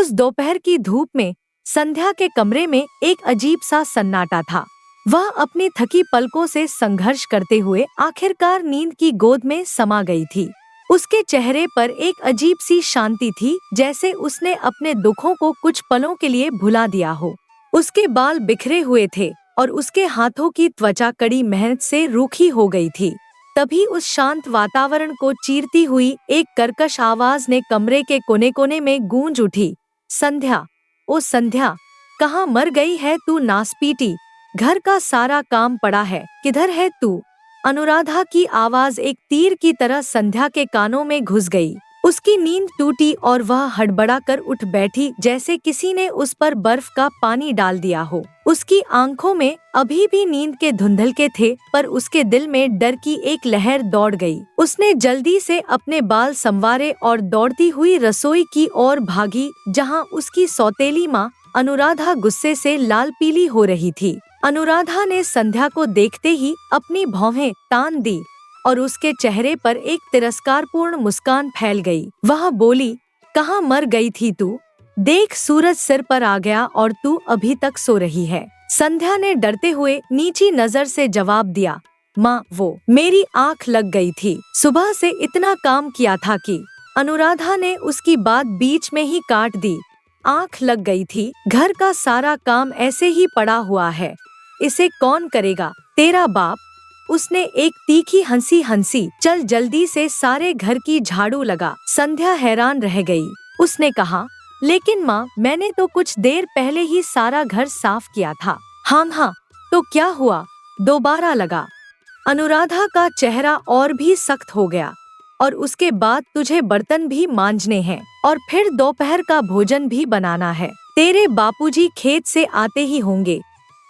उस दोपहर की धूप में संध्या के कमरे में एक अजीब सा सन्नाटा था। वह अपनी थकी पलकों से संघर्ष करते हुए आखिरकार नींद की गोद में समा गई थी। उसके चेहरे पर एक अजीब सी शांति थी, जैसे उसने अपने दुखों को कुछ पलों के लिए भुला दिया हो। उसके बाल बिखरे हुए थे और उसके हाथों की त्वचा कड़ी मेहनत से रूखी हो गई थी। तभी उस शांत वातावरण को चीरती हुई एक कर्कश आवाज ने कमरे के कोने कोने में गूंज उठी, संध्या, ओ संध्या, कहाँ मर गई है तू नासपीटी? घर का सारा काम पड़ा है, किधर है तू? अनुराधा की आवाज एक तीर की तरह संध्या के कानों में घुस गई। उसकी नींद टूटी और वह हड़बड़ा कर उठ बैठी, जैसे किसी ने उस पर बर्फ का पानी डाल दिया हो। उसकी आंखों में अभी भी नींद के धुंधलके थे, पर उसके दिल में डर की एक लहर दौड़ गई। उसने जल्दी से अपने बाल संवारे और दौड़ती हुई रसोई की ओर भागी, जहां उसकी सौतेली माँ अनुराधा गुस्से से लाल पीली हो रही थी। अनुराधा ने संध्या को देखते ही अपनी भौहें तान दी और उसके चेहरे पर एक तिरस्कारपूर्ण मुस्कान फैल गई। वह बोली, कहाँ मर गई थी तू? देख, सूरज सिर पर आ गया और तू अभी तक सो रही है। संध्या ने डरते हुए नीची नजर से जवाब दिया, माँ, वो मेरी आँख लग गई थी। सुबह से इतना काम किया था कि। अनुराधा ने उसकी बात बीच में ही काट दी। आँख लग गई थी? घर का सारा काम ऐसे ही पड़ा हुआ है, इसे कौन करेगा? तेरा बाप। उसने एक तीखी हंसी हंसी। चल जल्दी से सारे घर की झाड़ू लगा। संध्या हैरान रह गई। उसने कहा, लेकिन माँ, मैंने तो कुछ देर पहले ही सारा घर साफ किया था। हाँ, तो क्या हुआ? दोबारा लगा। अनुराधा का चेहरा और भी सख्त हो गया। और उसके बाद तुझे बर्तन भी मांजने हैं और फिर दोपहर का भोजन भी बनाना है। तेरे बापूजी खेत से आते ही होंगे।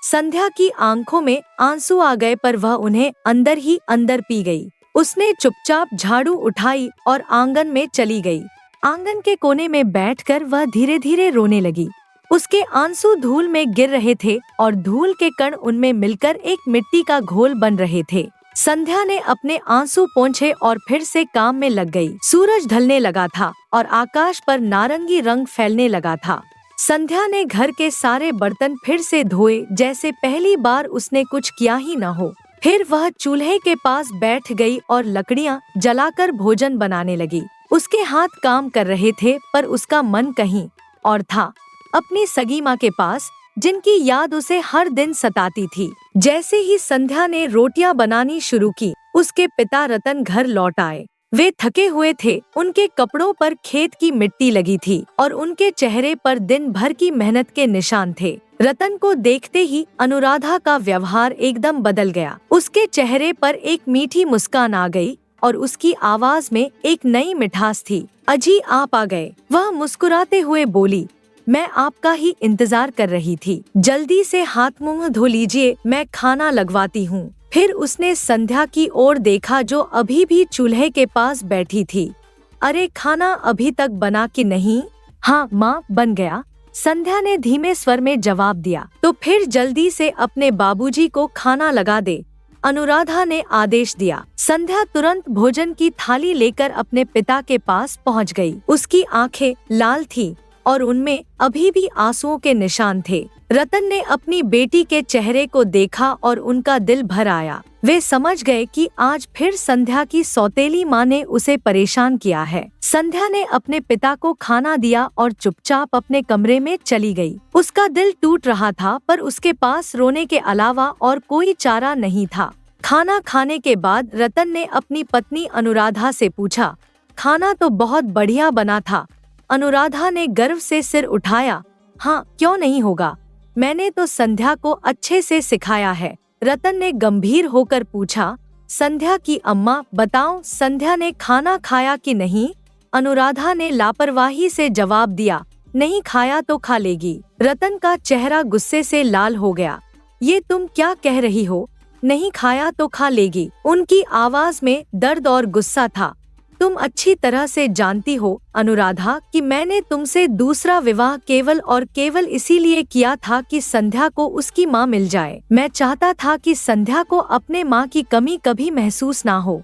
संध्या की आंखों में आंसू आ गए, पर वह उन्हें अंदर ही अंदर पी गई। उसने चुपचाप झाड़ू उठाई और आंगन में चली गई। आंगन के कोने में बैठकर वह धीरे धीरे रोने लगी। उसके आंसू धूल में गिर रहे थे और धूल के कण उनमें मिलकर एक मिट्टी का घोल बन रहे थे। संध्या ने अपने आंसू पोंछे और फिर से काम में लग गई। सूरज ढलने लगा था और आकाश पर नारंगी रंग फैलने लगा था। संध्या ने घर के सारे बर्तन फिर से धोए, जैसे पहली बार उसने कुछ किया ही न हो। फिर वह चूल्हे के पास बैठ गई और लकड़ियां जलाकर भोजन बनाने लगी। उसके हाथ काम कर रहे थे, पर उसका मन कहीं और था, अपनी सगी माँ के पास, जिनकी याद उसे हर दिन सताती थी। जैसे ही संध्या ने रोटियां बनानी शुरू की, उसके पिता रतन घर लौट आए। वे थके हुए थे। उनके कपड़ों पर खेत की मिट्टी लगी थी और उनके चेहरे पर दिन भर की मेहनत के निशान थे। रतन को देखते ही अनुराधा का व्यवहार एकदम बदल गया। उसके चेहरे पर एक मीठी मुस्कान आ गई और उसकी आवाज में एक नई मिठास थी। अजी, आप आ गए। वह मुस्कुराते हुए बोली, मैं आपका ही इंतजार कर रही थी। जल्दी से हाथ मुंह धो लीजिए, मैं खाना लगवाती हूँ। फिर उसने संध्या की ओर देखा, जो अभी भी चूल्हे के पास बैठी थी। अरे, खाना अभी तक बना कि नहीं? हाँ माँ, बन गया। संध्या ने धीमे स्वर में जवाब दिया। तो फिर जल्दी से अपने बाबूजी को खाना लगा दे, अनुराधा ने आदेश दिया। संध्या तुरंत भोजन की थाली लेकर अपने पिता के पास पहुँच गई। उसकी आंखें लाल थीं और उनमें अभी भी आंसुओं के निशान थे। रतन ने अपनी बेटी के चेहरे को देखा और उनका दिल भर आया। वे समझ गए कि आज फिर संध्या की सौतेली माँ ने उसे परेशान किया है। संध्या ने अपने पिता को खाना दिया और चुपचाप अपने कमरे में चली गई। उसका दिल टूट रहा था, पर उसके पास रोने के अलावा और कोई चारा नहीं था। खाना खाने के बाद रतन ने अपनी पत्नी अनुराधा से पूछा, खाना तो बहुत बढ़िया बना था। अनुराधा ने गर्व से सिर उठाया। हाँ, क्यों नहीं होगा, मैंने तो संध्या को अच्छे से सिखाया है। रतन ने गंभीर होकर पूछा, संध्या की अम्मा, बताओ संध्या ने खाना खाया कि नहीं? अनुराधा ने लापरवाही से जवाब दिया, नहीं खाया तो खा लेगी। रतन का चेहरा गुस्से से लाल हो गया। ये तुम क्या कह रही हो? नहीं खाया तो खा लेगी? उनकी आवाज में दर्द और गुस्सा था। तुम अच्छी तरह से जानती हो अनुराधा कि मैंने तुमसे दूसरा विवाह केवल और केवल इसीलिए किया था कि संध्या को उसकी माँ मिल जाए। मैं चाहता था कि संध्या को अपने माँ की कमी कभी महसूस ना हो।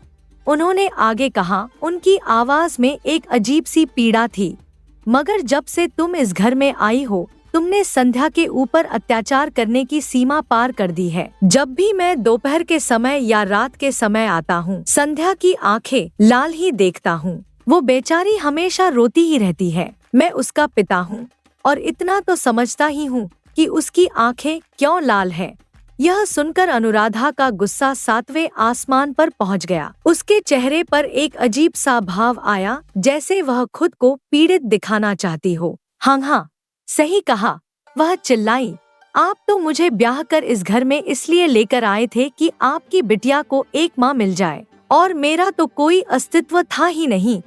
उन्होंने आगे कहा। उनकी आवाज में एक अजीब सी पीड़ा थी। मगर जब से तुम इस घर में आई हो, तुमने संध्या के ऊपर अत्याचार करने की सीमा पार कर दी है। जब भी मैं दोपहर के समय या रात के समय आता हूँ, संध्या की आंखें लाल ही देखता हूँ। वो बेचारी हमेशा रोती ही रहती है। मैं उसका पिता हूँ और इतना तो समझता ही हूँ कि उसकी आंखें क्यों लाल है। यह सुनकर अनुराधा का गुस्सा 7वें आसमान पर पहुंच गया। उसके चेहरे पर एक अजीब सा भाव आया, जैसे वह खुद को पीड़ित दिखाना चाहती हो। हाँ, सही कहा, वह चिल्लाई। आप तो मुझे ब्याह कर इस घर में इसलिए लेकर आए थे कि आपकी बिटिया को एक माँ मिल जाए, और मेरा तो कोई अस्तित्व था ही नहीं।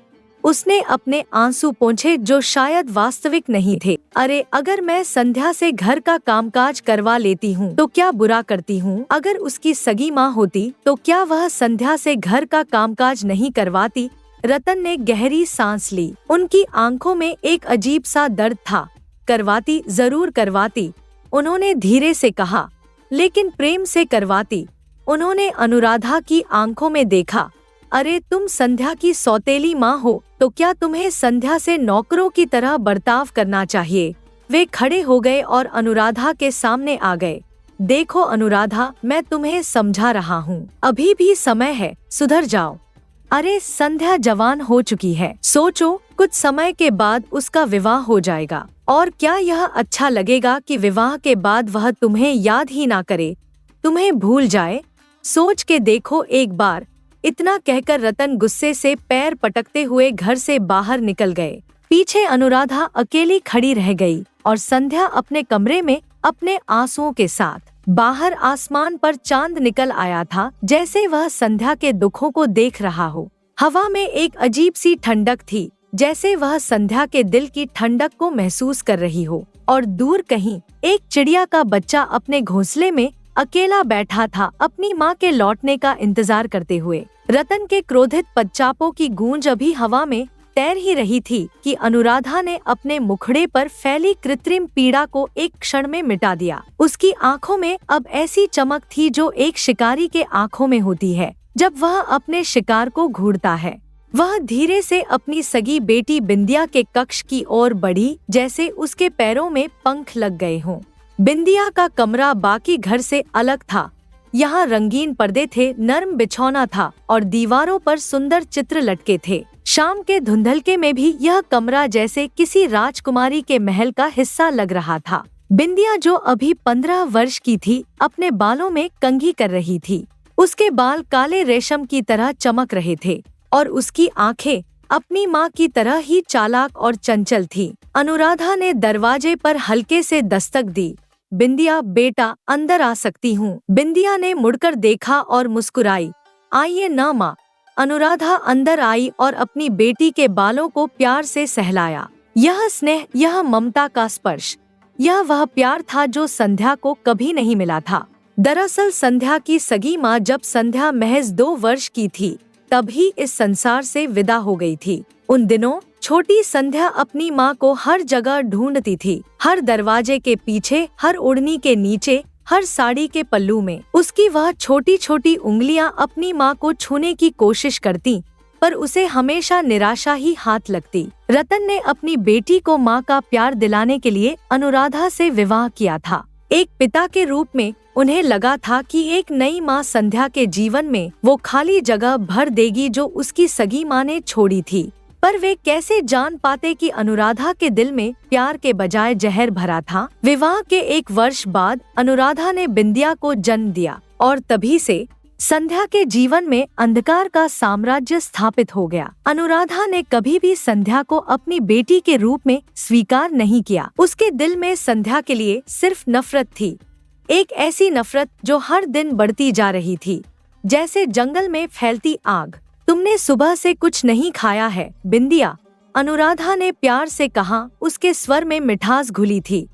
उसने अपने आंसू पोंछे जो शायद वास्तविक नहीं थे। अरे, अगर मैं संध्या से घर का कामकाज करवा लेती हूँ तो क्या बुरा करती हूँ? अगर उसकी सगी माँ होती तो क्या वह संध्या से घर का कामकाज नहीं करवाती? रतन ने गहरी सांस ली। उनकी आंखों में एक अजीब सा दर्द था। करवाती, जरूर करवाती, उन्होंने धीरे से कहा, लेकिन प्रेम से करवाती। उन्होंने अनुराधा की आंखों में देखा। अरे, तुम संध्या की सौतेली माँ हो तो क्या तुम्हें संध्या से नौकरों की तरह बर्ताव करना चाहिए? वे खड़े हो गए और अनुराधा के सामने आ गए। देखो अनुराधा, मैं तुम्हें समझा रहा हूँ, अभी भी समय है, सुधर जाओ। अरे, संध्या जवान हो चुकी है। सोचो, कुछ समय के बाद उसका विवाह हो जाएगा, और क्या यह अच्छा लगेगा कि विवाह के बाद वह तुम्हें याद ही ना करे, तुम्हें भूल जाए? सोच के देखो एक बार। इतना कहकर रतन गुस्से से पैर पटकते हुए घर से बाहर निकल गए। पीछे अनुराधा अकेली खड़ी रह गई और संध्या अपने कमरे में अपने आंसुओं के साथ। बाहर आसमान पर चांद निकल आया था, जैसे वह संध्या के दुखों को देख रहा हो। हवा में एक अजीब सी ठंडक थी, जैसे वह संध्या के दिल की ठंडक को महसूस कर रही हो। और दूर कहीं एक चिड़िया का बच्चा अपने घोंसले में अकेला बैठा था, अपनी माँ के लौटने का इंतजार करते हुए। रतन के क्रोधित पदचापों की गूंज अभी हवा में तैर ही रही थी कि अनुराधा ने अपने मुखड़े पर फैली कृत्रिम पीड़ा को एक क्षण में मिटा दिया। उसकी आंखों में अब ऐसी चमक थी जो एक शिकारी के आंखों में होती है जब वह अपने शिकार को घूरता है। वह धीरे से अपनी सगी बेटी बिंदिया के कक्ष की ओर बढ़ी, जैसे उसके पैरों में पंख लग गए हों। बिंदिया का कमरा बाकी घर से अलग था। यहाँ रंगीन पर्दे थे, नर्म बिछौना था और दीवारों पर सुंदर चित्र लटके थे। शाम के धुंधलके में भी यह कमरा जैसे किसी राजकुमारी के महल का हिस्सा लग रहा था। बिंदिया, जो अभी 15 वर्ष की थी, अपने बालों में कंघी कर रही थी। उसके बाल काले रेशम की तरह चमक रहे थे और उसकी आंखें अपनी माँ की तरह ही चालाक और चंचल थी। अनुराधा ने दरवाजे पर हल्के से दस्तक दी। बिंदिया, बेटा, अंदर आ सकती हूँ? बिंदिया ने मुड़कर देखा और मुस्कुराई। आइए ना माँ। अनुराधा अंदर आई और अपनी बेटी के बालों को प्यार से सहलाया। यह स्नेह, यह ममता का स्पर्श, यह वह प्यार था जो संध्या को कभी नहीं मिला था। दरअसल संध्या की सगी माँ जब संध्या महज 2 वर्ष की थी, तभी इस संसार से विदा हो गई थी। उन दिनों छोटी संध्या अपनी माँ को हर जगह ढूंढती थी, हर दरवाजे के पीछे, हर ओढ़नी के नीचे, हर साड़ी के पल्लू में। उसकी वह छोटी छोटी उंगलियां अपनी माँ को छूने की कोशिश करती, पर उसे हमेशा निराशा ही हाथ लगती। रतन ने अपनी बेटी को माँ का प्यार दिलाने के लिए अनुराधा से विवाह किया था। एक पिता के रूप में उन्हें लगा था कि एक नई माँ संध्या के जीवन में वो खाली जगह भर देगी जो उसकी सगी माँ ने छोड़ी थी। पर वे कैसे जान पाते कि अनुराधा के दिल में प्यार के बजाय जहर भरा था। विवाह के 1 वर्ष बाद अनुराधा ने बिंदिया को जन्म दिया और तभी से संध्या के जीवन में अंधकार का साम्राज्य स्थापित हो गया। अनुराधा ने कभी भी संध्या को अपनी बेटी के रूप में स्वीकार नहीं किया। उसके दिल में संध्या के लिए सिर्फ नफरत थी, एक ऐसी नफरत जो हर दिन बढ़ती जा रही थी, जैसे जंगल में फैलती आग। तुमने सुबह से कुछ नहीं खाया है बिंदिया, अनुराधा ने प्यार से कहा। उसके स्वर में मिठास घुली थी।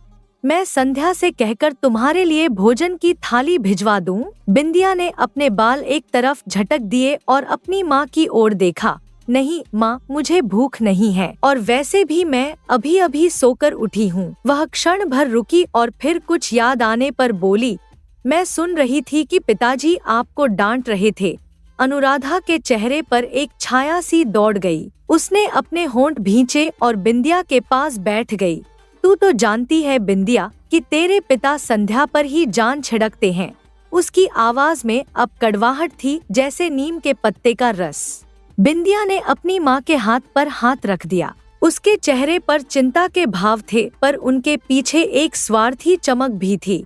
मैं संध्या से कहकर तुम्हारे लिए भोजन की थाली भिजवा दूं? बिंदिया ने अपने बाल एक तरफ झटक दिए और अपनी माँ की ओर देखा। नहीं माँ, मुझे भूख नहीं है, और वैसे भी मैं अभी अभी सोकर उठी हूँ। वह क्षण भर रुकी और फिर कुछ याद आने पर बोली, मैं सुन रही थी कि पिताजी आपको डांट रहे थे। अनुराधा के चेहरे पर एक छाया सी दौड़ गई। उसने अपने होंठ भींचे और बिंदिया के पास बैठ गई। तू तो जानती है बिंदिया कि तेरे पिता संध्या पर ही जान छिड़कते हैं। उसकी आवाज में अब कड़वाहट थी जैसे नीम के पत्ते का रस। बिंदिया ने अपनी माँ के हाथ पर हाथ रख दिया। उसके चेहरे पर चिंता के भाव थे, पर उनके पीछे एक स्वार्थी चमक भी थी।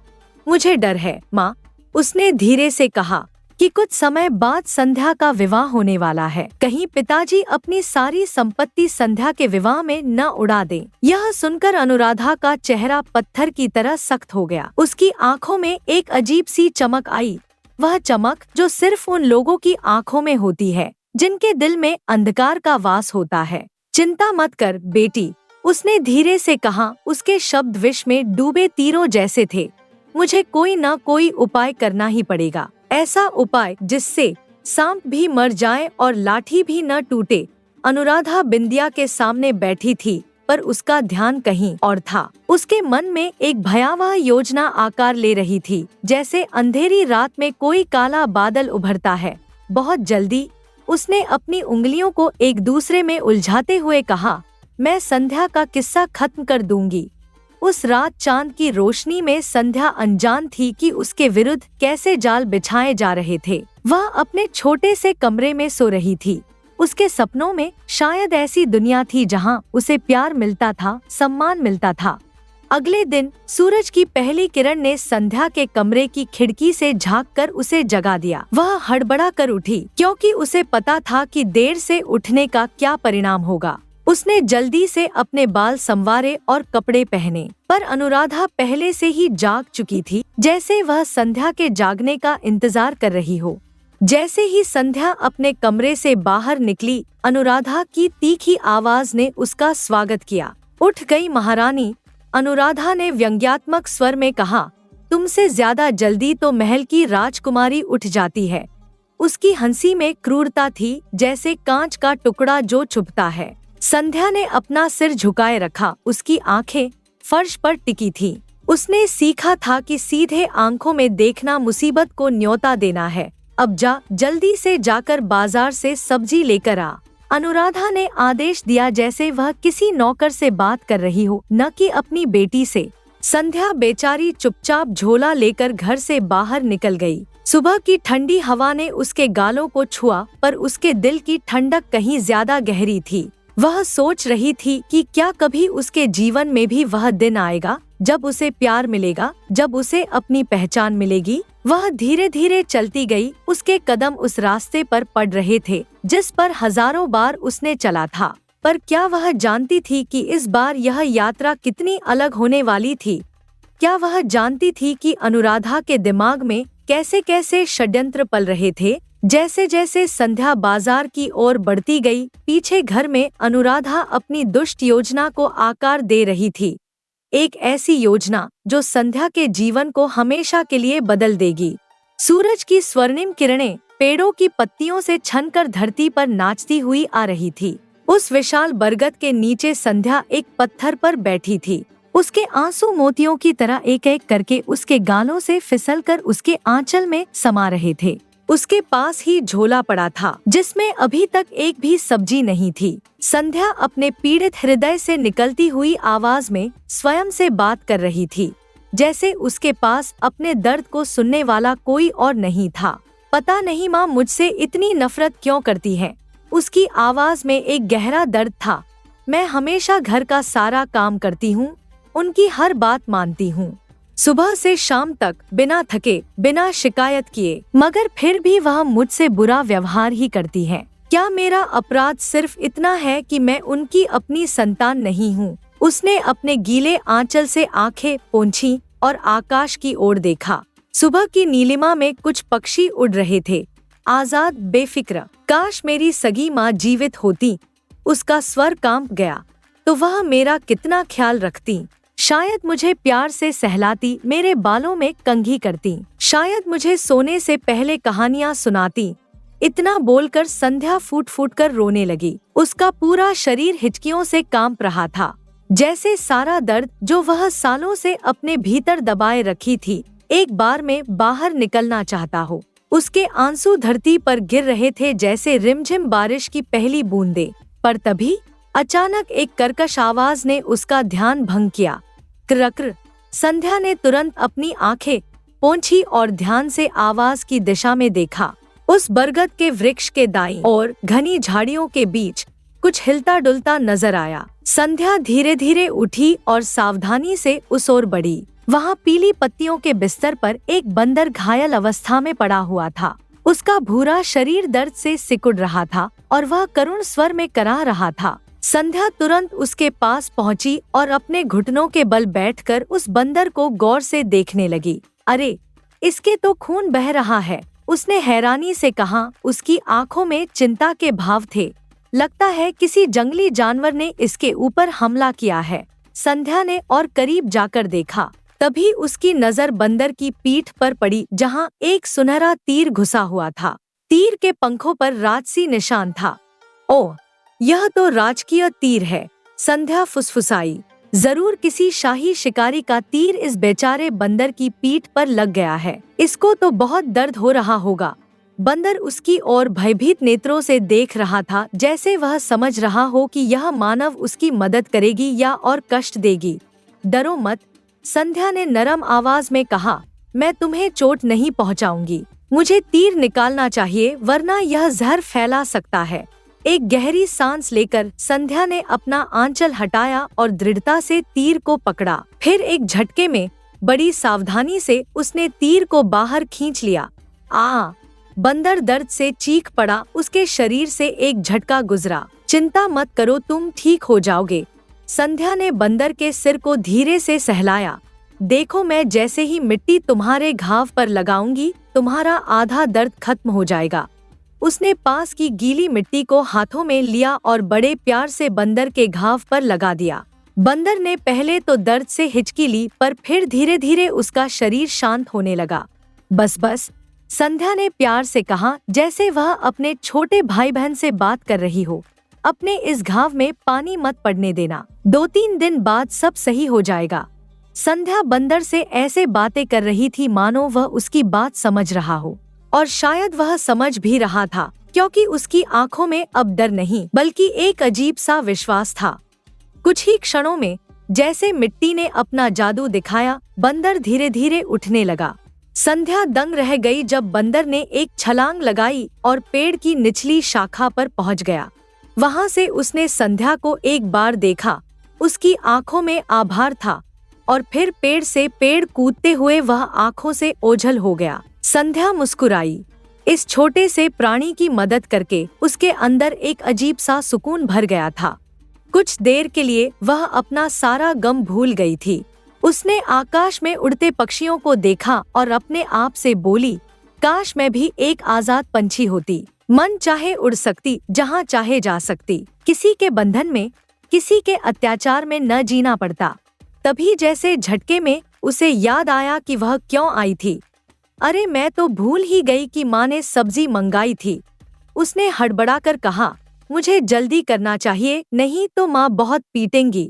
मुझे डर है माँ, उसने धीरे से कहा कि कुछ समय बाद संध्या का विवाह होने वाला है। कहीं पिताजी अपनी सारी संपत्ति संध्या के विवाह में न उड़ा दें। यह सुनकर अनुराधा का चेहरा पत्थर की तरह सख्त हो गया। उसकी आंखों में एक अजीब सी चमक आई, वह चमक जो सिर्फ उन लोगों की आंखों में होती है जिनके दिल में अंधकार का वास होता है। चिंता मत कर बेटी, उसने धीरे से कहा। उसके शब्द विष में डूबे तीरों जैसे थे। मुझे कोई न कोई उपाय करना ही पड़ेगा, ऐसा उपाय जिससे सांप भी मर जाए और लाठी भी न टूटे। अनुराधा बिंदिया के सामने बैठी थी, पर उसका ध्यान कहीं और था। उसके मन में एक भयावह योजना आकार ले रही थी, जैसे अंधेरी रात में कोई काला बादल उभरता है। बहुत जल्दी उसने अपनी उंगलियों को एक दूसरे में उलझाते हुए कहा, मैं संध्या का किस्सा खत्म कर दूंगी। उस रात चांद की रोशनी में संध्या अनजान थी कि उसके विरुद्ध कैसे जाल बिछाए जा रहे थे। वह अपने छोटे से कमरे में सो रही थी। उसके सपनों में शायद ऐसी दुनिया थी जहां उसे प्यार मिलता था, सम्मान मिलता था। अगले दिन सूरज की पहली किरण ने संध्या के कमरे की खिड़की से झांककर उसे जगा दिया। वह हड़बड़ा कर उठी, क्योंकि उसे पता था कि देर से उठने का क्या परिणाम होगा। उसने जल्दी से अपने बाल संवारे और कपड़े पहने, पर अनुराधा पहले से ही जाग चुकी थी, जैसे वह संध्या के जागने का इंतजार कर रही हो। जैसे ही संध्या अपने कमरे से बाहर निकली, अनुराधा की तीखी आवाज ने उसका स्वागत किया। उठ गई महारानी, अनुराधा ने व्यंग्यात्मक स्वर में कहा। तुमसे ज्यादा जल्दी तो महल की राजकुमारी उठ जाती है। उसकी हंसी में क्रूरता थी, जैसे कांच का टुकड़ा जो चुभता है। संध्या ने अपना सिर झुकाए रखा, उसकी आंखें फर्श पर टिकी थीं। उसने सीखा था कि सीधे आंखों में देखना मुसीबत को न्योता देना है। अब जा, जल्दी से जाकर बाजार से सब्जी लेकर आ, अनुराधा ने आदेश दिया, जैसे वह किसी नौकर से बात कर रही हो, न कि अपनी बेटी से। संध्या बेचारी चुपचाप झोला लेकर घर से बाहर निकल गई। सुबह की ठंडी हवा ने उसके गालों को छुआ, पर उसके दिल की ठंडक कहीं ज्यादा गहरी थी। वह सोच रही थी कि क्या कभी उसके जीवन में भी वह दिन आएगा जब उसे प्यार मिलेगा, जब उसे अपनी पहचान मिलेगी। वह धीरे धीरे चलती गई। उसके कदम उस रास्ते पर पड़ रहे थे जिस पर हजारों बार उसने चला था, पर क्या वह जानती थी कि इस बार यह यात्रा कितनी अलग होने वाली थी? क्या वह जानती थी कि अनुराधा के दिमाग में कैसे कैसे षड्यंत्र पल रहे थे? जैसे जैसे संध्या बाजार की ओर बढ़ती गई, पीछे घर में अनुराधा अपनी दुष्ट योजना को आकार दे रही थी। एक ऐसी योजना जो संध्या के जीवन को हमेशा के लिए बदल देगी। सूरज की स्वर्णिम किरणें पेड़ों की पत्तियों से छनकर धरती पर नाचती हुई आ रही थी। उस विशाल बरगद के नीचे संध्या एक पत्थर पर बैठी थी। उसके आंसू मोतियों की तरह एक एक करके उसके गालों से फिसलकर उसके आंचल में समा रहे थे। उसके पास ही झोला पड़ा था, जिसमें अभी तक एक भी सब्जी नहीं थी। संध्या अपने पीड़ित हृदय से निकलती हुई आवाज में स्वयं से बात कर रही थी, जैसे उसके पास अपने दर्द को सुनने वाला कोई और नहीं था। पता नहीं माँ मुझसे इतनी नफरत क्यों करती है? उसकी आवाज में एक गहरा दर्द था। मैं हमेशा घर का सारा काम करती हूँ, उनकी हर बात मानती हूँ, सुबह से शाम तक बिना थके, बिना शिकायत किए, मगर फिर भी वह मुझसे बुरा व्यवहार ही करती है। क्या मेरा अपराध सिर्फ इतना है कि मैं उनकी अपनी संतान नहीं हूँ? उसने अपने गीले आंचल से आंखें पोंछी और आकाश की ओर देखा। सुबह की नीलिमा में कुछ पक्षी उड़ रहे थे, आजाद, बेफिक्र। काश मेरी सगी माँ जीवित होती। उसका स्वर कांप गया। तो वह मेरा कितना ख्याल रखती। शायद मुझे प्यार से सहलाती, मेरे बालों में कंघी करती, शायद मुझे सोने से पहले कहानियां सुनाती। इतना बोलकर संध्या फूट फूट कर रोने लगी। उसका पूरा शरीर हिचकियों से कांप रहा था, जैसे सारा दर्द जो वह सालों से अपने भीतर दबाए रखी थी, एक बार में बाहर निकलना चाहता हो। उसके आंसू धरती पर गिर रहे थे जैसे रिमझिम बारिश की पहली बूंदें। पर तभी अचानक एक कर्कश आवाज ने उसका ध्यान भंग किया। कृ। संध्या ने तुरंत अपनी आंखें पोंछी और ध्यान से आवाज की दिशा में देखा। उस बरगद के वृक्ष के दाईं ओर घनी झाड़ियों के बीच कुछ हिलता डुलता नजर आया। संध्या धीरे धीरे उठी और सावधानी से उस ओर बढ़ी। वहाँ पीली पत्तियों के बिस्तर पर एक बंदर घायल अवस्था में पड़ा हुआ था। उसका भूरा शरीर दर्द से सिकुड़ रहा था और वह करुण स्वर में कराह रहा था। संध्या तुरंत उसके पास पहुंची और अपने घुटनों के बल बैठकर उस बंदर को गौर से देखने लगी। अरे, इसके तो खून बह रहा है, उसने हैरानी से कहा। उसकी आंखों में चिंता के भाव थे। लगता है किसी जंगली जानवर ने इसके ऊपर हमला किया है। संध्या ने और करीब जाकर देखा। तभी उसकी नजर बंदर की पीठ पर पड़ी जहां एक सुनहरा तीर घुसा हुआ था। तीर के पंखों पर राजसी निशान था। ओह, यह तो राजकीय तीर है, संध्या फुसफुसाई। जरूर किसी शाही शिकारी का तीर इस बेचारे बंदर की पीठ पर लग गया है। इसको तो बहुत दर्द हो रहा होगा। बंदर उसकी ओर भयभीत नेत्रों से देख रहा था, जैसे वह समझ रहा हो कि यह मानव उसकी मदद करेगी या और कष्ट देगी। डरो मत, संध्या ने नरम आवाज में कहा। मैं तुम्हें चोट नहीं पहुंचाऊंगी। मुझे तीर निकालना चाहिए, वरना यह जहर फैला सकता है। एक गहरी सांस लेकर संध्या ने अपना आंचल हटाया और दृढ़ता से तीर को पकड़ा। फिर एक झटके में बड़ी सावधानी से उसने तीर को बाहर खींच लिया। बंदर दर्द से चीख पड़ा। उसके शरीर से एक झटका गुजरा। चिंता मत करो, तुम ठीक हो जाओगे। संध्या ने बंदर के सिर को धीरे से सहलाया। देखो, मैं जैसे ही मिट्टी तुम्हारे घाव पर लगाऊंगी, तुम्हारा आधा दर्द खत्म हो जाएगा। उसने पास की गीली मिट्टी को हाथों में लिया और बड़े प्यार से बंदर के घाव पर लगा दिया। बंदर ने पहले तो दर्द से हिचकी ली, पर फिर धीरे धीरे उसका शरीर शांत होने लगा। बस, संध्या ने प्यार से कहा, जैसे वह अपने छोटे भाई बहन से बात कर रही हो। अपने इस घाव में पानी मत पड़ने देना। 2-3 दिन बाद सब सही हो जाएगा। संध्या बंदर से ऐसे बातें कर रही थी मानो वह उसकी बात समझ रहा हो, और शायद वह समझ भी रहा था, क्योंकि उसकी आंखों में अब डर नहीं बल्कि एक अजीब सा विश्वास था। कुछ ही क्षणों में जैसे मिट्टी ने अपना जादू दिखाया, बंदर धीरे धीरे उठने लगा। संध्या दंग रह गई जब बंदर ने एक छलांग लगाई और पेड़ की निचली शाखा पर पहुंच गया। वहां से उसने संध्या को एक बार देखा। उसकी आंखों में आभार था और फिर पेड़ से पेड़ कूदते हुए वह आंखों से ओझल हो गया। संध्या मुस्कुराई। इस छोटे से प्राणी की मदद करके उसके अंदर एक अजीब सा सुकून भर गया था। कुछ देर के लिए वह अपना सारा गम भूल गई थी। उसने आकाश में उड़ते पक्षियों को देखा और अपने आप से बोली, काश मैं भी एक आजाद पंछी होती। मन चाहे उड़ सकती, जहाँ चाहे जा सकती। किसी के बंधन में, किसी के अत्याचार में न जीना पड़ता। तभी जैसे झटके में उसे याद आया कि वह क्यों आई थी। अरे, मैं तो भूल ही गई कि माँ ने सब्जी मंगाई थी। उसने हड़बड़ाकर कहा, मुझे जल्दी करना चाहिए, नहीं तो माँ बहुत पीटेंगी।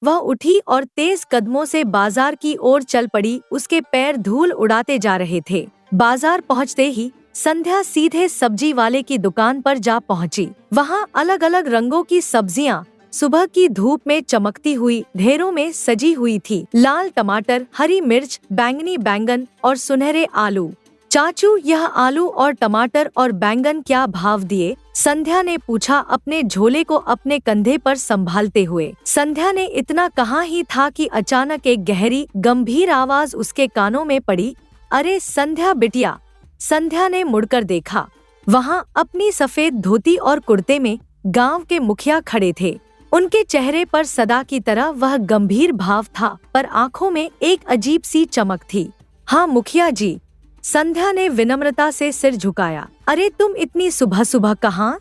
वह उठी और तेज कदमों से बाजार की ओर चल पड़ी। उसके पैर धूल उड़ाते जा रहे थे। बाजार पहुँचते ही संध्या सीधे सब्जी वाले की दुकान पर जा पहुंची। वहां अलग अलग रंगों की सब्जियां सुबह की धूप में चमकती हुई ढेरों में सजी हुई थी। लाल टमाटर, हरी मिर्च, बैंगनी बैंगन और सुनहरे आलू। चाचू, यह आलू और टमाटर और बैंगन क्या भाव दिए? संध्या ने पूछा, अपने झोले को अपने कंधे पर संभालते हुए। संध्या ने इतना कहा ही था कि अचानक एक गहरी गंभीर आवाज उसके कानों में पड़ी। अरे संध्या बिटिया। संध्या ने मुड़कर देखा। वहां अपनी सफेद धोती और कुर्ते में गांव के मुखिया खड़े थे। उनके चेहरे पर सदा की तरह वह गंभीर भाव था, पर आंखों में एक अजीब सी चमक थी। हाँ मुखिया जी, संध्या ने विनम्रता से सिर झुकाया। अरे तुम इतनी सुबह सुबह कहाँ?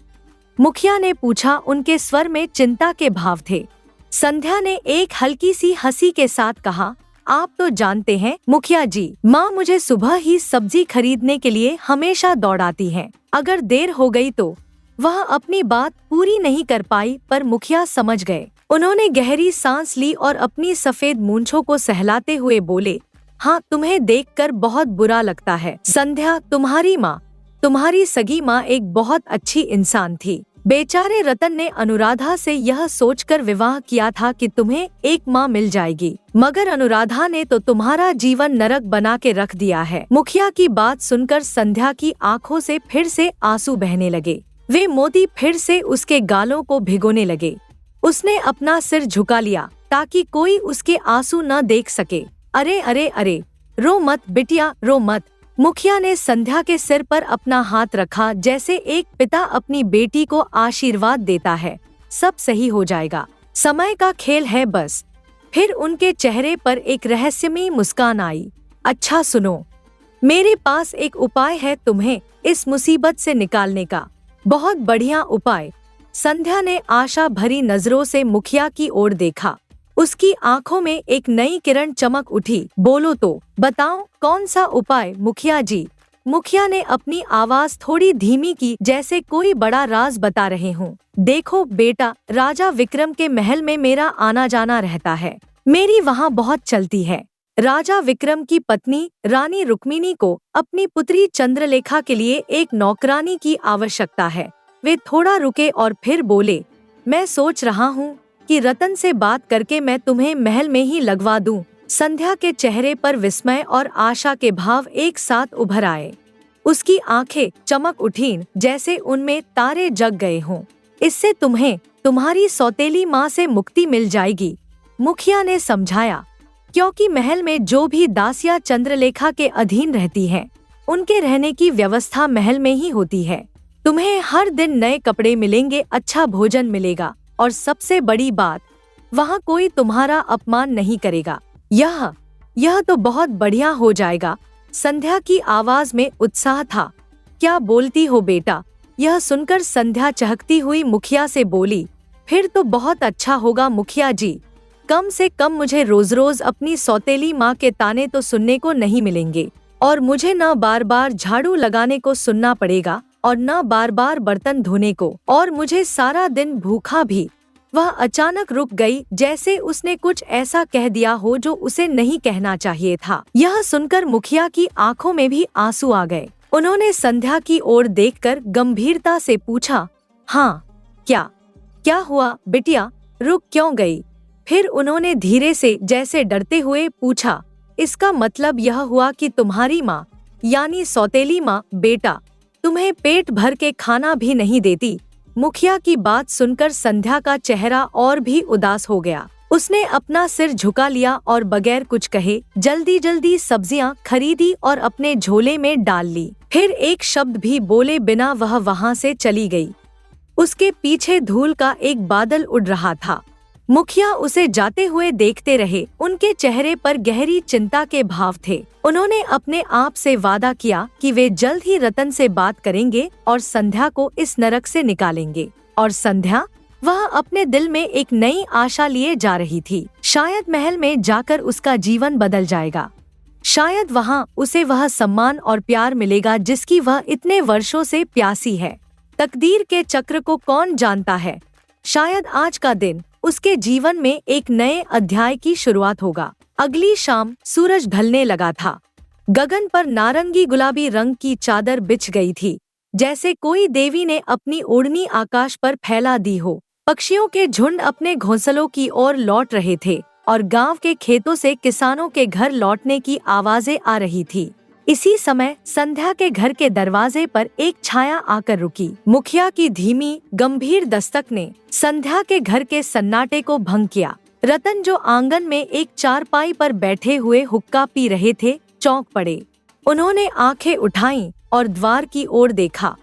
मुखिया ने पूछा। उनके स्वर में चिंता के भाव थे। संध्या ने एक हल्की सी हंसी के साथ कहा, आप तो जानते हैं मुखिया जी, माँ मुझे सुबह ही सब्जी खरीदने के लिए हमेशा दौड़ाती हैं। अगर देर हो गई तो। वह अपनी बात पूरी नहीं कर पाई, पर मुखिया समझ गए। उन्होंने गहरी सांस ली और अपनी सफेद मूंछों को सहलाते हुए बोले, हाँ, तुम्हें देखकर बहुत बुरा लगता है। संध्या, तुम्हारी माँ, तुम्हारी सगी माँ एक बहुत अच्छी इंसान थी। बेचारे रतन ने अनुराधा से यह सोचकर विवाह किया था कि तुम्हें एक माँ मिल जाएगी, मगर अनुराधा ने तो तुम्हारा जीवन नरक बना के रख दिया है। मुखिया की बात सुनकर संध्या की आंखों से फिर से आंसू बहने लगे। वे मोती फिर से उसके गालों को भिगोने लगे। उसने अपना सिर झुका लिया ताकि कोई उसके आंसू न देख सके। अरे अरे अरे, रो मत बिटिया, रो मत। मुखिया ने संध्या के सिर पर अपना हाथ रखा, जैसे एक पिता अपनी बेटी को आशीर्वाद देता है। सब सही हो जाएगा, समय का खेल है बस। फिर उनके चेहरे पर एक रहस्यमयी मुस्कान आई। अच्छा सुनो, मेरे पास एक उपाय है तुम्हें इस मुसीबत से निकालने का। बहुत बढ़िया उपाय। संध्या ने आशा भरी नजरों से मुखिया की ओर देखा। उसकी आंखों में एक नई किरण चमक उठी। बोलो तो, बताओ कौन सा उपाय मुखिया जी। मुखिया ने अपनी आवाज थोड़ी धीमी की, जैसे कोई बड़ा राज बता रहे हों। देखो बेटा, राजा विक्रम के महल में मेरा आना जाना रहता है। मेरी वहाँ बहुत चलती है। राजा विक्रम की पत्नी रानी रुक्मिणी को अपनी पुत्री चंद्रलेखा के लिए एक नौकरानी की आवश्यकता है। वे थोड़ा रुके और फिर बोले, मैं सोच रहा हूँ कि रतन से बात करके मैं तुम्हें महल में ही लगवा दूं। संध्या के चेहरे पर विस्मय और आशा के भाव एक साथ उभर आए। उसकी आंखें चमक उठीं, जैसे उनमें तारे जग गए हों। इससे तुम्हें तुम्हारी सौतेली माँ से मुक्ति मिल जाएगी, मुखिया ने समझाया। क्योंकि महल में जो भी दासियां चंद्रलेखा के अधीन रहती हैं, उनके रहने की व्यवस्था महल में ही होती है। तुम्हें हर दिन नए कपड़े मिलेंगे, अच्छा भोजन मिलेगा और सबसे बड़ी बात, वहाँ कोई तुम्हारा अपमान नहीं करेगा। यह तो बहुत बढ़िया हो जाएगा। संध्या की आवाज में उत्साह था। क्या बोलती हो बेटा? यह सुनकर संध्या चहकती हुई मुखिया से बोली, फिर तो बहुत अच्छा होगा मुखिया जी। कम से कम मुझे रोज रोज अपनी सौतेली माँ के ताने तो सुनने को नहीं मिलेंगे, और मुझे न बार बार झाड़ू लगाने को सुनना पड़ेगा और न बार बार बर्तन धोने को, और मुझे सारा दिन भूखा भी। वह अचानक रुक गई, जैसे उसने कुछ ऐसा कह दिया हो जो उसे नहीं कहना चाहिए था। यह सुनकर मुखिया की आंखों में भी आंसू आ गए। उन्होंने संध्या की ओर देखकर गंभीरता से पूछा, हाँ, क्या हुआ बिटिया, रुक क्यों गई? फिर उन्होंने धीरे से, जैसे डरते हुए पूछा, इसका मतलब यह हुआ कि तुम्हारी माँ, यानी सौतेली माँ बेटा, तुम्हें पेट भर के खाना भी नहीं देती। मुखिया की बात सुनकर संध्या का चेहरा और भी उदास हो गया। उसने अपना सिर झुका लिया और बगैर कुछ कहे जल्दी जल्दी सब्जियां खरीदी और अपने झोले में डाल ली। फिर एक शब्द भी बोले बिना वह वहां से चली गई। उसके पीछे धूल का एक बादल उड़ रहा था। मुखिया उसे जाते हुए देखते रहे। उनके चेहरे पर गहरी चिंता के भाव थे। उन्होंने अपने आप से वादा किया कि वे जल्द ही रतन से बात करेंगे और संध्या को इस नरक से निकालेंगे। और संध्या, वह अपने दिल में एक नई आशा लिए जा रही थी। शायद महल में जाकर उसका जीवन बदल जाएगा। शायद वहाँ उसे वह सम्मान और प्यार मिलेगा जिसकी वह इतने वर्षों से प्यासी है। तकदीर के चक्र को कौन जानता है? शायद आज का दिन उसके जीवन में एक नए अध्याय की शुरुआत होगा। अगली शाम सूरज ढलने लगा था। गगन पर नारंगी गुलाबी रंग की चादर बिछ गई थी, जैसे कोई देवी ने अपनी ओढ़नी आकाश पर फैला दी हो। पक्षियों के झुंड अपने घोंसलों की ओर लौट रहे थे और गांव के खेतों से किसानों के घर लौटने की आवाजें आ रही थी। इसी समय संध्या के घर के दरवाजे पर एक छाया आकर रुकी। मुखिया की धीमी गंभीर दस्तक ने संध्या के घर के सन्नाटे को भंग किया। रतन, जो आंगन में एक चारपाई पर बैठे हुए हुक्का पी रहे थे, चौंक पड़े। उन्होंने आंखें उठाईं और द्वार की ओर देखा।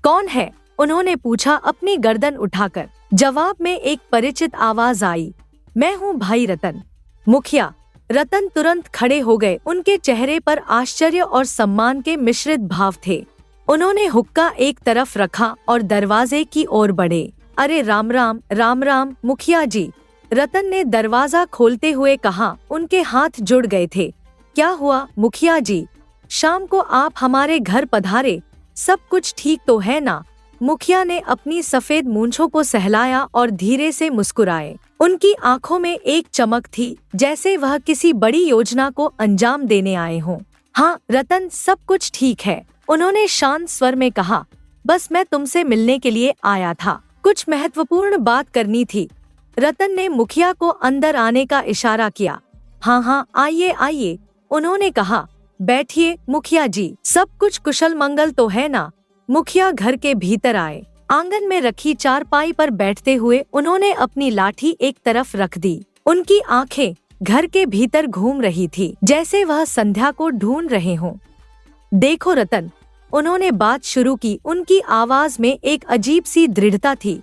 कौन है? उन्होंने पूछा अपनी गर्दन उठाकर। जवाब में एक परिचित आवाज आई, मैं हूँ भाई रतन। मुखिया। रतन तुरंत खड़े हो गए। उनके चेहरे पर आश्चर्य और सम्मान के मिश्रित भाव थे। उन्होंने हुक्का एक तरफ रखा और दरवाजे की ओर बढ़े। अरे राम राम, राम राम मुखिया जी, रतन ने दरवाजा खोलते हुए कहा। उनके हाथ जुड़ गए थे। क्या हुआ मुखिया जी? शाम को आप हमारे घर पधारे, सब कुछ ठीक तो है ना? मुखिया ने अपनी सफेद मूंछों को सहलाया और धीरे से मुस्कुराए। उनकी आंखों में एक चमक थी, जैसे वह किसी बड़ी योजना को अंजाम देने आए हों। हाँ रतन, सब कुछ ठीक है, उन्होंने शांत स्वर में कहा। बस मैं तुमसे मिलने के लिए आया था, कुछ महत्वपूर्ण बात करनी थी। रतन ने मुखिया को अंदर आने का इशारा किया। हाँ हाँ, आइए आइए, उन्होंने कहा। बैठिए मुखिया जी, सब कुछ कुशल मंगल तो है ना? मुखिया घर के भीतर आए। आंगन में रखी चारपाई पर बैठते हुए उन्होंने अपनी लाठी एक तरफ रख दी। उनकी आंखें घर के भीतर घूम रही थी, जैसे वह संध्या को ढूंढ रहे हों। देखो रतन, उन्होंने बात शुरू की। उनकी आवाज में एक अजीब सी दृढ़ता थी।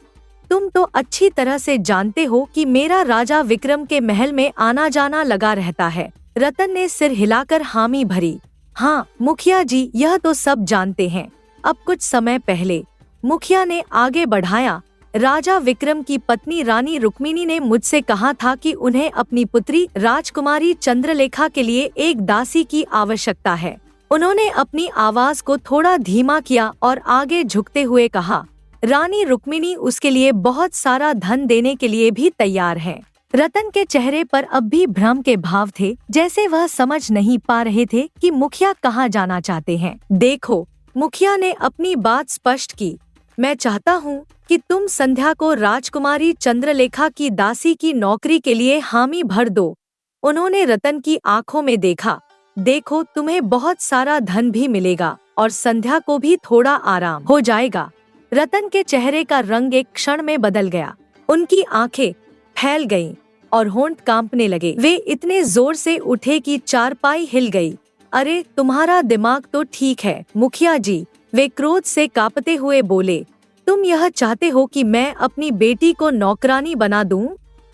तुम तो अच्छी तरह से जानते हो कि मेरा राजा विक्रम के महल में आना जाना लगा रहता है। रतन ने सिर हिलाकर हामी भरी। हाँ मुखिया जी, यह तो सब जानते हैं। अब कुछ समय पहले, मुखिया ने आगे बढ़ाया, राजा विक्रम की पत्नी रानी रुक्मिणी ने मुझसे कहा था कि उन्हें अपनी पुत्री राजकुमारी चंद्रलेखा के लिए एक दासी की आवश्यकता है। उन्होंने अपनी आवाज को थोड़ा धीमा किया और आगे झुकते हुए कहा, रानी रुक्मिणी उसके लिए बहुत सारा धन देने के लिए भी तैयार है। रतन के चेहरे पर अब भी भ्रम के भाव थे, जैसे वह समझ नहीं पा रहे थे कि मुखिया कहाँ जाना चाहते हैं। देखो, मुखिया ने अपनी बात स्पष्ट की, मैं चाहता हूँ कि तुम संध्या को राजकुमारी चंद्रलेखा की दासी की नौकरी के लिए हामी भर दो। उन्होंने रतन की आंखों में देखा। देखो, तुम्हें बहुत सारा धन भी मिलेगा और संध्या को भी थोड़ा आराम हो जाएगा। रतन के चेहरे का रंग एक क्षण में बदल गया। उनकी आंखें फैल गईं और होंठ कांपने लगे। वे इतने जोर से उठे कि चारपाई हिल गई। अरे तुम्हारा दिमाग तो ठीक है मुखिया जी, वे क्रोध से कांपते हुए बोले। तुम यह चाहते हो कि मैं अपनी बेटी को नौकरानी बना दूं?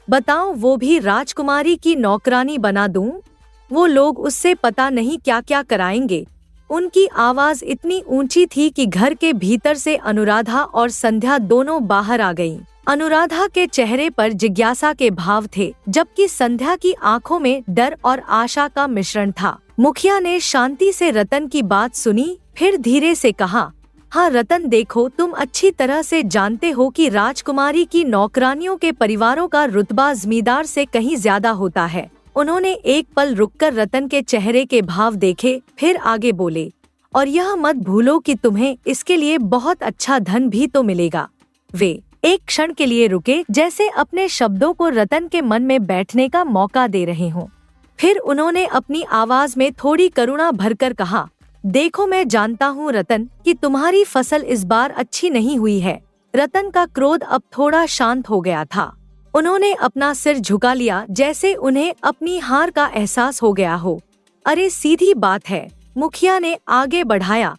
बताओ, वो भी राजकुमारी की नौकरानी बना दूं? वो लोग उससे पता नहीं क्या क्या कराएंगे। उनकी आवाज इतनी ऊंची थी कि घर के भीतर से अनुराधा और संध्या दोनों बाहर आ गईं। अनुराधा के चेहरे पर जिज्ञासा के भाव थे, जबकि संध्या की आंखों में डर और आशा का मिश्रण था। मुखिया ने शांति से रतन की बात सुनी, फिर धीरे से कहा, हाँ रतन, देखो, तुम अच्छी तरह से जानते हो कि राजकुमारी की नौकरानियों के परिवारों का रुतबा जमींदार से कहीं ज्यादा होता है। उन्होंने एक पल रुककर रतन के चेहरे के भाव देखे, फिर आगे बोले, और यह मत भूलो कि तुम्हें इसके लिए बहुत अच्छा धन भी तो मिलेगा। वे एक क्षण के लिए रुके, जैसे अपने शब्दों को रतन के मन में बैठने का मौका दे रहे हों। फिर उन्होंने अपनी आवाज में थोड़ी करुणा भरकर कहा, देखो, मैं जानता हूँ रतन कि तुम्हारी फसल इस बार अच्छी नहीं हुई है। रतन का क्रोध अब थोड़ा शांत हो गया था। उन्होंने अपना सिर झुका लिया, जैसे उन्हें अपनी हार का एहसास हो गया हो। अरे सीधी बात है, मुखिया ने आगे बढ़ाया,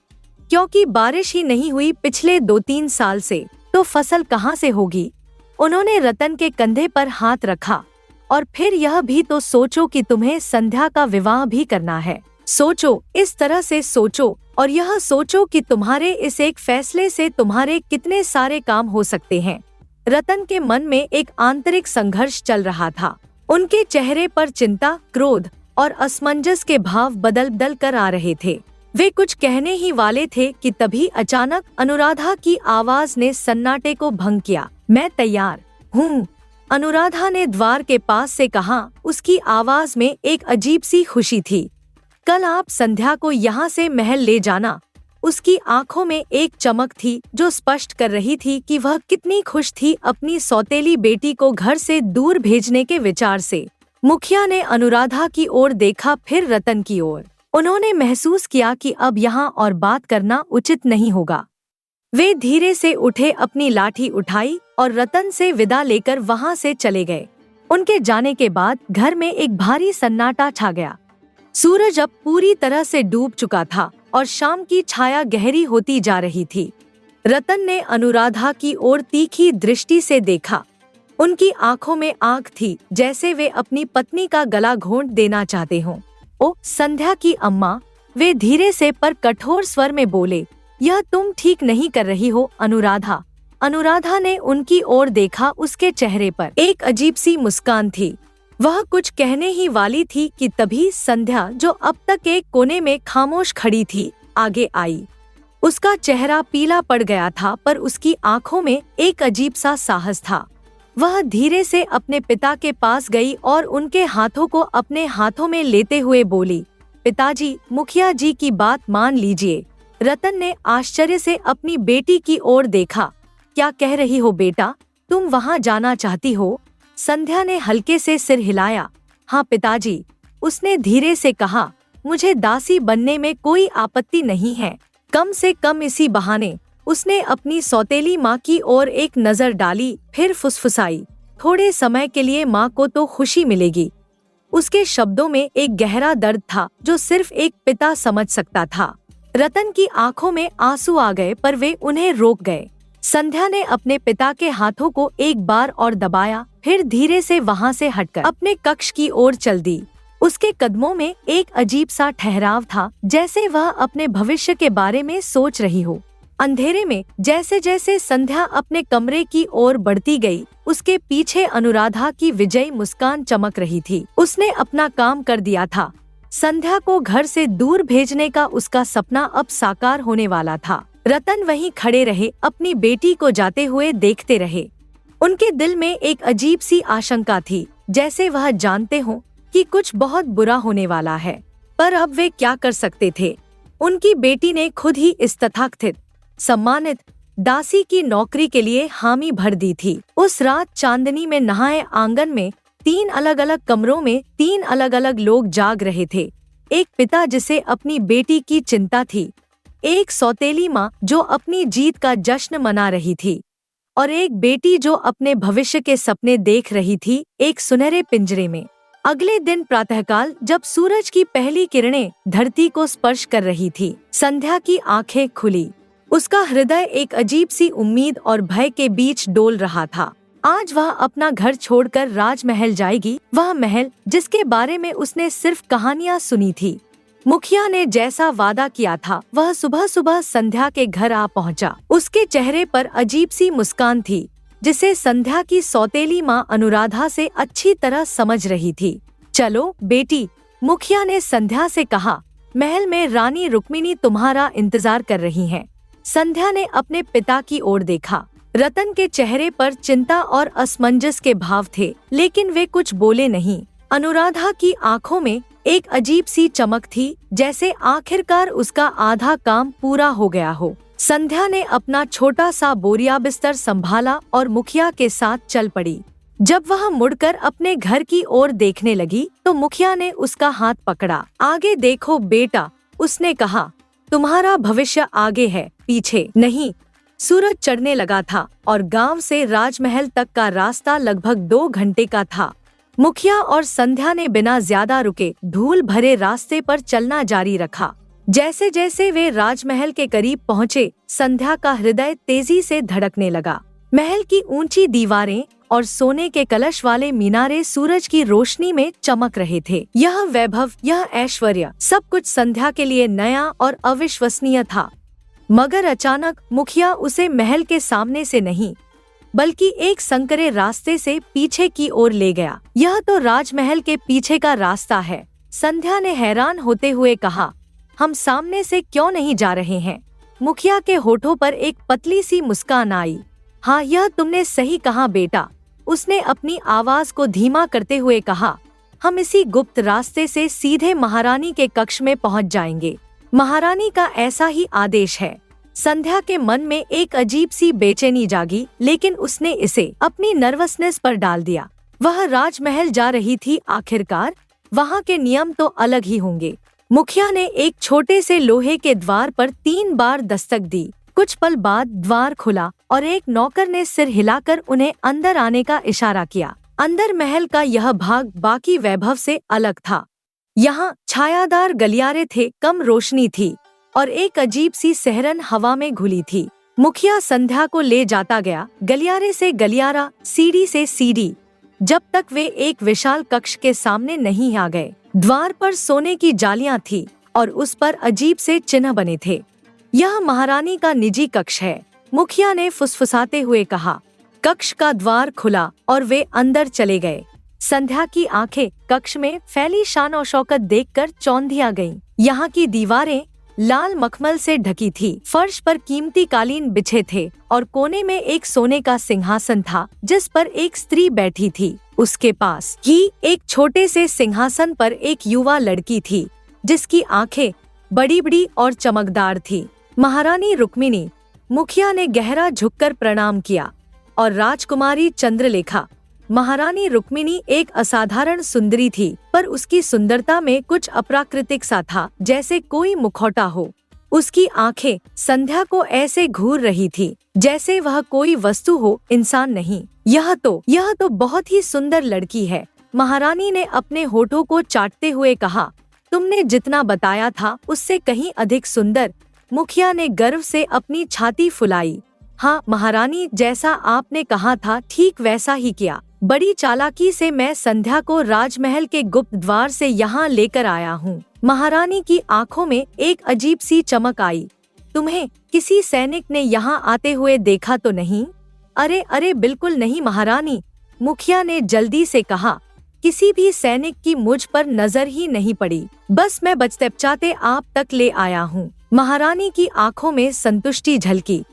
क्योंकि बारिश ही नहीं हुई पिछले 2-3 साल से, तो फसल कहाँ से होगी? उन्होंने रतन के कंधे पर हाथ रखा। और फिर यह भी तो सोचो कि तुम्हें संध्या का विवाह भी करना है। सोचो, इस तरह से सोचो, और यह सोचो कि तुम्हारे इस एक फैसले से तुम्हारे कितने सारे काम हो सकते हैं। रतन के मन में एक आंतरिक संघर्ष चल रहा था। उनके चेहरे पर चिंता, क्रोध और असमंजस के भाव बदल बदल कर आ रहे थे। वे कुछ कहने ही वाले थे कि तभी अचानक अनुराधा की आवाज ने सन्नाटे को भंग किया। मैं तैयार हूँ, अनुराधा ने द्वार के पास से कहा। उसकी आवाज में एक अजीब सी खुशी थी। कल आप संध्या को यहाँ से महल ले जाना। उसकी आंखों में एक चमक थी जो स्पष्ट कर रही थी कि वह कितनी खुश थी अपनी सौतेली बेटी को घर से दूर भेजने के विचार से। मुखिया ने अनुराधा की ओर देखा, फिर रतन की ओर। उन्होंने महसूस किया कि अब यहाँ और बात करना उचित नहीं होगा। वे धीरे से उठे, अपनी लाठी उठाई और रतन से विदा लेकर वहाँ से चले गए। उनके जाने के बाद घर में एक भारी सन्नाटा छा गया। सूरज अब पूरी तरह से डूब चुका था और शाम की छाया गहरी होती जा रही थी। रतन ने अनुराधा की ओर तीखी दृष्टि से देखा। उनकी आंखों में आग थी, जैसे वे अपनी पत्नी का गला घोंट देना चाहते हों। ओ संध्या की अम्मा, वे धीरे से पर कठोर स्वर में बोले, यह तुम ठीक नहीं कर रही हो अनुराधा। अनुराधा ने उनकी ओर देखा। उसके चेहरे पर एक अजीब सी मुस्कान थी। वह कुछ कहने ही वाली थी कि तभी संध्या, जो अब तक एक कोने में खामोश खड़ी थी, आगे आई। उसका चेहरा पीला पड़ गया था, पर उसकी आंखों में एक अजीब सा साहस था। वह धीरे से अपने पिता के पास गई और उनके हाथों को अपने हाथों में लेते हुए बोली, पिताजी, मुखिया जी की बात मान लीजिए। रतन ने आश्चर्य से अपनी बेटी की ओर देखा। क्या कह रही हो बेटा, तुम वहाँ जाना चाहती हो? संध्या ने हल्के से सिर हिलाया। हाँ पिताजी, उसने धीरे से कहा, मुझे दासी बनने में कोई आपत्ति नहीं है। कम से कम इसी बहाने। उसने अपनी सौतेली माँ की ओर एक नजर डाली, फिर फुसफुसाई, थोड़े समय के लिए माँ को तो खुशी मिलेगी। उसके शब्दों में एक गहरा दर्द था जो सिर्फ एक पिता समझ सकता था। रतन की आंखों में आंसू आ गए पर वे उन्हें रोक गए। संध्या ने अपने पिता के हाथों को एक बार और दबाया, फिर धीरे से वहाँ से हटकर अपने कक्ष की ओर चल दी। उसके कदमों में एक अजीब सा ठहराव था, जैसे वह अपने भविष्य के बारे में सोच रही हो। अंधेरे में जैसे जैसे संध्या अपने कमरे की ओर बढ़ती गई, उसके पीछे अनुराधा की विजयी मुस्कान चमक रही थी। उसने अपना काम कर दिया था। संध्या को घर से दूर भेजने का उसका सपना अब साकार होने वाला था। रतन वहीं खड़े रहे, अपनी बेटी को जाते हुए देखते रहे। उनके दिल में एक अजीब सी आशंका थी, जैसे वह जानते हों कि कुछ बहुत बुरा होने वाला है, पर अब वे क्या कर सकते थे। उनकी बेटी ने खुद ही इस तथाकथित सम्मानित दासी की नौकरी के लिए हामी भर दी थी। उस रात चांदनी में नहाए आंगन में 3 अलग अलग कमरों में 3 अलग अलग लोग जाग रहे थे। एक पिता जिसे अपनी बेटी की चिंता थी, एक सौतेली माँ जो अपनी जीत का जश्न मना रही थी, और एक बेटी जो अपने भविष्य के सपने देख रही थी एक सुनहरे पिंजरे में। अगले दिन प्रातःकाल जब सूरज की पहली किरणें धरती को स्पर्श कर रही थी, संध्या की आंखें खुली। उसका हृदय एक अजीब सी उम्मीद और भय के बीच डोल रहा था। आज वह अपना घर छोड़कर राजमहल जाएगी, वह महल जिसके बारे में उसने सिर्फ कहानियां सुनी थी। मुखिया ने जैसा वादा किया था, वह सुबह सुबह संध्या के घर आ पहुंचा। उसके चेहरे पर अजीब सी मुस्कान थी, जिसे संध्या की सौतेली माँ अनुराधा से अच्छी तरह समझ रही थी। चलो बेटी, मुखिया ने संध्या से कहा, महल में रानी रुक्मिणी तुम्हारा इंतजार कर रही हैं। संध्या ने अपने पिता की ओर देखा। रतन के चेहरे पर चिंता और असमंजस के भाव थे, लेकिन वे कुछ बोले नहीं। अनुराधा की आंखों में एक अजीब सी चमक थी, जैसे आखिरकार उसका आधा काम पूरा हो गया हो। संध्या ने अपना छोटा सा बोरिया बिस्तर संभाला और मुखिया के साथ चल पड़ी। जब वह मुड़कर अपने घर की ओर देखने लगी, तो मुखिया ने उसका हाथ पकड़ा। आगे देखो बेटा, उसने कहा, तुम्हारा भविष्य आगे है, पीछे नहीं। सूरज चढ़ने लगा था और गांव से राजमहल तक का रास्ता लगभग 2 घंटे का था। मुखिया और संध्या ने बिना ज्यादा रुके धूल भरे रास्ते पर चलना जारी रखा। जैसे जैसे वे राजमहल के करीब पहुँचे, संध्या का हृदय तेजी से धड़कने लगा। महल की ऊंची दीवारें और सोने के कलश वाले मीनारे सूरज की रोशनी में चमक रहे थे। यह वैभव, यह ऐश्वर्य, सब कुछ संध्या के लिए नया और अविश्वसनीय था। मगर अचानक मुखिया उसे महल के सामने से नहीं, बल्कि एक संकरे रास्ते से पीछे की ओर ले गया। यह तो राजमहल के पीछे का रास्ता है, संध्या ने हैरान होते हुए कहा। हम सामने से क्यों नहीं जा रहे हैं? मुखिया के होठों पर एक पतली सी मुस्कान आई। हाँ, यह तुमने सही कहा बेटा, उसने अपनी आवाज को धीमा करते हुए कहा। हम इसी गुप्त रास्ते से सीधे महारानी के कक्ष में पहुंच जाएंगे। महारानी का ऐसा ही आदेश है। संध्या के मन में एक अजीब सी बेचैनी जागी, लेकिन उसने इसे अपनी नर्वसनेस पर डाल दिया। वह राजमहल जा रही थी, आखिरकार वहाँ के नियम तो अलग ही होंगे। मुखिया ने एक छोटे से लोहे के द्वार पर 3 बार दस्तक दी। कुछ पल बाद द्वार खुला और एक नौकर ने सिर हिलाकर उन्हें अंदर आने का इशारा किया। अंदर महल का यह भाग बाकी वैभव से अलग था। यहाँ छायादार गलियारे थे, कम रोशनी थी और एक अजीब सी सहरन हवा में घुली थी। मुखिया संध्या को ले जाता गया, गलियारे से गलियारा, सीढ़ी से सीढ़ी, जब तक वे एक विशाल कक्ष के सामने नहीं आ गए। द्वार पर सोने की जालियां थी और उस पर अजीब से चिन्ह बने थे। यह महारानी का निजी कक्ष है, मुखिया ने फुसफुसाते हुए कहा। कक्ष का द्वार खुला और वे अंदर चले गए। संध्या की आंखें कक्ष में फैली शान और शौकत देखकर चौंधिया गईं। यहाँ की दीवारें लाल मखमल से ढकी थी। फर्श पर कीमती कालीन बिछे थे और कोने में एक सोने का सिंहासन था जिस पर एक स्त्री बैठी थी। उसके पास ही एक छोटे से सिंहासन पर एक युवा लड़की थी जिसकी आंखें बड़ी-बड़ी और चमकदार थी। महारानी रुक्मिणी, मुखिया ने गहरा झुककर प्रणाम किया। और राजकुमारी चंद्रलेखा। महारानी रुक्मिणी एक असाधारण सुंदरी थी, पर उसकी सुंदरता में कुछ अप्राकृतिक सा था, जैसे कोई मुखौटा हो। उसकी आंखें संध्या को ऐसे घूर रही थी जैसे वह कोई वस्तु हो, इंसान नहीं। यह तो बहुत ही सुंदर लड़की है, महारानी ने अपने होठों को चाटते हुए कहा। तुमने जितना बताया था उससे कहीं अधिक सुंदर। मुखिया ने गर्व से अपनी छाती फुलाई। हाँ महारानी, जैसा आपने कहा था ठीक वैसा ही किया। बड़ी चालाकी से मैं संध्या को राजमहल के गुप्त द्वार से यहाँ लेकर आया हूँ। महारानी की आंखों में एक अजीब सी चमक आई। तुम्हें किसी सैनिक ने यहाँ आते हुए देखा तो नहीं? अरे बिल्कुल नहीं महारानी, मुखिया ने जल्दी से कहा। किसी भी सैनिक की मुझ पर नजर ही नहीं पड़ी, बस मैं बचते आप तक ले आया हूँ। महारानी की आंखों में संतुष्टि झलकी।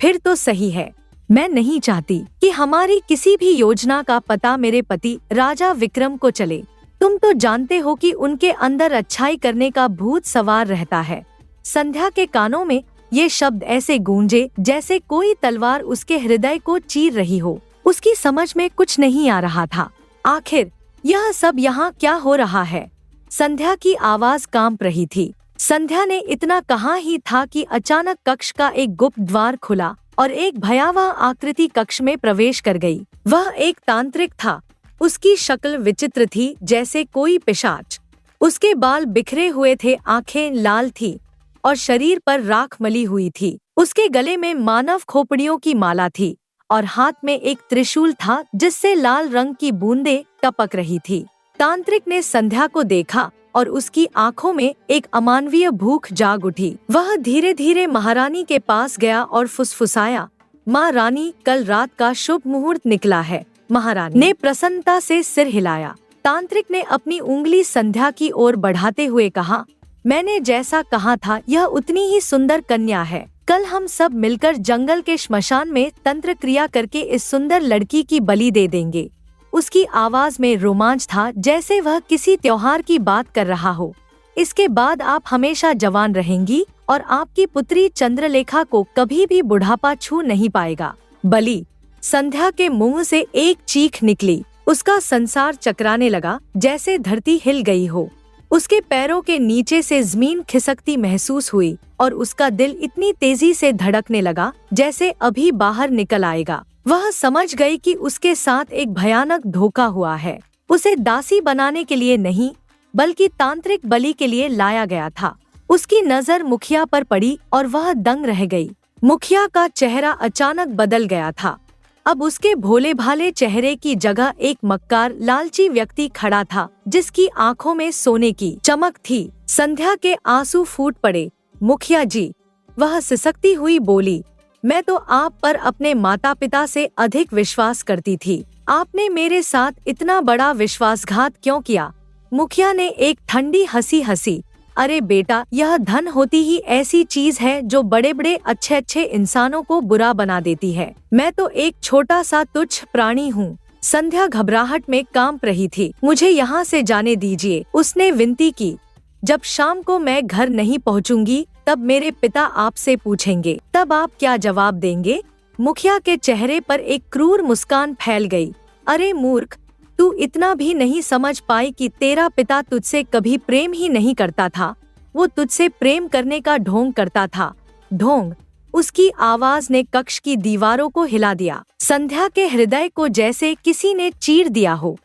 फिर तो सही है। मैं नहीं चाहती कि हमारी किसी भी योजना का पता मेरे पति राजा विक्रम को चले। तुम तो जानते हो कि उनके अंदर अच्छाई करने का भूत सवार रहता है। संध्या के कानों में ये शब्द ऐसे गूंजे जैसे कोई तलवार उसके हृदय को चीर रही हो। उसकी समझ में कुछ नहीं आ रहा था। आखिर यह सब यहाँ क्या हो रहा है? संध्या की आवाज कांप रही थी। संध्या ने इतना कहा ही था कि अचानक कक्ष का एक गुप्त द्वार खुला और एक भयावह आकृति कक्ष में प्रवेश कर गई। वह एक तांत्रिक था। उसकी शक्ल विचित्र थी, जैसे कोई पिशाच। उसके बाल बिखरे हुए थे, आंखें लाल थी और शरीर पर राख मली हुई थी। उसके गले में मानव खोपड़ियों की माला थी और हाथ में एक त्रिशूल था जिससे लाल रंग की बूंदें टपक रही थी। तांत्रिक ने संध्या को देखा और उसकी आंखों में एक अमानवीय भूख जाग उठी। वह धीरे धीरे महारानी के पास गया और फुसफुसाया, माँ रानी, कल रात का शुभ मुहूर्त निकला है। महारानी ने प्रसन्नता से सिर हिलाया। तांत्रिक ने अपनी उंगली संध्या की ओर बढ़ाते हुए कहा, मैंने जैसा कहा था, यह उतनी ही सुंदर कन्या है। कल हम सब मिलकर जंगल के श्मशान में तंत्र क्रिया करके इस सुंदर लड़की की बलि दे देंगे। उसकी आवाज में रोमांच था, जैसे वह किसी त्योहार की बात कर रहा हो। इसके बाद आप हमेशा जवान रहेंगी और आपकी पुत्री चंद्रलेखा को कभी भी बुढ़ापा छू नहीं पाएगा। बलि। संध्या के मुंह से एक चीख निकली। उसका संसार चकराने लगा, जैसे धरती हिल गई हो। उसके पैरों के नीचे से जमीन खिसकती महसूस हुई और उसका दिल इतनी तेजी से धड़कने लगा जैसे अभी बाहर निकल आएगा। वह समझ गई कि उसके साथ एक भयानक धोखा हुआ है। उसे दासी बनाने के लिए नहीं, बल्कि तांत्रिक बलि के लिए लाया गया था। उसकी नजर मुखिया पर पड़ी और वह दंग रह गई। मुखिया का चेहरा अचानक बदल गया था। अब उसके भोले भाले चेहरे की जगह एक मक्कार, लालची व्यक्ति खड़ा था जिसकी आंखों में सोने की चमक थी। संध्या के आंसू फूट पड़े। मुखिया जी, वह सिसकती हुई बोली, मैं तो आप पर अपने माता पिता से अधिक विश्वास करती थी। आपने मेरे साथ इतना बड़ा विश्वासघात क्यों किया? मुखिया ने एक ठंडी हंसी हंसी। अरे बेटा, यह धन होती ही ऐसी चीज है जो बड़े बड़े अच्छे इंसानों को बुरा बना देती है। मैं तो एक छोटा सा तुच्छ प्राणी हूँ। संध्या घबराहट में कांप रही थी। मुझे यहाँ से जाने दीजिए, उसने विनती की। जब शाम को मैं घर नहीं पहुँचूंगी तब मेरे पिता आपसे पूछेंगे, तब आप क्या जवाब देंगे? मुखिया के चेहरे पर एक क्रूर मुस्कान फैल गई। अरे मूर्ख, तू इतना भी नहीं समझ पाई कि तेरा पिता तुझसे कभी प्रेम ही नहीं करता था। वो तुझसे प्रेम करने का ढोंग करता था। ढोंग? उसकी आवाज ने कक्ष की दीवारों को हिला दिया। संध्या के हृदय को जैसे किसी ने चीर दिया हो।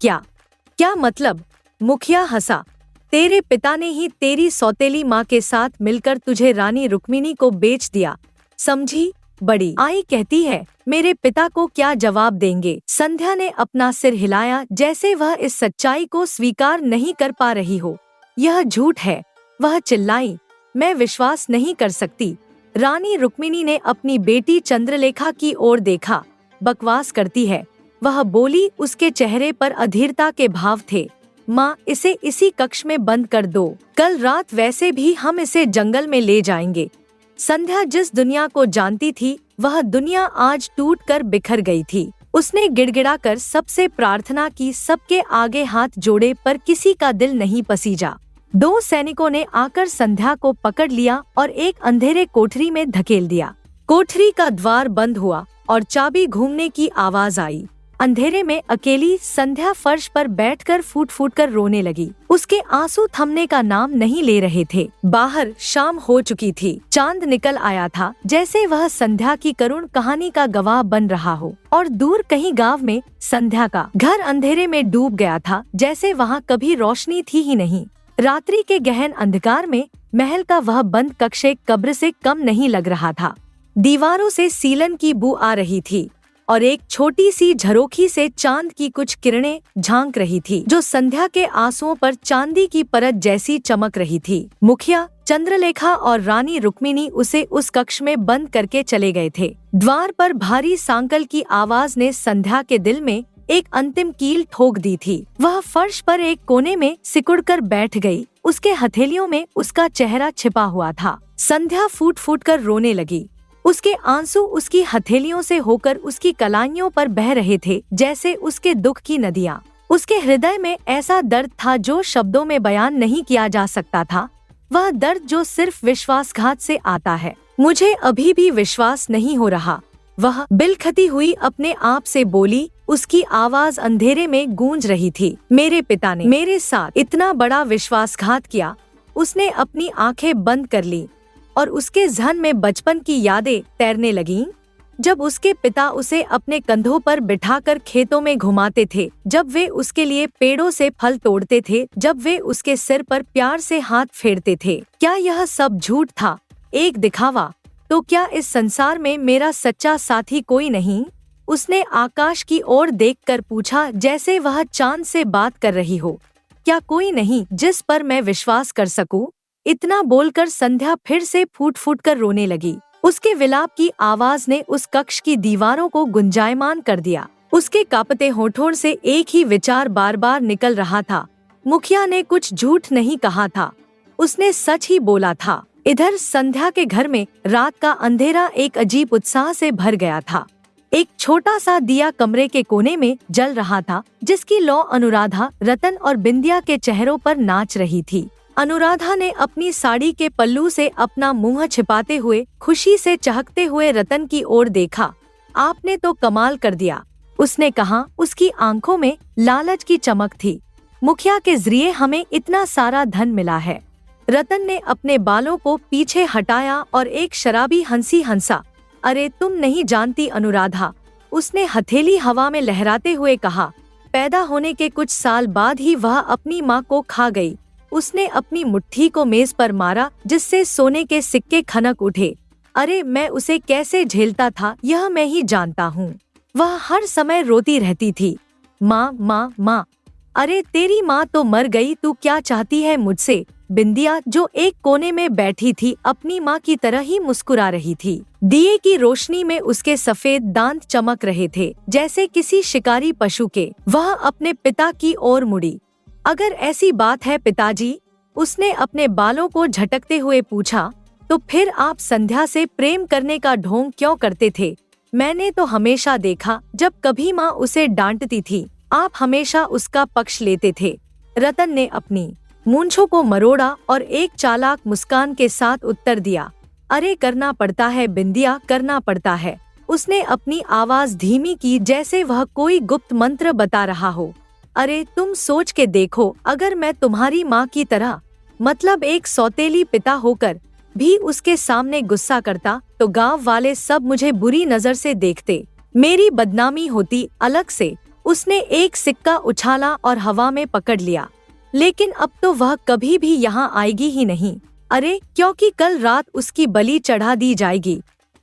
क्या मतलब? मुखिया हंसा। तेरे पिता ने ही तेरी सौतेली माँ के साथ मिलकर तुझे रानी रुक्मिणी को बेच दिया, समझी? बड़ी आई कहती है, मेरे पिता को क्या जवाब देंगे? संध्या ने अपना सिर हिलाया, जैसे वह इस सच्चाई को स्वीकार नहीं कर पा रही हो। यह झूठ है, वह चिल्लाई। मैं विश्वास नहीं कर सकती। रानी रुक्मिणी ने अपनी बेटी चंद्रलेखा की ओर देखा। बकवास करती है, वह बोली। उसके चेहरे पर अधीरता के भाव थे। माँ, इसे इसी कक्ष में बंद कर दो, कल रात वैसे भी हम इसे जंगल में ले जाएंगे। संध्या जिस दुनिया को जानती थी वह दुनिया आज टूटकर बिखर गई थी। उसने गिड़गिड़ाकर सबसे प्रार्थना की, सबके आगे हाथ जोड़े, पर किसी का दिल नहीं पसीजा। 2 सैनिकों ने आकर संध्या को पकड़ लिया और एक अंधेरे कोठरी में धकेल दिया। कोठरी का द्वार बंद हुआ और चाबी घूमने की आवाज आई। अंधेरे में अकेली संध्या फर्श पर बैठकर फूट फूट कर रोने लगी। उसके आंसू थमने का नाम नहीं ले रहे थे। बाहर शाम हो चुकी थी। चांद निकल आया था, जैसे वह संध्या की करुण कहानी का गवाह बन रहा हो। और दूर कहीं गांव में संध्या का घर अंधेरे में डूब गया था, जैसे वहाँ कभी रोशनी थी ही नहीं। रात्रि के गहन अंधकार में महल का वह बंद कक्ष एक कब्र से कम नहीं लग रहा था। दीवारों से सीलन की बू आ रही थी और एक छोटी सी झरोखी से चांद की कुछ किरणें झांक रही थी, जो संध्या के आंसुओं पर चांदी की परत जैसी चमक रही थी। मुखिया चंद्रलेखा और रानी रुक्मिणी उसे उस कक्ष में बंद करके चले गए थे। द्वार पर भारी सांकल की आवाज ने संध्या के दिल में एक अंतिम कील ठोक दी थी। वह फर्श पर एक कोने में सिकुड़कर बैठ गई। उसके हथेलियों में उसका चेहरा छिपा हुआ था। संध्या फूट फूट कर रोने लगी। उसके आंसू उसकी हथेलियों से होकर उसकी कलाइयों पर बह रहे थे, जैसे उसके दुख की नदियाँ। उसके हृदय में ऐसा दर्द था जो शब्दों में बयान नहीं किया जा सकता था। वह दर्द जो सिर्फ विश्वासघात से आता है। मुझे अभी भी विश्वास नहीं हो रहा, वह बिलखती हुई अपने आप से बोली। उसकी आवाज अंधेरे में गूंज रही थी। मेरे पिता ने मेरे साथ इतना बड़ा विश्वासघात किया। उसने अपनी आंखें बंद कर ली और उसके ज़हन में बचपन की यादें तैरने लगीं। जब उसके पिता उसे अपने कंधों पर बिठाकर खेतों में घुमाते थे, जब वे उसके लिए पेड़ों से फल तोड़ते थे, जब वे उसके सिर पर प्यार से हाथ फेरते थे। क्या यह सब झूठ था, एक दिखावा? तो क्या इस संसार में मेरा सच्चा साथी कोई नहीं? उसने आकाश की ओर देखकर पूछा, जैसे वह चांद से बात कर रही हो। क्या कोई नहीं जिस पर मैं विश्वास कर सकूं? इतना बोलकर संध्या फिर से फूट फूट कर रोने लगी। उसके विलाप की आवाज ने उस कक्ष की दीवारों को गुंजायमान कर दिया। उसके कांपते होठों से एक ही विचार बार बार निकल रहा था। मुखिया ने कुछ झूठ नहीं कहा था, उसने सच ही बोला था। इधर संध्या के घर में रात का अंधेरा एक अजीब उत्साह से भर गया था। एक छोटा सा दिया कमरे के कोने में जल रहा था, जिसकी लौ अनुराधा, रतन और बिंदिया के चेहरों पर नाच रही थी। अनुराधा ने अपनी साड़ी के पल्लू से अपना मुंह छिपाते हुए खुशी से चहकते हुए रतन की ओर देखा। आपने तो कमाल कर दिया, उसने कहा। उसकी आंखों में लालच की चमक थी। मुखिया के जरिए हमें इतना सारा धन मिला है। रतन ने अपने बालों को पीछे हटाया और एक शराबी हंसी हंसा। अरे तुम नहीं जानती अनुराधा, उसने हथेली हवा में लहराते हुए कहा। पैदा होने के कुछ साल बाद ही वह अपनी माँ को खा गई। उसने अपनी मुट्ठी को मेज पर मारा, जिससे सोने के सिक्के खनक उठे। अरे मैं उसे कैसे झेलता था यह मैं ही जानता हूँ। वह हर समय रोती रहती थी, माँ माँ माँ। अरे तेरी माँ तो मर गई, तू क्या चाहती है मुझसे? बिंदिया, जो एक कोने में बैठी थी, अपनी माँ की तरह ही मुस्कुरा रही थी। दिए की रोशनी में उसके सफेद दांत चमक रहे थे, जैसे किसी शिकारी पशु के। वह अपने पिता की ओर मुड़ी। अगर ऐसी बात है पिताजी, उसने अपने बालों को झटकते हुए पूछा, तो फिर आप संध्या से प्रेम करने का ढोंग क्यों करते थे? मैंने तो हमेशा देखा, जब कभी माँ उसे डांटती थी, आप हमेशा उसका पक्ष लेते थे। रतन ने अपनी मूंछों को मरोड़ा और एक चालाक मुस्कान के साथ उत्तर दिया, अरे करना पड़ता है बिंदिया, करना पड़ता है। उसने अपनी आवाज धीमी की, जैसे वह कोई गुप्त मंत्र बता रहा हो। अरे तुम सोच के देखो, अगर मैं तुम्हारी माँ की तरह, मतलब एक सौतेली पिता होकर भी उसके सामने गुस्सा करता, तो गांव वाले सब मुझे बुरी नजर से देखते, मेरी बदनामी होती अलग से। उसने एक सिक्का उछाला और हवा में पकड़ लिया। लेकिन अब तो वह कभी भी यहाँ आएगी ही नहीं। अरे क्योंकि कल रात उसकी बलि चढ़ा दी जाएगी।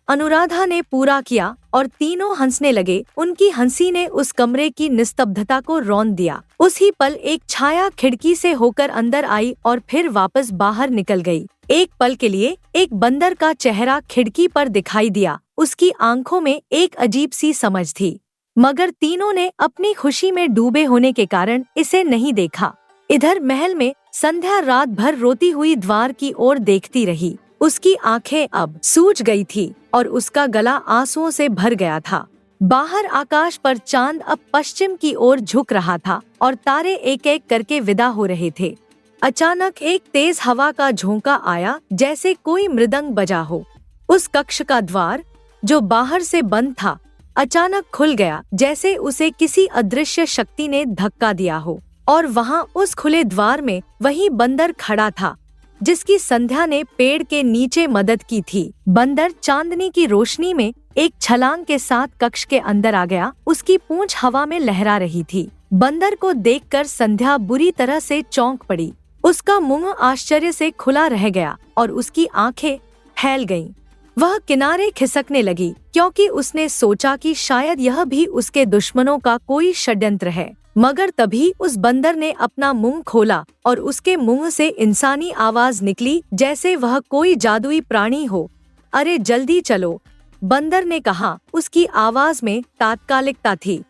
अनुराधा ने पूरा किया और तीनों हंसने लगे। उनकी हंसी ने उस कमरे की निस्तब्धता को रौंद दिया। उसी पल एक छाया खिड़की से होकर अंदर आई और फिर वापस बाहर निकल गई। एक पल के लिए एक बंदर का चेहरा खिड़की पर दिखाई दिया। उसकी आंखों में एक अजीब सी समझ थी, मगर तीनों ने अपनी खुशी में डूबे होने के कारण इसे नहीं देखा। इधर महल में संध्या रात भर रोती हुई द्वार की ओर देखती रही। उसकी आंखें अब सूज गई थी और उसका गला आंसुओं से भर गया था। बाहर आकाश पर चांद अब पश्चिम की ओर झुक रहा था और तारे एक एक करके विदा हो रहे थे। अचानक एक तेज हवा का झोंका आया, जैसे कोई मृदंग बजा हो। उस कक्ष का द्वार, जो बाहर से बंद था, अचानक खुल गया, जैसे उसे किसी अदृश्य शक्ति ने धक्का दिया हो। और वहां उस खुले द्वार में वही बंदर खड़ा था, जिसकी संध्या ने पेड़ के नीचे मदद की थी। बंदर चांदनी की रोशनी में एक छलांग के साथ कक्ष के अंदर आ गया। उसकी पूंछ हवा में लहरा रही थी। बंदर को देखकर संध्या बुरी तरह से चौंक पड़ी। उसका मुंह आश्चर्य से खुला रह गया और उसकी आंखें फैल गईं। वह किनारे खिसकने लगी, क्योंकि उसने सोचा कि शायद यह भी उसके दुश्मनों का कोई षड्यंत्र है। मगर तभी उस बंदर ने अपना मुंह खोला और उसके मुंह से इंसानी आवाज निकली, जैसे वह कोई जादुई प्राणी हो। अरे जल्दी चलो, बंदर ने कहा। उसकी आवाज में तात्कालिकता थी।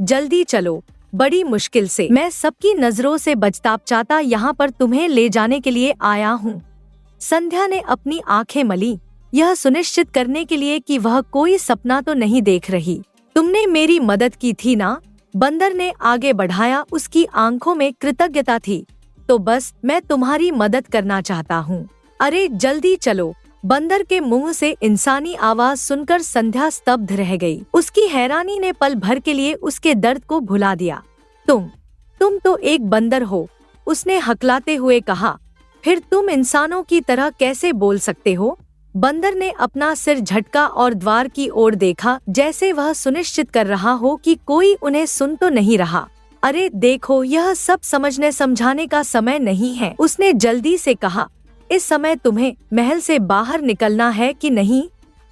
जल्दी चलो, बड़ी मुश्किल से मैं सबकी नजरों से बचता यहाँ पर तुम्हें ले जाने के लिए आया हूँ। संध्या ने अपनी आंखें मली, यह सुनिश्चित करने के लिए कि वह कोई सपना तो नहीं देख रही। तुमने मेरी मदद की थी ना? बंदर ने आगे बढ़ाया। उसकी आंखों में कृतज्ञता थी। तो बस मैं तुम्हारी मदद करना चाहता हूँ। अरे जल्दी चलो। बंदर के मुंह से इंसानी आवाज सुनकर संध्या स्तब्ध रह गई। उसकी हैरानी ने पल भर के लिए उसके दर्द को भुला दिया। तुम तो एक बंदर हो, उसने हकलाते हुए कहा। फिर तुम इंसानों की तरह कैसे बोल सकते हो? बंदर ने अपना सिर झटका और द्वार की ओर देखा, जैसे वह सुनिश्चित कर रहा हो कि कोई उन्हें सुन तो नहीं रहा। अरे देखो, यह सब समझने समझाने का समय नहीं है, उसने जल्दी से कहा। इस समय तुम्हें महल से बाहर निकलना है कि नहीं?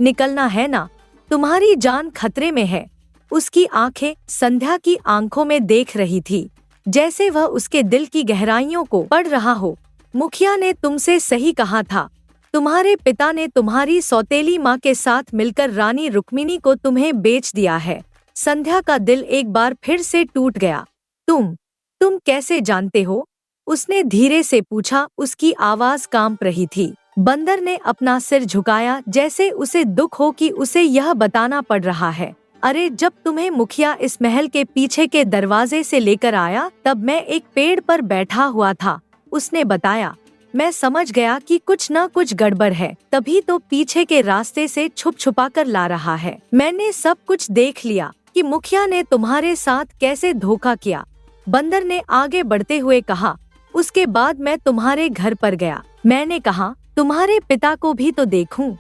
निकलना है ना? तुम्हारी जान खतरे में है। उसकी आंखें संध्या की आंखों में देख रही थी, जैसे वह उसके दिल की गहराइयों को पढ़ रहा हो। मुखिया ने तुमसे सही कहा था। तुम्हारे पिता ने तुम्हारी सौतेली माँ के साथ मिलकर रानी रुक्मिणी को तुम्हें बेच दिया है। संध्या का दिल एक बार फिर से टूट गया। तुम कैसे जानते हो? उसने धीरे से पूछा। उसकी आवाज कांप रही थी। बंदर ने अपना सिर झुकाया, जैसे उसे दुख हो कि उसे यह बताना पड़ रहा है। अरे जब तुम्हें मुखिया इस महल के पीछे के दरवाजे से लेकर आया, तब मैं एक पेड़ पर बैठा हुआ था, उसने बताया। मैं समझ गया कि कुछ न कुछ गड़बड़ है, तभी तो पीछे के रास्ते से छुप छुपा कर ला रहा है। मैंने सब कुछ देख लिया कि मुखिया ने तुम्हारे साथ कैसे धोखा किया। बंदर ने आगे बढ़ते हुए कहा। उसके बाद मैं तुम्हारे घर पर गया। मैंने कहा, तुम्हारे पिता को भी तो देखूं।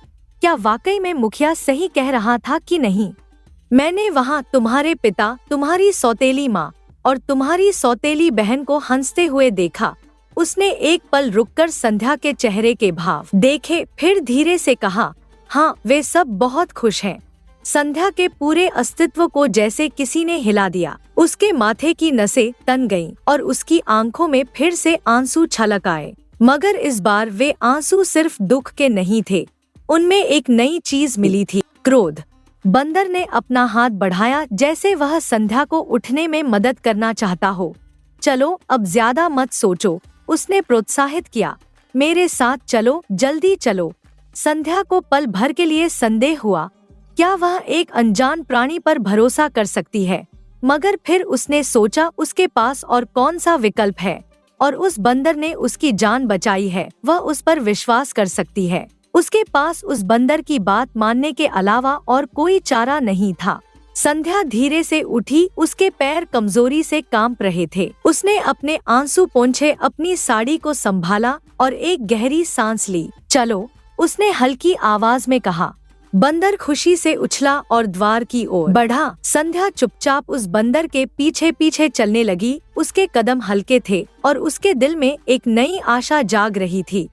क्या वाकई में मुखिया सही कह रहा था कि नहीं? मैंने वहाँ तुम्हारे पिता, तुम्हारी सौतेली माँ और तुम्हारी सौतेली बहन को हंसते हुए देखा। उसने एक पल रुककर संध्या के चेहरे के भाव देखे, फिर धीरे से कहा, हाँ, वे सब बहुत खुश हैं। संध्या के पूरे अस्तित्व को जैसे किसी ने हिला दिया। उसके माथे की नसें तन गईं और उसकी आंखों में फिर से आंसू छलक आए। मगर इस बार वे आंसू सिर्फ दुख के नहीं थे, उनमें एक नई चीज मिली थी, क्रोध। बंदर ने अपना हाथ बढ़ाया, जैसे वह संध्या को उठने में मदद करना चाहता हो। चलो, अब ज्यादा मत सोचो, उसने प्रोत्साहित किया। मेरे साथ चलो, जल्दी चलो। संध्या को पल भर के लिए संदेह हुआ, क्या वह एक अनजान प्राणी पर भरोसा कर सकती है? मगर फिर उसने सोचा, उसके पास और कौन सा विकल्प है, और उस बंदर ने उसकी जान बचाई है, वह उस पर विश्वास कर सकती है। उसके पास उस बंदर की बात मानने के अलावा और कोई चारा नहीं था। संध्या धीरे से उठी, उसके पैर कमजोरी से कांप रहे थे। उसने अपने आंसू पोंछे अपनी साड़ी को संभाला और एक गहरी सांस ली। चलो, उसने हल्की आवाज में कहा। बंदर खुशी से उछला और द्वार की ओर बढ़ा। संध्या चुपचाप उस बंदर के पीछे पीछे चलने लगी। उसके कदम हल्के थे और उसके दिल में एक नई आशा जाग रही थी।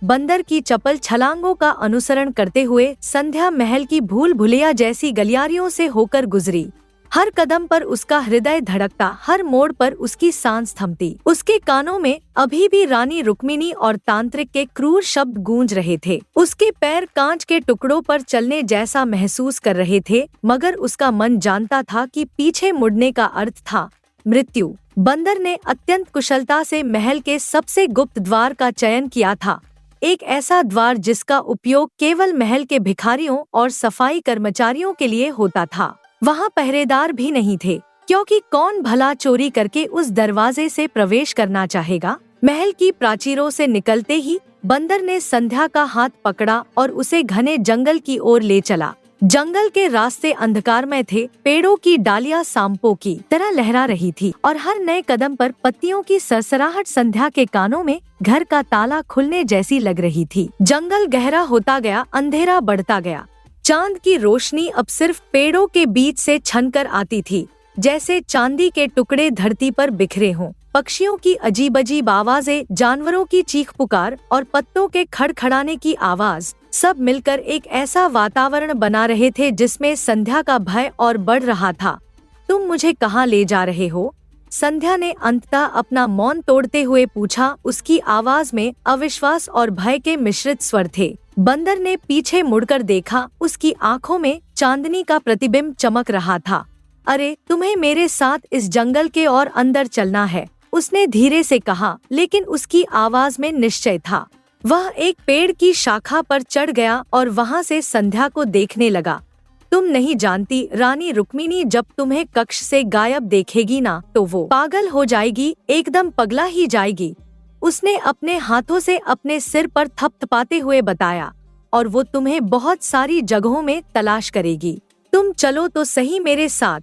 बंदर की चपल छलांगों का अनुसरण करते हुए संध्या महल की भूल भुलैया जैसी गलियारियों से होकर गुजरी। हर कदम पर उसका हृदय धड़कता, हर मोड़ पर उसकी सांस थमती। उसके कानों में अभी भी रानी रुक्मिणी और तांत्रिक के क्रूर शब्द गूंज रहे थे। उसके पैर कांच के टुकड़ों पर चलने जैसा महसूस कर रहे थे, मगर उसका मन जानता था कि पीछे मुड़ने का अर्थ था मृत्यु। बंदर ने अत्यंत कुशलता से महल के सबसे गुप्त द्वार का चयन किया था, एक ऐसा द्वार जिसका उपयोग केवल महल के भिखारियों और सफाई कर्मचारियों के लिए होता था। वहाँ पहरेदार भी नहीं थे, क्योंकि कौन भला चोरी करके उस दरवाजे से प्रवेश करना चाहेगा। महल की प्राचीरों से निकलते ही बंदर ने संध्या का हाथ पकड़ा और उसे घने जंगल की ओर ले चला। जंगल के रास्ते अंधकारमय थे, पेड़ों की डालियां सांपों की तरह लहरा रही थी और हर नए कदम पर पत्तियों की सरसराहट संध्या के कानों में घर का ताला खुलने जैसी लग रही थी। जंगल गहरा होता गया, अंधेरा बढ़ता गया। चांद की रोशनी अब सिर्फ पेड़ों के बीच से छनकर आती थी, जैसे चांदी के टुकड़े धरती पर बिखरे हों। पक्षियों की अजीब अजीब आवाजें, जानवरों की चीख पुकार और पत्तों के खड़खड़ाने की आवाज सब मिलकर एक ऐसा वातावरण बना रहे थे जिसमें संध्या का भय और बढ़ रहा था। तुम मुझे कहाँ ले जा रहे हो? संध्या ने अंततः अपना मौन तोड़ते हुए पूछा। उसकी आवाज में अविश्वास और भय के मिश्रित स्वर थे। बंदर ने पीछे मुड़कर देखा, उसकी आंखों में चांदनी का प्रतिबिंब चमक रहा था। अरे, तुम्हें मेरे साथ इस जंगल के और अंदर चलना है, उसने धीरे से कहा, लेकिन उसकी आवाज में निश्चय था। वह एक पेड़ की शाखा पर चढ़ गया और वहां से संध्या को देखने लगा। तुम नहीं जानती, रानी रुक्मिणी जब तुम्हें कक्ष से गायब देखेगी ना, तो वो पागल हो जाएगी, एकदम पगला ही जाएगी। उसने अपने हाथों से अपने सिर पर थपथपाते हुए बताया, और वो तुम्हें बहुत सारी जगहों में तलाश करेगी। तुम चलो तो सही मेरे साथ,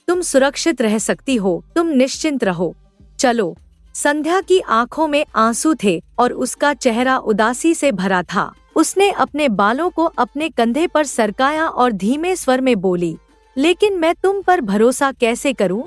तुम सुरक्षित रह सकती हो, तुम निश्चिंत रहो, चलो। संध्या की आंखों में आंसू थे और उसका चेहरा उदासी से भरा था। उसने अपने बालों को अपने कंधे पर सरकाया और धीमे स्वर में बोली, लेकिन मैं तुम पर भरोसा कैसे करूं?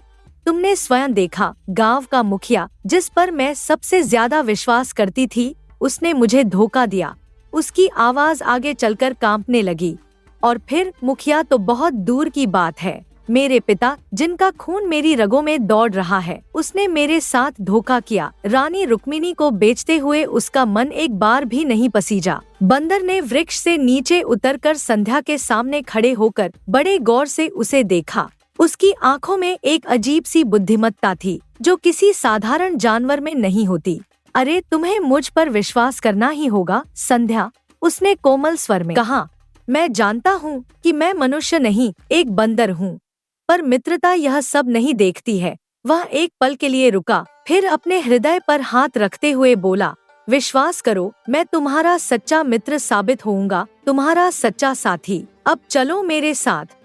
तुमने स्वयं देखा, गांव का मुखिया जिस पर मैं सबसे ज्यादा विश्वास करती थी, उसने मुझे धोखा दिया। उसकी आवाज आगे चलकर कांपने लगी। और फिर मुखिया तो बहुत दूर की बात है, मेरे पिता जिनका खून मेरी रगों में दौड़ रहा है, उसने मेरे साथ धोखा किया। रानी रुक्मिणी को बेचते हुए उसका मन एक बार भी नहीं पसीजा। बंदर ने वृक्ष से नीचे उतरकर संध्या के सामने खड़े होकर बड़े गौर से उसे देखा। उसकी आंखों में एक अजीब सी बुद्धिमत्ता थी जो किसी साधारण जानवर में नहीं होती। अरे, तुम्हें मुझ पर विश्वास करना ही होगा संध्या, उसने कोमल स्वर में कहा। मैं जानता हूँ कि मैं मनुष्य नहीं, एक बंदर हूँ, पर मित्रता यह सब नहीं देखती है। वह एक पल के लिए रुका, फिर अपने हृदय पर हाथ रखते हुए बोला, विश्वास करो, मैं तुम्हारा सच्चा मित्र साबित होऊंगा, तुम्हारा सच्चा साथी। अब चलो मेरे साथ।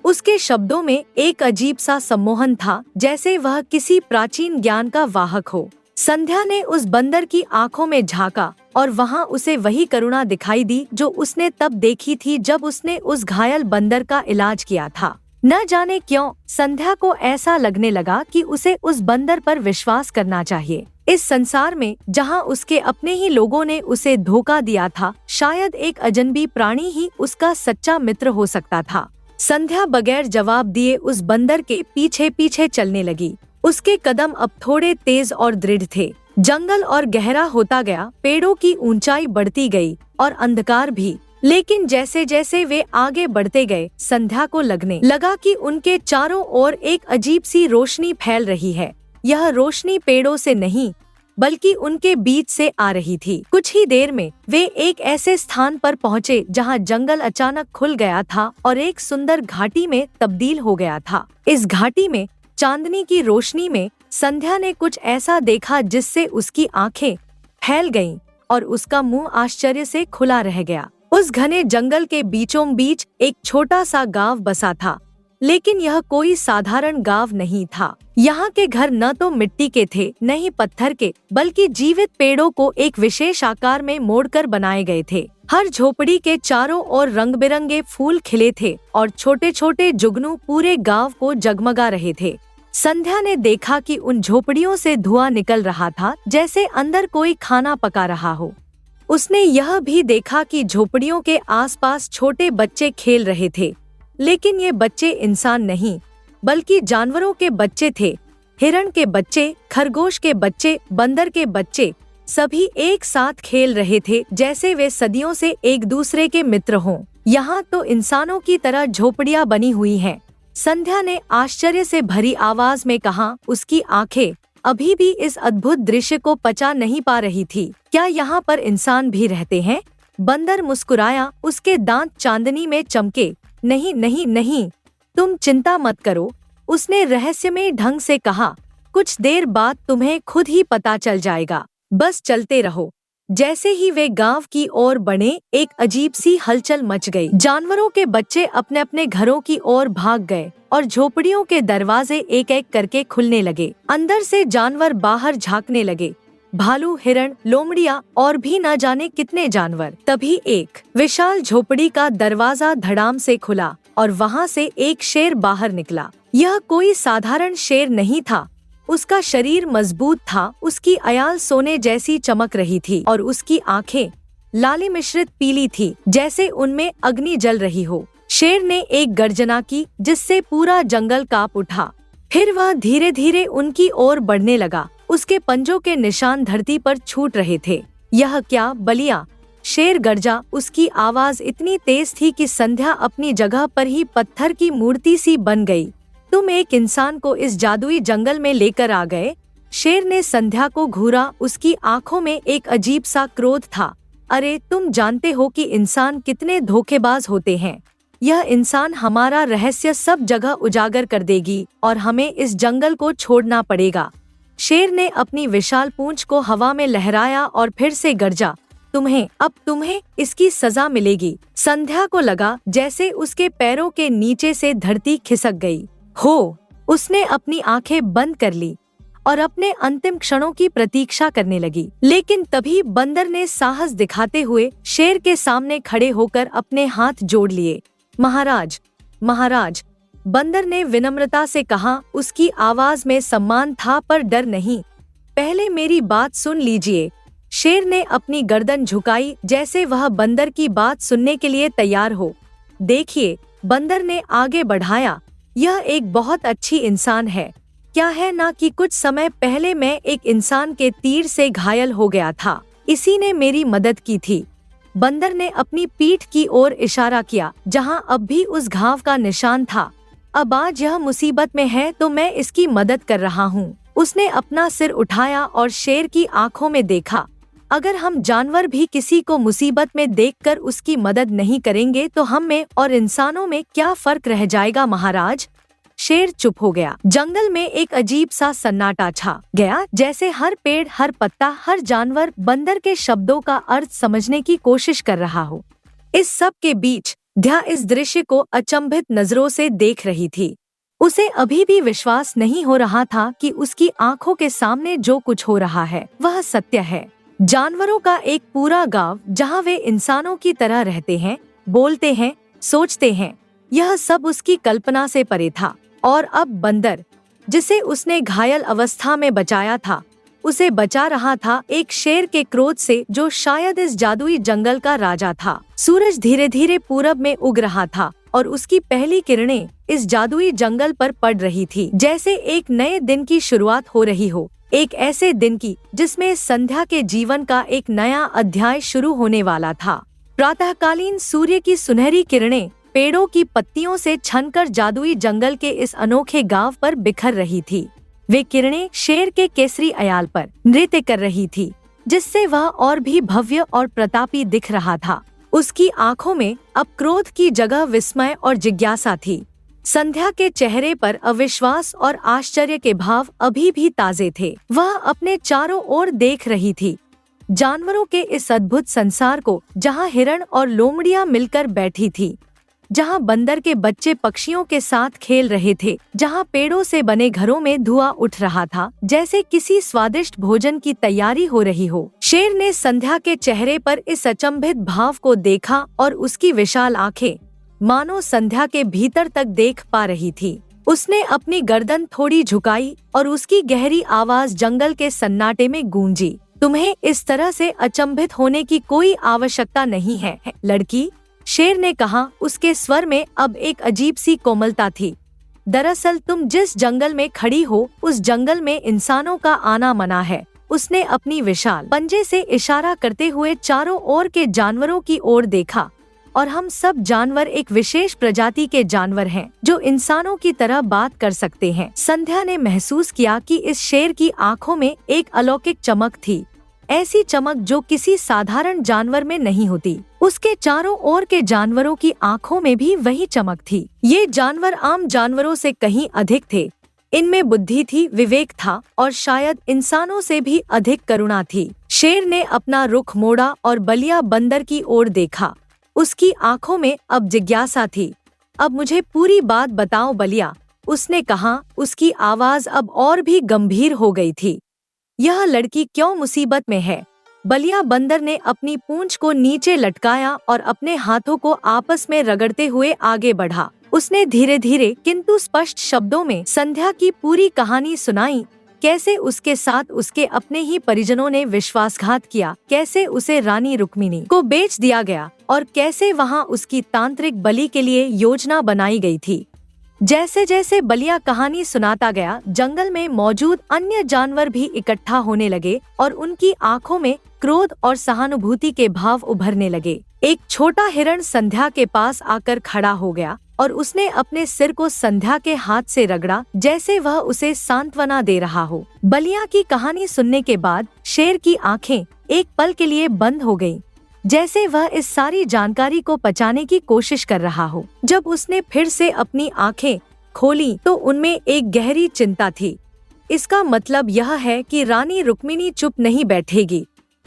उसके शब्दों में एक अजीब सा सम्मोहन था, जैसे वह किसी प्राचीन ज्ञान का वाहक हो। संध्या ने उस बंदर की आंखों में झांका और वहां उसे वही करुणा दिखाई दी जो उसने तब देखी थी जब उसने उस घायल बंदर का इलाज किया था। न जाने क्यों संध्या को ऐसा लगने लगा कि उसे उस बंदर पर विश्वास करना चाहिए। इस संसार में जहां उसके अपने ही लोगों ने उसे धोखा दिया था, शायद एक अजनबी प्राणी ही उसका सच्चा मित्र हो सकता था। संध्या बगैर जवाब दिए उस बंदर के पीछे पीछे चलने लगी। उसके कदम अब थोड़े तेज और दृढ़ थे। जंगल और गहरा होता गया, पेड़ों की ऊंचाई बढ़ती गई और अंधकार भी। लेकिन जैसे जैसे वे आगे बढ़ते गए, संध्या को लगने लगा कि उनके चारों ओर एक अजीब सी रोशनी फैल रही है। यह रोशनी पेड़ों से नहीं, बल्कि उनके बीच से आ रही थी। कुछ ही देर में वे एक ऐसे स्थान पर पहुँचे जहाँ जंगल अचानक खुल गया था और एक सुंदर घाटी में तब्दील हो गया था। इस घाटी में चांदनी की रोशनी में संध्या ने कुछ ऐसा देखा जिससे उसकी आंखें फैल गईं और उसका मुंह आश्चर्य से खुला रह गया। उस घने जंगल के बीचों बीच एक छोटा सा गांव बसा था, लेकिन यह कोई साधारण गांव नहीं था। यहाँ के घर न तो मिट्टी के थे, न ही पत्थर के, बल्कि जीवित पेड़ों को एक विशेष आकार में मोड़कर बनाए गए थे। हर झोपड़ी के चारों ओर रंग बिरंगे फूल खिले थे और छोटे छोटे जुगनू पूरे गांव को जगमगा रहे थे। संध्या ने देखा कि उन झोपड़ियों से धुआं निकल रहा था, जैसे अंदर कोई खाना पका रहा हो। उसने यह भी देखा कि झोपड़ियों के आसपास छोटे बच्चे खेल रहे थे, लेकिन ये बच्चे इंसान नहीं, बल्कि जानवरों के बच्चे थे। हिरण के बच्चे, खरगोश के बच्चे, बंदर के बच्चे, सभी एक साथ खेल रहे थे जैसे वे सदियों से एक दूसरे के मित्र हों। यहाँ तो इंसानों की तरह झोपड़ियाँ बनी हुई हैं, संध्या ने आश्चर्य से भरी आवाज में कहा। उसकी आंखें अभी भी इस अद्भुत दृश्य को पचा नहीं पा रही थी। क्या यहाँ पर इंसान भी रहते हैं? बंदर मुस्कुराया, उसके दांत चांदनी में चमके। नहीं नहीं नहीं, तुम चिंता मत करो, उसने रहस्यमय ढंग से कहा। कुछ देर बाद तुम्हें खुद ही पता चल जाएगा, बस चलते रहो। जैसे ही वे गांव की ओर बढ़े, एक अजीब सी हलचल मच गई। जानवरों के बच्चे अपने अपने घरों की ओर भाग गए और झोपड़ियों के दरवाजे एक एक करके खुलने लगे। अंदर से जानवर बाहर झांकने लगे, भालू, हिरण, लोमड़ियां और भी न जाने कितने जानवर। तभी एक विशाल झोपड़ी का दरवाजा धड़ाम से खुला और वहां से एक शेर बाहर निकला। यह कोई साधारण शेर नहीं था। उसका शरीर मजबूत था, उसकी आयल सोने जैसी चमक रही थी और उसकी आंखें लाली मिश्रित पीली थी, जैसे उनमें अग्नि जल रही हो। शेर ने एक गर्जना की जिससे पूरा जंगल कांप उठा। फिर वह धीरे धीरे उनकी ओर बढ़ने लगा। उसके पंजों के निशान धरती पर छूट रहे थे। यह क्या बलिया? शेर गर्जा। उसकी आवाज इतनी तेज थी कि संध्या अपनी जगह पर ही पत्थर की मूर्ति सी बन गई। तुम एक इंसान को इस जादुई जंगल में लेकर आ गए? शेर ने संध्या को घूरा। उसकी आंखों में एक अजीब सा क्रोध था। अरे, तुम जानते हो कि इंसान कितने धोखेबाज होते हैं। यह इंसान हमारा रहस्य सब जगह उजागर कर देगी और हमें इस जंगल को छोड़ना पड़ेगा। शेर ने अपनी विशाल पूंछ को हवा में लहराया और फिर से गर्जा। तुम्हें इसकी सजा मिलेगी। संध्या को लगा जैसे उसके पैरों के नीचे से धरती खिसक गई हो। उसने अपनी आंखें बंद कर ली और अपने अंतिम क्षणों की प्रतीक्षा करने लगी। लेकिन तभी बंदर ने साहस दिखाते हुए शेर के सामने खड़े होकर अपने हाथ जोड़ लिए। महाराज, महाराज, बंदर ने विनम्रता से कहा। उसकी आवाज में सम्मान था पर डर नहीं। पहले मेरी बात सुन लीजिए। शेर ने अपनी गर्दन झुकाई जैसे वह बंदर की बात सुनने के लिए तैयार हो। देखिए, बंदर ने आगे बढ़ाया, यह एक बहुत अच्छी इंसान है। क्या है ना कि कुछ समय पहले मैं एक इंसान के तीर से घायल हो गया था। इसी ने मेरी मदद की थी। बंदर ने अपनी पीठ की ओर इशारा किया, जहां अब भी उस घाव का निशान था। अब आज यह मुसीबत में है तो मैं इसकी मदद कर रहा हूँ। उसने अपना सिर उठाया और शेर की आंखों में देखा। अगर हम जानवर भी किसी को मुसीबत में देखकर उसकी मदद नहीं करेंगे तो हम में और इंसानों में क्या फर्क रह जाएगा महाराज? शेर चुप हो गया। जंगल में एक अजीब सा सन्नाटा छा गया, जैसे हर पेड़, हर पत्ता, हर जानवर बंदर के शब्दों का अर्थ समझने की कोशिश कर रहा हो। इस सब के बीच संध्या इस दृश्य को अचंभित नजरों से देख रही थी। उसे अभी भी विश्वास नहीं हो रहा था कि उसकी आंखों के सामने जो कुछ हो रहा है वह सत्य है। जानवरों का एक पूरा गांव जहां वे इंसानों की तरह रहते हैं, बोलते हैं, सोचते हैं, यह सब उसकी कल्पना से परे था। और अब बंदर, जिसे उसने घायल अवस्था में बचाया था, उसे बचा रहा था एक शेर के क्रोध से जो शायद इस जादुई जंगल का राजा था। सूरज धीरे धीरे पूरब में उग रहा था और उसकी पहली किरणें इस जादुई जंगल पर पड़ रही थी, जैसे एक नए दिन की शुरुआत हो रही हो। एक ऐसे दिन की जिसमें संध्या के जीवन का एक नया अध्याय शुरू होने वाला था। प्रातःकालीन सूर्य की सुनहरी किरणें पेड़ों की पत्तियों से छनकर जादुई जंगल के इस अनोखे गांव पर बिखर रही थी। वे किरणें शेर के केसरी अयाल पर नृत्य कर रही थी, जिससे वह और भी भव्य और प्रतापी दिख रहा था। उसकी आंखों में अब क्रोध की जगह विस्मय और जिज्ञासा थी। संध्या के चेहरे पर अविश्वास और आश्चर्य के भाव अभी भी ताजे थे। वह अपने चारों ओर देख रही थी, जानवरों के इस अद्भुत संसार को, जहां हिरण और लोमड़ियां मिलकर बैठी थी, जहां बंदर के बच्चे पक्षियों के साथ खेल रहे थे, जहां पेड़ों से बने घरों में धुआं उठ रहा था, जैसे किसी स्वादिष्ट भोजन की तैयारी हो रही हो। शेर ने संध्या के चेहरे पर इस अचंभित भाव को देखा और उसकी विशाल आंखें मानो संध्या के भीतर तक देख पा रही थी। उसने अपनी गर्दन थोड़ी झुकाई और उसकी गहरी आवाज जंगल के सन्नाटे में गूंजी। तुम्हें इस तरह से अचंभित होने की कोई आवश्यकता नहीं है, लड़की, शेर ने कहा। उसके स्वर में अब एक अजीब सी कोमलता थी। दरअसल तुम जिस जंगल में खड़ी हो, उस जंगल में इंसानों का आना मना है। उसने अपनी विशाल पंजे से इशारा करते हुए चारों ओर के जानवरों की ओर देखा। और हम सब जानवर एक विशेष प्रजाति के जानवर हैं जो इंसानों की तरह बात कर सकते हैं। संध्या ने महसूस किया कि इस शेर की आंखों में एक अलौकिक चमक थी, ऐसी चमक जो किसी साधारण जानवर में नहीं होती। उसके चारों ओर के जानवरों की आंखों में भी वही चमक थी। ये जानवर आम जानवरों से कहीं अधिक थे। इनमें बुद्धि थी, विवेक था और शायद इंसानों से भी अधिक करुणा थी। शेर ने अपना रुख मोड़ा और बलिया बंदर की ओर देखा। उसकी आंखों में अब जिज्ञासा थी। अब मुझे पूरी बात बताओ बलिया, उसने कहा। उसकी आवाज अब और भी गंभीर हो गई थी। यह लड़की क्यों मुसीबत में है? बलिया बंदर ने अपनी पूंछ को नीचे लटकाया और अपने हाथों को आपस में रगड़ते हुए आगे बढ़ा। उसने धीरे धीरे किंतु स्पष्ट शब्दों में संध्या की पूरी कहानी सुनाई। कैसे उसके साथ उसके अपने ही परिजनों ने विश्वासघात किया, कैसे उसे रानी रुक्मिणी को बेच दिया गया और कैसे वहां उसकी तांत्रिक बलि के लिए योजना बनाई गई थी। जैसे जैसे बलिया कहानी सुनाता गया, जंगल में मौजूद अन्य जानवर भी इकट्ठा होने लगे और उनकी आंखों में क्रोध और सहानुभूति के भाव उभरने लगे। एक छोटा हिरण संध्या के पास आकर खड़ा हो गया और उसने अपने सिर को संध्या के हाथ से रगड़ा, जैसे वह उसे सांत्वना दे रहा हो। बलिया की कहानी सुनने के बाद शेर की आंखें एक पल के लिए बंद हो गईं, जैसे वह इस सारी जानकारी को पचाने की कोशिश कर रहा हो। जब उसने फिर से अपनी आंखें खोली तो उनमें एक गहरी चिंता थी। इसका मतलब यह है कि रानी रुक्मिणी चुप नहीं बैठेगी,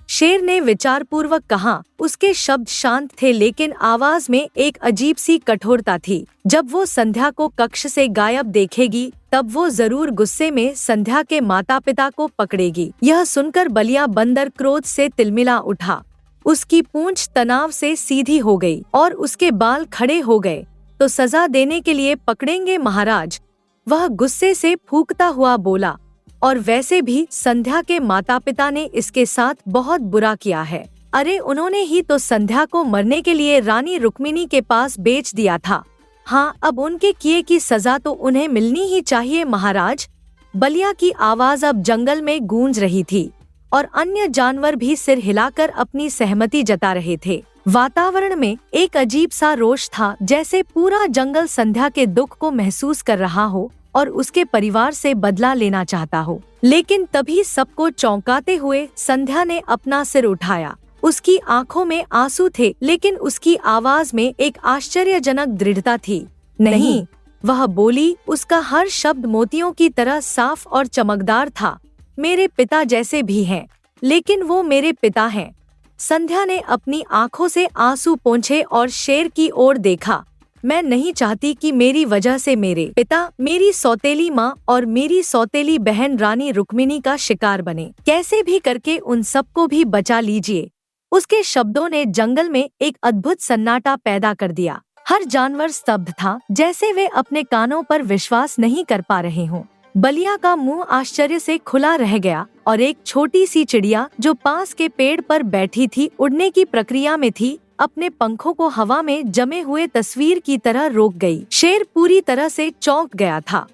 शेर ने विचारपूर्वक कहा। उसके शब्द शांत थे लेकिन आवाज में एक अजीब सी कठोरता थी। जब वो संध्या को कक्ष से गायब देखेगी तब वो जरूर गुस्से में संध्या के माता पिता को पकड़ेगी। यह सुनकर बलिया बंदर क्रोध से तिलमिला उठा। उसकी पूंछ तनाव से सीधी हो गई और उसके बाल खड़े हो गए। तो सजा देने के लिए पकड़ेंगे महाराज, वह गुस्से से फूंकता हुआ बोला। और वैसे भी संध्या के माता पिता ने इसके साथ बहुत बुरा किया है। अरे उन्होंने ही तो संध्या को मरने के लिए रानी रुक्मिणी के पास बेच दिया था। हाँ, अब उनके किए की सजा तो उन्हें मिलनी ही चाहिए महाराज। बलिया की आवाज अब जंगल में गूंज रही थी और अन्य जानवर भी सिर हिलाकर अपनी सहमति जता रहे थे। वातावरण में एक अजीब सा रोष था, जैसे पूरा जंगल संध्या के दुख को महसूस कर रहा हो और उसके परिवार से बदला लेना चाहता हो। लेकिन तभी सबको चौंकाते हुए संध्या ने अपना सिर उठाया। उसकी आंखों में आंसू थे लेकिन उसकी आवाज में एक आश्चर्यजनक दृढ़ता थी। नहीं, वह बोली। उसका हर शब्द मोतियों की तरह साफ और चमकदार था। मेरे पिता जैसे भी हैं, लेकिन वो मेरे पिता हैं। संध्या ने अपनी आंखों से आंसू पोंछे और शेर की ओर देखा। मैं नहीं चाहती कि मेरी वजह से मेरे पिता, मेरी सौतेली माँ और मेरी सौतेली बहन रानी रुक्मिणी का शिकार बने। कैसे भी करके उन सबको भी बचा लीजिए। उसके शब्दों ने जंगल में एक अद्भुत सन्नाटा पैदा कर दिया। हर जानवर स्तब्ध था, जैसे वे अपने कानों पर विश्वास नहीं कर पा रहे हों। बलिया का मुंह आश्चर्य से खुला रह गया और एक छोटी सी चिड़िया जो पास के पेड़ पर बैठी थी, उड़ने की प्रक्रिया में थी, अपने पंखों को हवा में जमे हुए तस्वीर की तरह रोक गई। शेर पूरी तरह से चौंक गया था।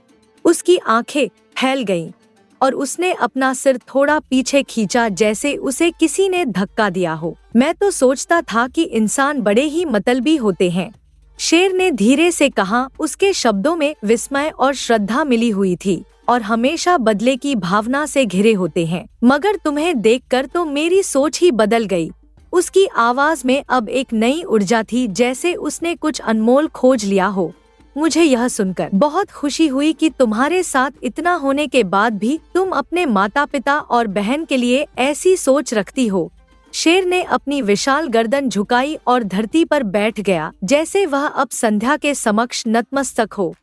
उसकी आंखें फैल गईं और उसने अपना सिर थोड़ा पीछे खींचा, जैसे उसे किसी ने धक्का दिया हो। मैं तो सोचता था कि इंसान बड़े ही मतलबी होते हैं, शेर ने धीरे से कहा। उसके शब्दों में विस्मय और श्रद्धा मिली हुई थी और हमेशा बदले की भावना से घिरे होते हैं। मगर तुम्हें देखकर तो मेरी सोच ही बदल गई। उसकी आवाज में अब एक नई ऊर्जा थी, जैसे उसने कुछ अनमोल खोज लिया हो। मुझे यह सुनकर बहुत खुशी हुई कि तुम्हारे साथ इतना होने के बाद भी तुम अपने माता पिता और बहन के लिए ऐसी सोच रखती हो। शेर ने अपनी विशाल गर्दन झुकाई और धरती पर बैठ गया, जैसे वह अब संध्या के समक्ष नतमस्तक हो।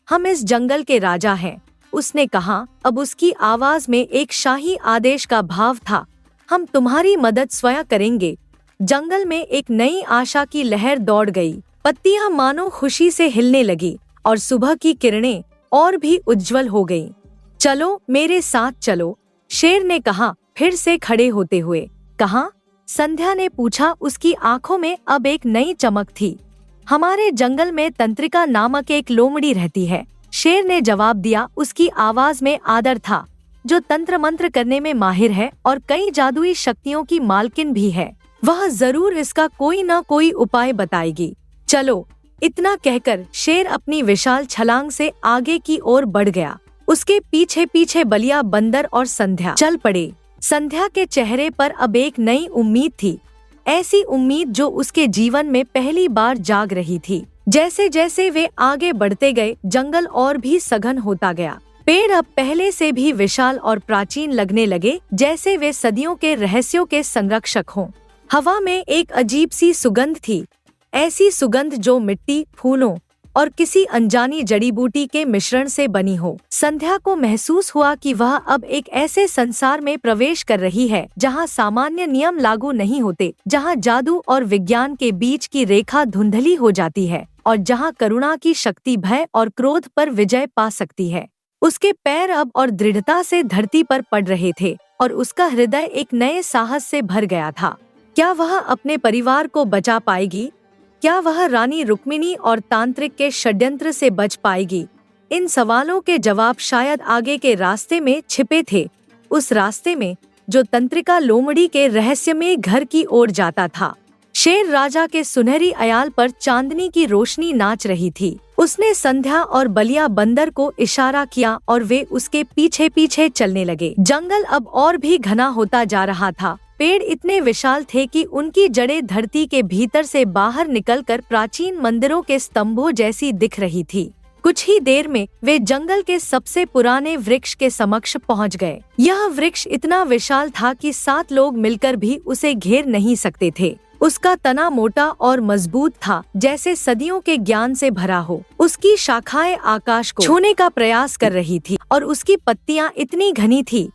हम इस जंगल के राजा हैं, उसने कहा। अब उसकी आवाज में एक शाही आदेश का भाव था। हम तुम्हारी मदद स्वयं करेंगे। जंगल में एक नई आशा की लहर दौड़ गई। पत्तियां मानो खुशी से हिलने लगी और सुबह की किरणें और भी उज्जवल हो गईं। चलो मेरे साथ चलो, शेर ने कहा, फिर से खड़े होते हुए। कहाँ? संध्या ने पूछा। उसकी आंखों में अब एक नई चमक थी। हमारे जंगल में तंत्रिका नामक एक लोमड़ी रहती है, शेर ने जवाब दिया। उसकी आवाज में आदर था, जो तंत्र मंत्र करने में माहिर है और कई जादुई शक्तियों की मालकिन भी है। वह जरूर इसका कोई न कोई उपाय बताएगी। चलो, इतना कहकर शेर अपनी विशाल छलांग से आगे की ओर बढ़ गया। उसके पीछे पीछे बलिया, बंदर और संध्या चल पड़े। संध्या के चेहरे पर अब एक नई उम्मीद थी, ऐसी उम्मीद जो उसके जीवन में पहली बार जाग रही थी। जैसे जैसे वे आगे बढ़ते गए, जंगल और भी सघन होता गया। पेड़ अब पहले से भी विशाल और प्राचीन लगने लगे, जैसे वे सदियों के रहस्यों के संरक्षक हों। हवा में एक अजीब सी सुगंध थी, ऐसी सुगंध जो मिट्टी, फूलों और किसी अनजानी जड़ी बूटी के मिश्रण से बनी हो। संध्या को महसूस हुआ कि वह अब एक ऐसे संसार में प्रवेश कर रही है जहां सामान्य नियम लागू नहीं होते, जहां जादू और विज्ञान के बीच की रेखा धुंधली हो जाती है और जहां करुणा की शक्ति भय और क्रोध पर विजय पा सकती है। उसके पैर अब और दृढ़ता से धरती पर पड़ रहे थे और उसका हृदय एक नए साहस से भर गया था। क्या वह अपने परिवार को बचा पाएगी? क्या वह रानी रुक्मिणी और तांत्रिक के षड्यंत्र से बच पाएगी? इन सवालों के जवाब शायद आगे के रास्ते में छिपे थे, उस रास्ते में जो तंत्रिका लोमड़ी के रहस्यमय घर की ओर जाता था। शेर राजा के सुनहरी अयाल पर चांदनी की रोशनी नाच रही थी। उसने संध्या और बलिया बंदर को इशारा किया और वे उसके पीछे पीछे चलने लगे। जंगल अब और भी घना होता जा रहा था। पेड़ इतने विशाल थे कि उनकी जड़ें धरती के भीतर से बाहर निकलकर प्राचीन मंदिरों के स्तंभों जैसी दिख रही थी। कुछ ही देर में वे जंगल के सबसे पुराने वृक्ष के समक्ष पहुंच गए। यह वृक्ष इतना विशाल था कि 7 लोग मिलकर भी उसे घेर नहीं सकते थे। उसका तना मोटा और मजबूत था, जैसे सदियों के ज्ञान से भरा हो। उसकी शाखाएं आकाश को छूने का प्रयास कर रही थी और उसकी पत्तियां इतनी घनी थी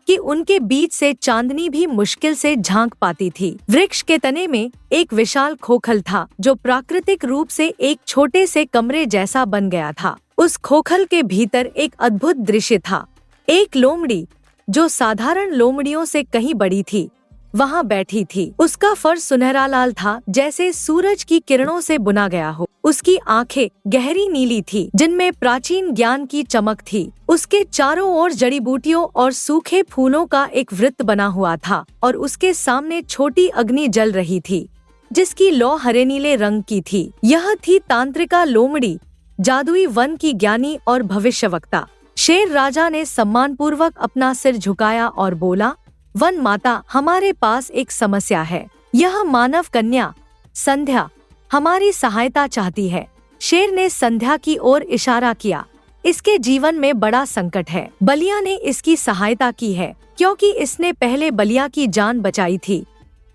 कि उनके बीच से चांदनी भी मुश्किल से झांक पाती थी। वृक्ष के तने में एक विशाल खोखल था जो प्राकृतिक रूप से एक छोटे से कमरे जैसा बन गया था। उस खोखल के भीतर एक अद्भुत दृश्य था। एक लोमड़ी, जो साधारण लोमड़ियों से कहीं बड़ी थी, वहाँ बैठी थी। उसका फर्श सुनहरा लाल था, जैसे सूरज की किरणों से बुना गया हो। उसकी आंखें गहरी नीली थी, जिनमें प्राचीन ज्ञान की चमक थी। उसके चारों ओर जड़ी बूटियों और सूखे फूलों का एक वृत्त बना हुआ था और उसके सामने छोटी अग्नि जल रही थी, जिसकी लौ हरे नीले रंग की थी। यह थी तांत्रिका लोमड़ी, जादुई वन की ज्ञानी और भविष्यवक्ता। शेर राजा ने सम्मानपूर्वक अपना सिर झुकाया और बोला, वन माता, हमारे पास एक समस्या है। यह मानव कन्या संध्या हमारी सहायता चाहती है। शेर ने संध्या की ओर इशारा किया। इसके जीवन में बड़ा संकट है। बलिया ने इसकी सहायता की है क्योंकि इसने पहले बलिया की जान बचाई थी।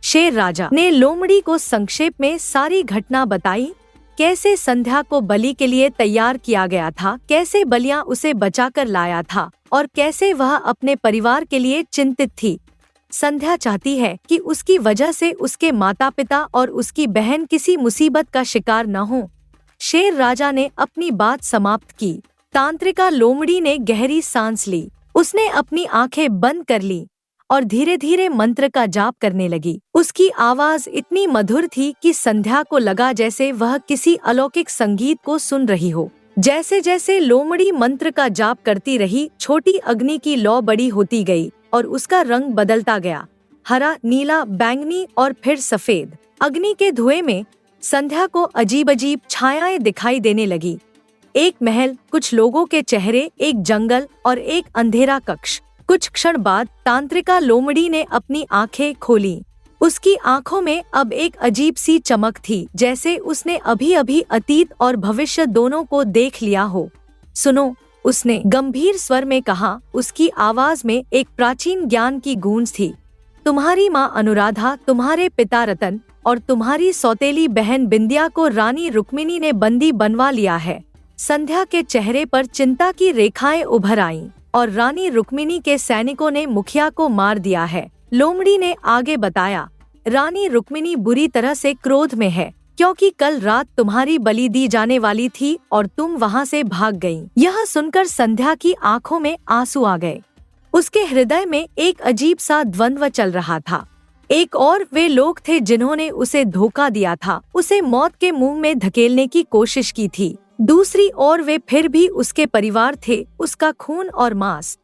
शेर राजा ने लोमड़ी को संक्षेप में सारी घटना बताई, कैसे संध्या को बलि के लिए तैयार किया गया था, कैसे बलिया उसे बचाकर लाया था और कैसे वह अपने परिवार के लिए चिंतित थी। संध्या चाहती है कि उसकी वजह से उसके माता पिता और उसकी बहन किसी मुसीबत का शिकार न हो। शेर राजा ने अपनी बात समाप्त की। तांत्रिका लोमड़ी ने गहरी सांस ली। उसने अपनी आंखें बंद कर ली और धीरे धीरे मंत्र का जाप करने लगी। उसकी आवाज इतनी मधुर थी कि संध्या को लगा जैसे वह किसी अलौकिक संगीत को सुन रही हो। जैसे जैसे लोमड़ी मंत्र का जाप करती रही, छोटी अग्नि की लौ बड़ी होती गई और उसका रंग बदलता गया, हरा, नीला, बैंगनी और फिर सफेद। अग्नि के धुएं में संध्या को अजीब अजीब छायाएं दिखाई देने लगी। एक महल, कुछ लोगों के चेहरे, एक जंगल और एक अंधेरा कक्ष। कुछ क्षण बाद तांत्रिका लोमड़ी ने अपनी आंखें खोली। उसकी आंखों में अब एक अजीब सी चमक थी, जैसे उसने अभी अभी अतीत और भविष्य दोनों को देख लिया हो। सुनो, उसने गंभीर स्वर में कहा। उसकी आवाज में एक प्राचीन ज्ञान की गूंज थी। तुम्हारी माँ अनुराधा, तुम्हारे पिता रतन और तुम्हारी सौतेली बहन बिंदिया को रानी रुक्मिणी ने बंदी बनवा लिया है। संध्या के चेहरे पर चिंता की रेखाएं उभर आईं और रानी रुक्मिणी के सैनिकों ने मुखिया को मार दिया है। लोमड़ी ने आगे बताया, रानी रुक्मिणी बुरी तरह से क्रोध में है क्योंकि कल रात तुम्हारी बलि दी जाने वाली थी और तुम वहां से भाग गईं। यह सुनकर संध्या की आंखों में आंसू आ गए। उसके हृदय में एक अजीब सा द्वंद्व चल रहा था। एक और वे लोग थे जिन्होंने उसे धोखा दिया था, उसे मौत के मुंह में धकेलने की कोशिश की थी। दूसरी ओर वे फिर भी उसके परिवार थे, उसका खून और मांस।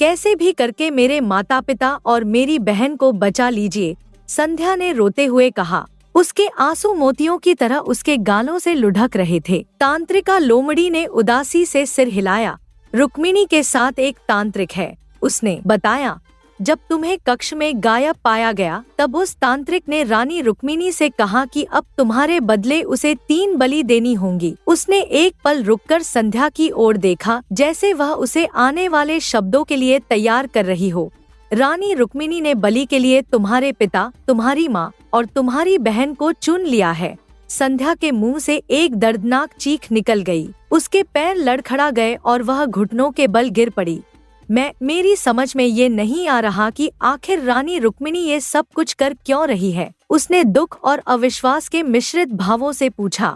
कैसे भी करके मेरे माता पिता और मेरी बहन को बचा लीजिए, संध्या ने रोते हुए कहा। उसके आंसू मोतियों की तरह उसके गालों से लुढ़क रहे थे। तांत्रिका लोमड़ी ने उदासी से सिर हिलाया। रुक्मिणी के साथ एक तांत्रिक है, उसने बताया। जब तुम्हें कक्ष में गायब पाया गया तब उस तांत्रिक ने रानी रुक्मिणी से कहा कि अब तुम्हारे बदले उसे 3 बलि देनी होंगी। उसने एक पल रुककर संध्या की ओर देखा, जैसे वह उसे आने वाले शब्दों के लिए तैयार कर रही हो। रानी रुक्मिणी ने बलि के लिए तुम्हारे पिता, तुम्हारी माँ और तुम्हारी बहन को चुन लिया है। संध्या के मुंह से एक दर्दनाक चीख निकल गई। उसके पैर लड़खड़ा गए और वह घुटनों के बल गिर पड़ी। मेरी समझ में ये नहीं आ रहा कि आखिर रानी रुक्मिणी ये सब कुछ कर क्यों रही है, उसने दुख और अविश्वास के मिश्रित भावों से पूछा।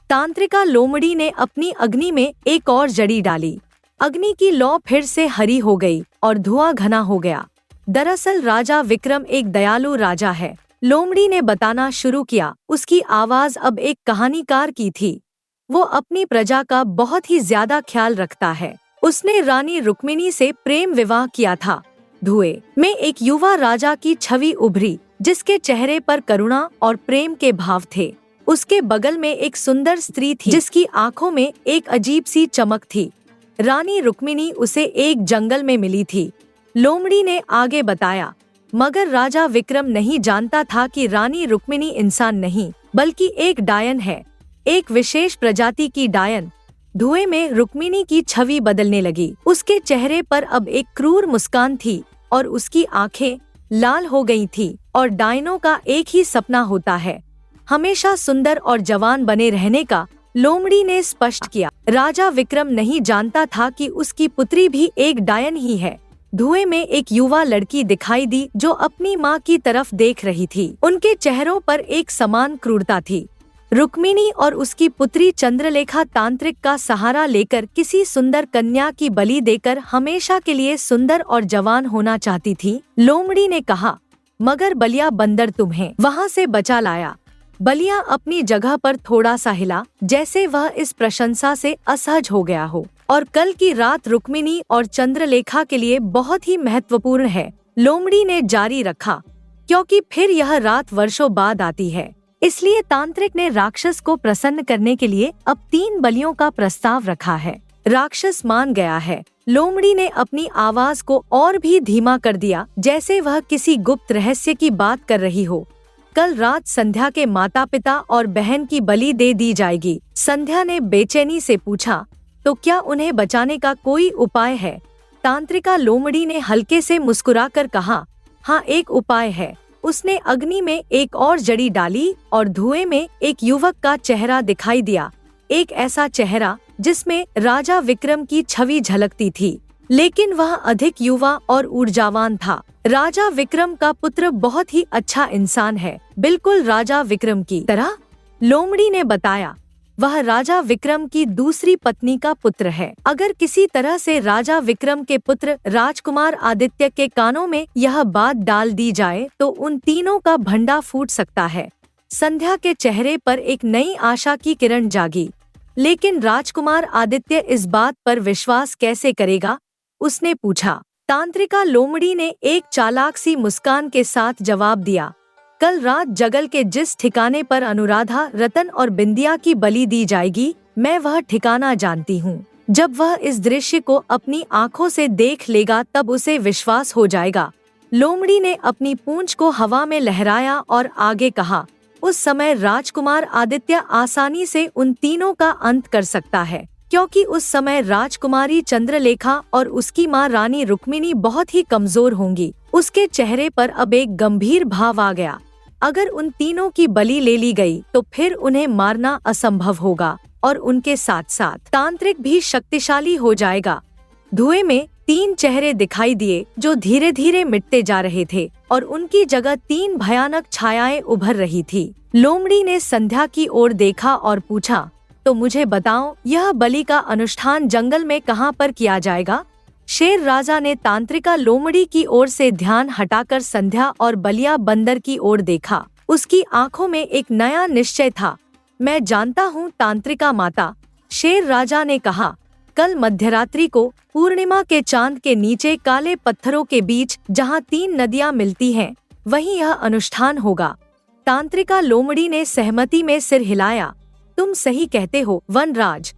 तांत्रिका लोमड़ी ने अपनी अग्नि में एक और जड़ी डाली। अग्नि की लौ फिर से हरी हो गई और धुआं घना हो गया। दरअसल राजा विक्रम एक दयालु राजा है, लोमड़ी ने बताना शुरू किया। उसकी आवाज अब एक कहानीकार की थी। वो अपनी प्रजा का बहुत ही ज्यादा ख्याल रखता है। उसने रानी रुक्मिणी से प्रेम विवाह किया था। धुएं में एक युवा राजा की छवि उभरी, जिसके चेहरे पर करुणा और प्रेम के भाव थे। उसके बगल में एक सुंदर स्त्री थी, जिसकी आंखों में एक अजीब सी चमक थी। रानी रुक्मिणी उसे एक जंगल में मिली थी, लोमड़ी ने आगे बताया। मगर राजा विक्रम नहीं जानता था कि रानी रुक्मिणी इंसान नहीं बल्कि एक डायन है, एक विशेष प्रजाति की डायन। धुएं में रुक्मिणी की छवि बदलने लगी। उसके चेहरे पर अब एक क्रूर मुस्कान थी और उसकी आंखें लाल हो गई थी। और डायनों का एक ही सपना होता है, हमेशा सुंदर और जवान बने रहने का, लोमड़ी ने स्पष्ट किया। राजा विक्रम नहीं जानता था कि उसकी पुत्री भी एक डायन ही है। धुएं में एक युवा लड़की दिखाई दी जो अपनी माँ की तरफ देख रही थी। उनके चेहरों पर एक समान क्रूरता थी। रुक्मिणी और उसकी पुत्री चंद्रलेखा तांत्रिक का सहारा लेकर किसी सुंदर कन्या की बलि देकर हमेशा के लिए सुंदर और जवान होना चाहती थी। लोमड़ी ने कहा, मगर बलिया बंदर तुम्हें वहाँ से बचा लाया। बलिया अपनी जगह पर थोड़ा सा हिला, जैसे वह इस प्रशंसा से असहज हो गया हो। और कल की रात रुक्मिणी और चंद्रलेखा के लिए बहुत ही महत्वपूर्ण है, लोमड़ी ने जारी रखा, क्योंकि फिर यह रात वर्षों बाद आती है। इसलिए तांत्रिक ने राक्षस को प्रसन्न करने के लिए अब 3 बलियों का प्रस्ताव रखा है। राक्षस मान गया है। लोमड़ी ने अपनी आवाज को और भी धीमा कर दिया, जैसे वह किसी गुप्त रहस्य की बात कर रही हो। कल रात संध्या के माता पिता और बहन की बलि दे दी जाएगी। संध्या ने बेचैनी से पूछा, तो क्या उन्हें बचाने का कोई उपाय है? तांत्रिका लोमड़ी ने हल्के से मुस्कुराकर कहा, हाँ, एक उपाय है। उसने अग्नि में एक और जड़ी डाली और धुएं में एक युवक का चेहरा दिखाई दिया। एक ऐसा चेहरा जिसमें राजा विक्रम की छवि झलकती थी, लेकिन वह अधिक युवा और ऊर्जावान था। राजा विक्रम का पुत्र बहुत ही अच्छा इंसान है, बिल्कुल राजा विक्रम की तरह, लोमड़ी ने बताया। वह राजा विक्रम की दूसरी पत्नी का पुत्र है। अगर किसी तरह से राजा विक्रम के पुत्र राजकुमार आदित्य के कानों में यह बात डाल दी जाए तो उन तीनों का भंडा फूट सकता है। संध्या के चेहरे पर एक नई आशा की किरण जागी। लेकिन राजकुमार आदित्य इस बात पर विश्वास कैसे करेगा? उसने पूछा। तांत्रिका लोमड़ी ने एक चालाक सी मुस्कान के साथ जवाब दिया, कल रात जगल के जिस ठिकाने पर अनुराधा, रतन और बिंदिया की बलि दी जाएगी, मैं वह ठिकाना जानती हूँ। जब वह इस दृश्य को अपनी आँखों से देख लेगा तब उसे विश्वास हो जाएगा। लोमड़ी ने अपनी पूंछ को हवा में लहराया और आगे कहा, उस समय राजकुमार आदित्य आसानी से उन तीनों का अंत कर सकता है, क्योंकि उस समय राजकुमारी चंद्रलेखा और उसकी माँ रानी रुक्मिणी बहुत ही कमजोर होंगी। उसके चेहरे पर अब एक गंभीर भाव आ गया। अगर उन तीनों की बलि ले ली गई तो फिर उन्हें मारना असंभव होगा और उनके साथ साथ तांत्रिक भी शक्तिशाली हो जाएगा। धुएं में 3 चेहरे दिखाई दिए जो धीरे धीरे मिटते जा रहे थे और उनकी जगह 3 भयानक छायाएं उभर रही थी। लोमड़ी ने संध्या की ओर देखा और पूछा, तो मुझे बताओ, यह बलि का अनुष्ठान जंगल में कहाँ पर किया जाएगा? शेर राजा ने तांत्रिका लोमड़ी की ओर से ध्यान हटाकर संध्या और बलिया बंदर की ओर देखा। उसकी आंखों में एक नया निश्चय था। मैं जानता हूँ तांत्रिका माता, शेर राजा ने कहा। कल मध्यरात्रि को पूर्णिमा के चांद के नीचे काले पत्थरों के बीच जहाँ 3 नदियाँ मिलती हैं, वहीं यह अनुष्ठान होगा। तांत्रिका लोमड़ी ने सहमति में सिर हिलाया। तुम सही कहते हो वनराज।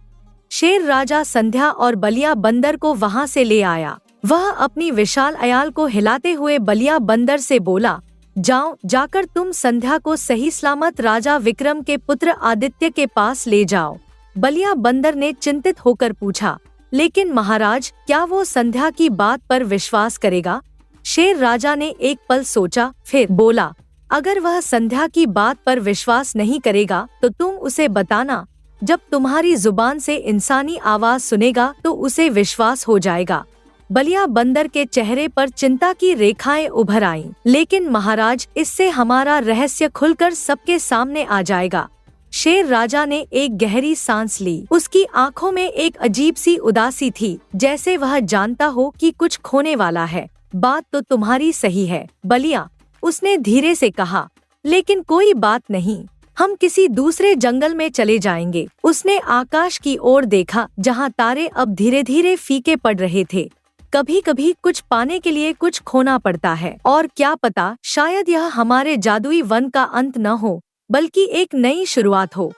शेर राजा संध्या और बलिया बंदर को वहां से ले आया। वह अपनी विशाल अयाल को हिलाते हुए बलिया बंदर से बोला, जाओ, जाकर तुम संध्या को सही सलामत राजा विक्रम के पुत्र आदित्य के पास ले जाओ। बलिया बंदर ने चिंतित होकर पूछा, लेकिन महाराज, क्या वो संध्या की बात पर विश्वास करेगा? शेर राजा ने एक पल सोचा, फिर बोला, अगर वह संध्या की बात पर विश्वास नहीं करेगा तो तुम उसे बताना। जब तुम्हारी जुबान से इंसानी आवाज सुनेगा तो उसे विश्वास हो जाएगा। बलिया बंदर के चेहरे पर चिंता की रेखाएं उभर आईं। लेकिन महाराज, इससे हमारा रहस्य खुलकर सबके सामने आ जाएगा। शेर राजा ने एक गहरी सांस ली। उसकी आंखों में एक अजीब सी उदासी थी, जैसे वह जानता हो कि कुछ खोने वाला है। बात तो तुम्हारी सही है बलिया, उसने धीरे से कहा, लेकिन कोई बात नहीं, हम किसी दूसरे जंगल में चले जाएंगे। उसने आकाश की ओर देखा, जहां तारे अब धीरे धीरे फीके पड़ रहे थे। कभी कभी कुछ पाने के लिए कुछ खोना पड़ता है, और क्या पता, शायद यह हमारे जादुई वन का अंत न हो, बल्कि एक नई शुरुआत हो।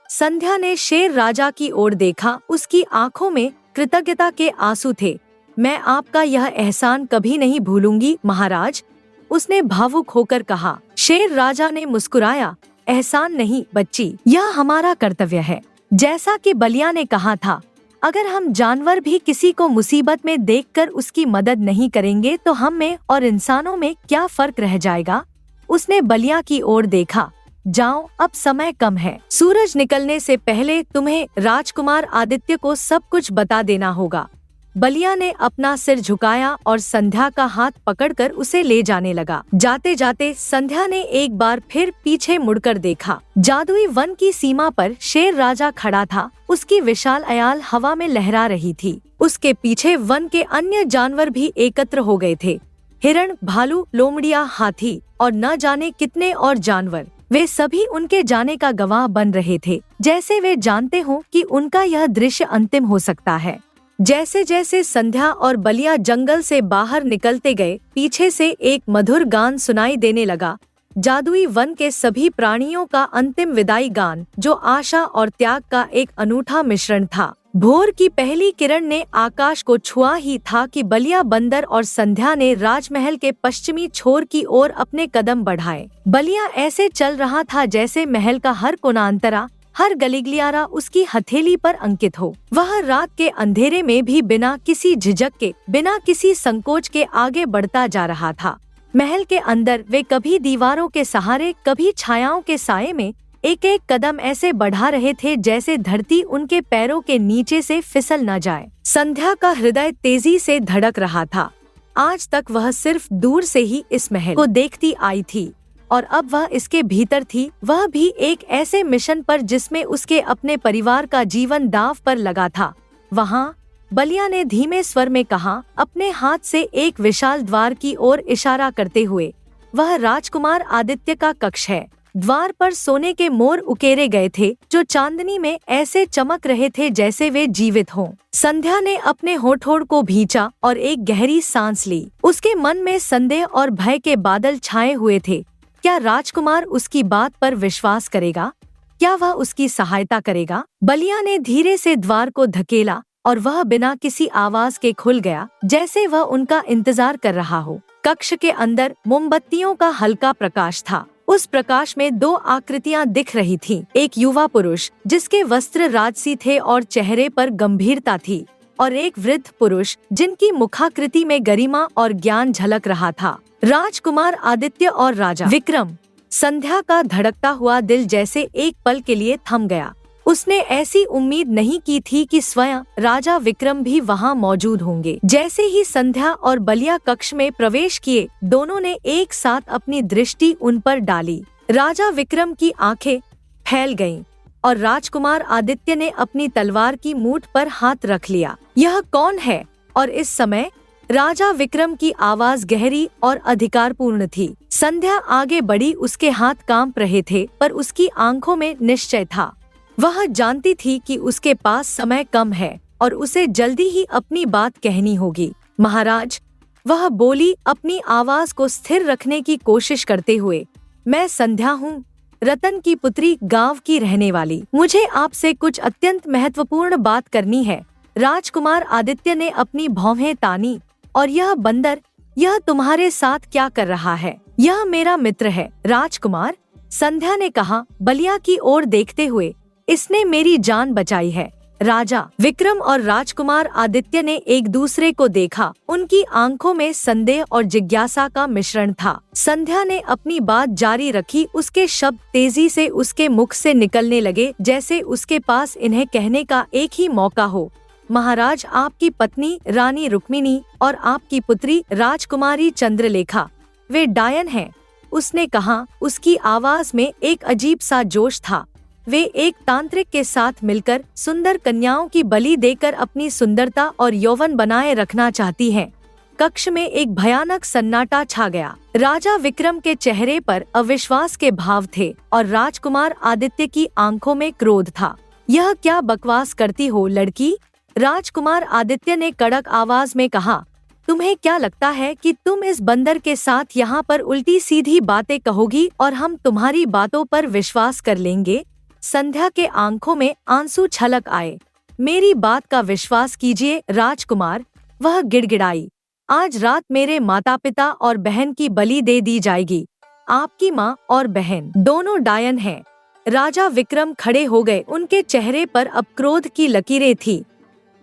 संध्या ने शेर राजा की ओर देखा। उसकी आंखों में कृतज्ञता के आंसू थे। मैं आपका यह एहसान कभी नहीं भूलूंगी महाराज, उसने भावुक होकर कहा। शेर राजा ने मुस्कुराया, एहसान नहीं बच्ची, यह हमारा कर्तव्य है। जैसा कि बलिया ने कहा था, अगर हम जानवर भी किसी को मुसीबत में देखकर उसकी मदद नहीं करेंगे तो हम में और इंसानों में क्या फर्क रह जाएगा? उसने बलिया की ओर देखा। जाओ, अब समय कम है। सूरज निकलने से पहले तुम्हें राजकुमार आदित्य को सब कुछ बता देना होगा। बलिया ने अपना सिर झुकाया और संध्या का हाथ पकड़कर उसे ले जाने लगा। जाते जाते संध्या ने एक बार फिर पीछे मुड़कर देखा। जादुई वन की सीमा पर शेर राजा खड़ा था। उसकी विशाल अयाल हवा में लहरा रही थी। उसके पीछे वन के अन्य जानवर भी एकत्र हो गए थे। हिरण, भालू, लोमड़िया, हाथी और न जाने कितने और जानवर। वे सभी उनके जाने का गवाह बन रहे थे, जैसे वे जानते हों कि उनका यह दृश्य अंतिम हो सकता है। जैसे जैसे संध्या और बलिया जंगल से बाहर निकलते गए, पीछे से एक मधुर गान सुनाई देने लगा। जादुई वन के सभी प्राणियों का अंतिम विदाई गान, जो आशा और त्याग का एक अनूठा मिश्रण था। भोर की पहली किरण ने आकाश को छुआ ही था कि बलिया बंदर और संध्या ने राजमहल के पश्चिमी छोर की ओर अपने कदम बढ़ाए। बलिया ऐसे चल रहा था जैसे महल का हर कोनांतरा, हर गलिगलियारा उसकी हथेली पर अंकित हो। वह रात के अंधेरे में भी बिना किसी झिझक के, बिना किसी संकोच के आगे बढ़ता जा रहा था। महल के अंदर वे कभी दीवारों के सहारे, कभी छायाओं के साये में एक एक कदम ऐसे बढ़ा रहे थे जैसे धरती उनके पैरों के नीचे से फिसल न जाए। संध्या का हृदय तेजी से धड़क रहा था। आज तक वह सिर्फ दूर से ही इस महल को देखती आई थी, और अब वह इसके भीतर थी, वह भी एक ऐसे मिशन पर जिसमें उसके अपने परिवार का जीवन दांव पर लगा था। वहाँ बलिया ने धीमे स्वर में कहा, अपने हाथ से एक विशाल द्वार की ओर इशारा करते हुए, वह राजकुमार आदित्य का कक्ष है। द्वार पर सोने के मोर उकेरे गए थे, जो चांदनी में ऐसे चमक रहे थे जैसे वे जीवित हों। संध्या ने अपने होठों को भींचा और एक गहरी सांस ली। उसके मन में संदेह और भय के बादल छाए हुए थे। क्या राजकुमार उसकी बात पर विश्वास करेगा? क्या वह उसकी सहायता करेगा? बलिया ने धीरे से द्वार को धकेला और वह बिना किसी आवाज के खुल गया, जैसे वह उनका इंतजार कर रहा हो। कक्ष के अंदर मोमबत्तियों का हल्का प्रकाश था। उस प्रकाश में दो आकृतियां दिख रही थीं। एक युवा पुरुष जिसके वस्त्र राजसी थे और चेहरे पर गंभीरता थी, और एक वृद्ध पुरुष जिनकी मुखाकृति में गरिमा और ज्ञान झलक रहा था। राजकुमार आदित्य और राजा विक्रम। संध्या का धड़कता हुआ दिल जैसे एक पल के लिए थम गया। उसने ऐसी उम्मीद नहीं की थी कि स्वयं राजा विक्रम भी वहां मौजूद होंगे। जैसे ही संध्या और बलिया कक्ष में प्रवेश किए, दोनों ने एक साथ अपनी दृष्टि उन पर डाली। राजा विक्रम की आंखें फैल गईं और राजकुमार आदित्य ने अपनी तलवार की मूठ पर हाथ रख लिया। यह कौन है? और इस समय राजा विक्रम की आवाज गहरी और अधिकारपूर्ण थी। संध्या आगे बढ़ी, उसके हाथ कांप रहे थे, पर उसकी आंखों में निश्चय था। वह जानती थी कि उसके पास समय कम है और उसे जल्दी ही अपनी बात कहनी होगी। महाराज, वह बोली अपनी आवाज को स्थिर रखने की कोशिश करते हुए, मैं संध्या हूँ, रतन की पुत्री, गांव की रहने वाली। मुझे आपसे कुछ अत्यंत महत्वपूर्ण बात करनी है। राजकुमार आदित्य ने अपनी भौहें तानी। और यह बंदर, यह तुम्हारे साथ क्या कर रहा है? यह मेरा मित्र है राजकुमार, संध्या ने कहा बलिया की ओर देखते हुए। इसने मेरी जान बचाई है। राजा विक्रम और राजकुमार आदित्य ने एक दूसरे को देखा। उनकी आंखों में संदेह और जिज्ञासा का मिश्रण था। संध्या ने अपनी बात जारी रखी। उसके शब्द तेजी से उसके मुख से निकलने लगे, जैसे उसके पास इन्हें कहने का एक ही मौका हो। महाराज, आपकी पत्नी रानी रुक्मिणी और आपकी पुत्री राजकुमारी चंद्रलेखा, वे डायन हैं, उसने कहा। उसकी आवाज में एक अजीब सा जोश था। वे एक तांत्रिक के साथ मिलकर सुंदर कन्याओं की बलि देकर अपनी सुंदरता और यौवन बनाए रखना चाहती हैं। कक्ष में एक भयानक सन्नाटा छा गया। राजा विक्रम के चेहरे पर अविश्वास के भाव थे और राजकुमार आदित्य की आंखों में क्रोध था। यह क्या बकवास करती हो लड़की? राजकुमार आदित्य ने कड़क आवाज में कहा, तुम्हें क्या लगता है कि तुम इस बंदर के साथ यहाँ पर उल्टी सीधी बातें कहोगी और हम तुम्हारी बातों पर विश्वास कर लेंगे? संध्या के आंखों में आंसू छलक आए। मेरी बात का विश्वास कीजिए राजकुमार, वह गिड़गिड़ाई। आज रात मेरे माता पिता और बहन की बलि दे दी जाएगी। आपकी माँ और बहन दोनों डायन हैं। राजा विक्रम खड़े हो गए। उनके चेहरे पर अब क्रोध की लकीरें थी।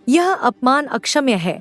यह अपमान अक्षम्य है।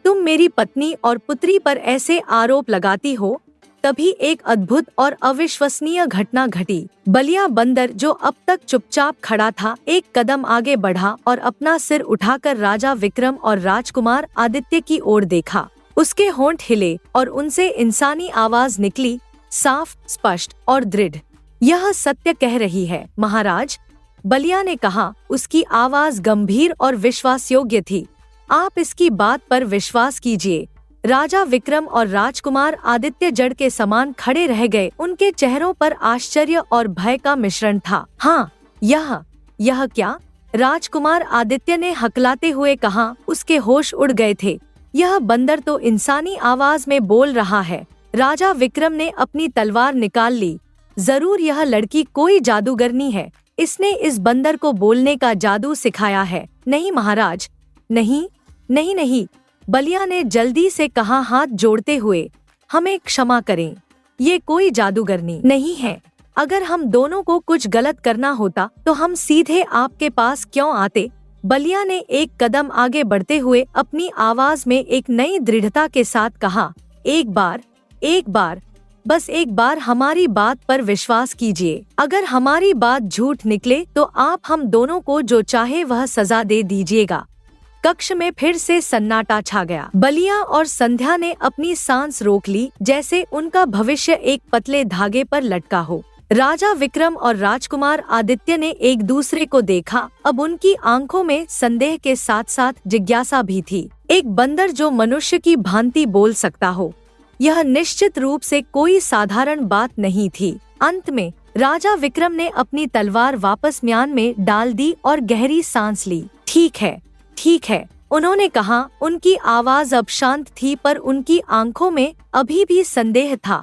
तुम मेरी पत्नी और पुत्री पर ऐसे आरोप लगाती हो। तभी एक अद्भुत और अविश्वसनीय घटना घटी। बलिया बंदर, जो अब तक चुपचाप खड़ा था, एक कदम आगे बढ़ा और अपना सिर उठाकर राजा विक्रम और राजकुमार आदित्य की ओर देखा। उसके होंठ हिले और उनसे इंसानी आवाज निकली, साफ, स्पष्ट और दृढ़। यह सत्य कह रही है महाराज, बलिया ने कहा। उसकी आवाज गंभीर और विश्वासयोग्य थी। आप इसकी बात पर विश्वास कीजिए। राजा विक्रम और राजकुमार आदित्य जड़ के समान खड़े रह गए। उनके चेहरों पर आश्चर्य और भय का मिश्रण था। हाँ, यह क्या? राजकुमार आदित्य ने हकलाते हुए कहा। उसके होश उड़ गए थे। यह बंदर तो इंसानी आवाज में बोल रहा है। राजा विक्रम ने अपनी तलवार निकाल ली। जरूर यह लड़की कोई जादूगरनी है। इसने इस बंदर को बोलने का जादू सिखाया है। नहीं महाराज, नहीं नहीं नहीं, बलिया ने जल्दी से कहा हाथ जोड़ते हुए। हमें क्षमा करें, ये कोई जादूगरनी नहीं है। अगर हम दोनों को कुछ गलत करना होता तो हम सीधे आपके पास क्यों आते? बलिया ने एक कदम आगे बढ़ते हुए अपनी आवाज में एक नई दृढ़ता के साथ कहा, एक बार, बस एक बार हमारी बात पर विश्वास कीजिए। अगर हमारी बात झूठ निकले तो आप हम दोनों को जो चाहे वह सजा दे दीजिएगा। कक्ष में फिर से सन्नाटा छा गया। बलिया और संध्या ने अपनी सांस रोक ली, जैसे उनका भविष्य एक पतले धागे पर लटका हो। राजा विक्रम और राजकुमार आदित्य ने एक दूसरे को देखा। अब उनकी आंखों में संदेह के साथ साथ जिज्ञासा भी थी। एक बंदर जो मनुष्य की भांति बोल सकता हो, यह निश्चित रूप से कोई साधारण बात नहीं थी। अंत में राजा विक्रम ने अपनी तलवार वापस म्यान में डाल दी और गहरी सांस ली। ठीक है, उन्होंने कहा। उनकी आवाज अब शांत थी, पर उनकी आंखों में अभी भी संदेह था।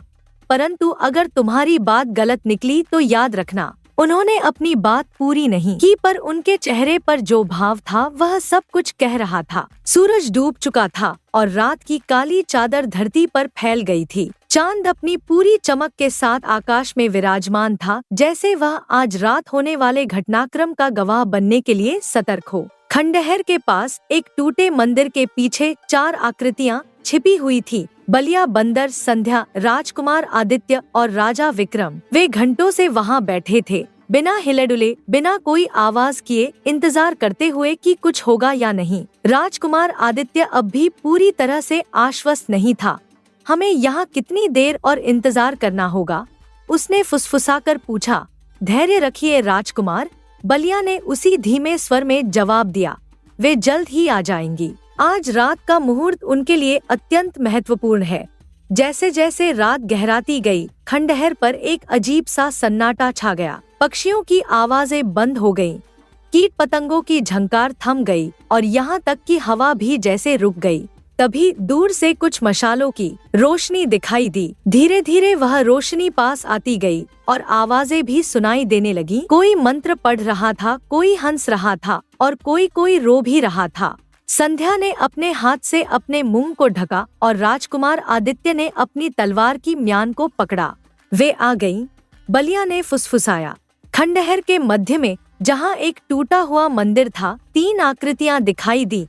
परंतु अगर तुम्हारी बात गलत निकली तो याद रखना। उन्होंने अपनी बात पूरी नहीं की, पर उनके चेहरे पर जो भाव था वह सब कुछ कह रहा था। सूरज डूब चुका था और रात की काली चादर धरती पर फैल गई थी। चांद अपनी पूरी चमक के साथ आकाश में विराजमान था, जैसे वह आज रात होने वाले घटनाक्रम का गवाह बनने के लिए सतर्क हो। खंडहर के पास एक टूटे मंदिर के पीछे 4 आकृतियां छिपी हुई थी। बलिया बंदर, संध्या, राजकुमार आदित्य और राजा विक्रम। वे घंटों से वहां बैठे थे, बिना हिले डुले, बिना कोई आवाज किए, इंतजार करते हुए कि कुछ होगा या नहीं। राजकुमार आदित्य अब भी पूरी तरह से आश्वस्त नहीं था। हमें यहाँ कितनी देर और इंतजार करना होगा? उसने फुसफुसाकर पूछा। धैर्य रखिए राजकुमार, बलिया ने उसी धीमे स्वर में जवाब दिया। वे जल्द ही आ जाएंगी। आज रात का मुहूर्त उनके लिए अत्यंत महत्वपूर्ण है। जैसे जैसे रात गहराती गई, खंडहर पर एक अजीब सा सन्नाटा छा गया। पक्षियों की आवाजें बंद हो गईं, कीट पतंगों की झंकार थम गई और यहाँ तक कि हवा भी जैसे रुक गई। तभी दूर से कुछ मशालों की रोशनी दिखाई दी। धीरे धीरे वह रोशनी पास आती गई और आवाजें भी सुनाई देने लगी। कोई मंत्र पढ़ रहा था, कोई हंस रहा था और कोई कोई रो भी रहा था। संध्या ने अपने हाथ से अपने मुंह को ढका और राजकुमार आदित्य ने अपनी तलवार की म्यान को पकड़ा। वे आ गईं। बलिया ने फुसफुसाया। खंडहर के मध्य में जहाँ एक टूटा हुआ मंदिर था, 3 आकृतियां दिखाई दी,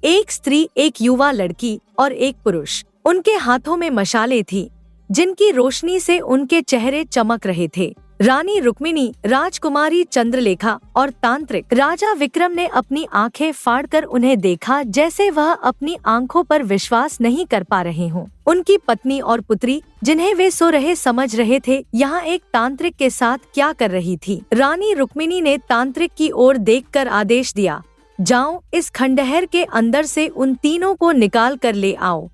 एक स्त्री, एक युवा लड़की और एक पुरुष। उनके हाथों में मशालें थी जिनकी रोशनी से उनके चेहरे चमक रहे थे। रानी रुक्मिणी, राजकुमारी चंद्रलेखा और तांत्रिक राजा विक्रम ने अपनी आंखें फाड़कर उन्हें देखा, जैसे वह अपनी आंखों पर विश्वास नहीं कर पा रहे हों। उनकी पत्नी और पुत्री, जिन्हें वे सो रहे समझ रहे थे, यहाँ एक तांत्रिक के साथ क्या कर रही थी। रानी रुक्मिणी ने तांत्रिक की ओर देखकर आदेश दिया, जाओ, इस खंडहर के अंदर से उन तीनों को निकाल कर ले आओ।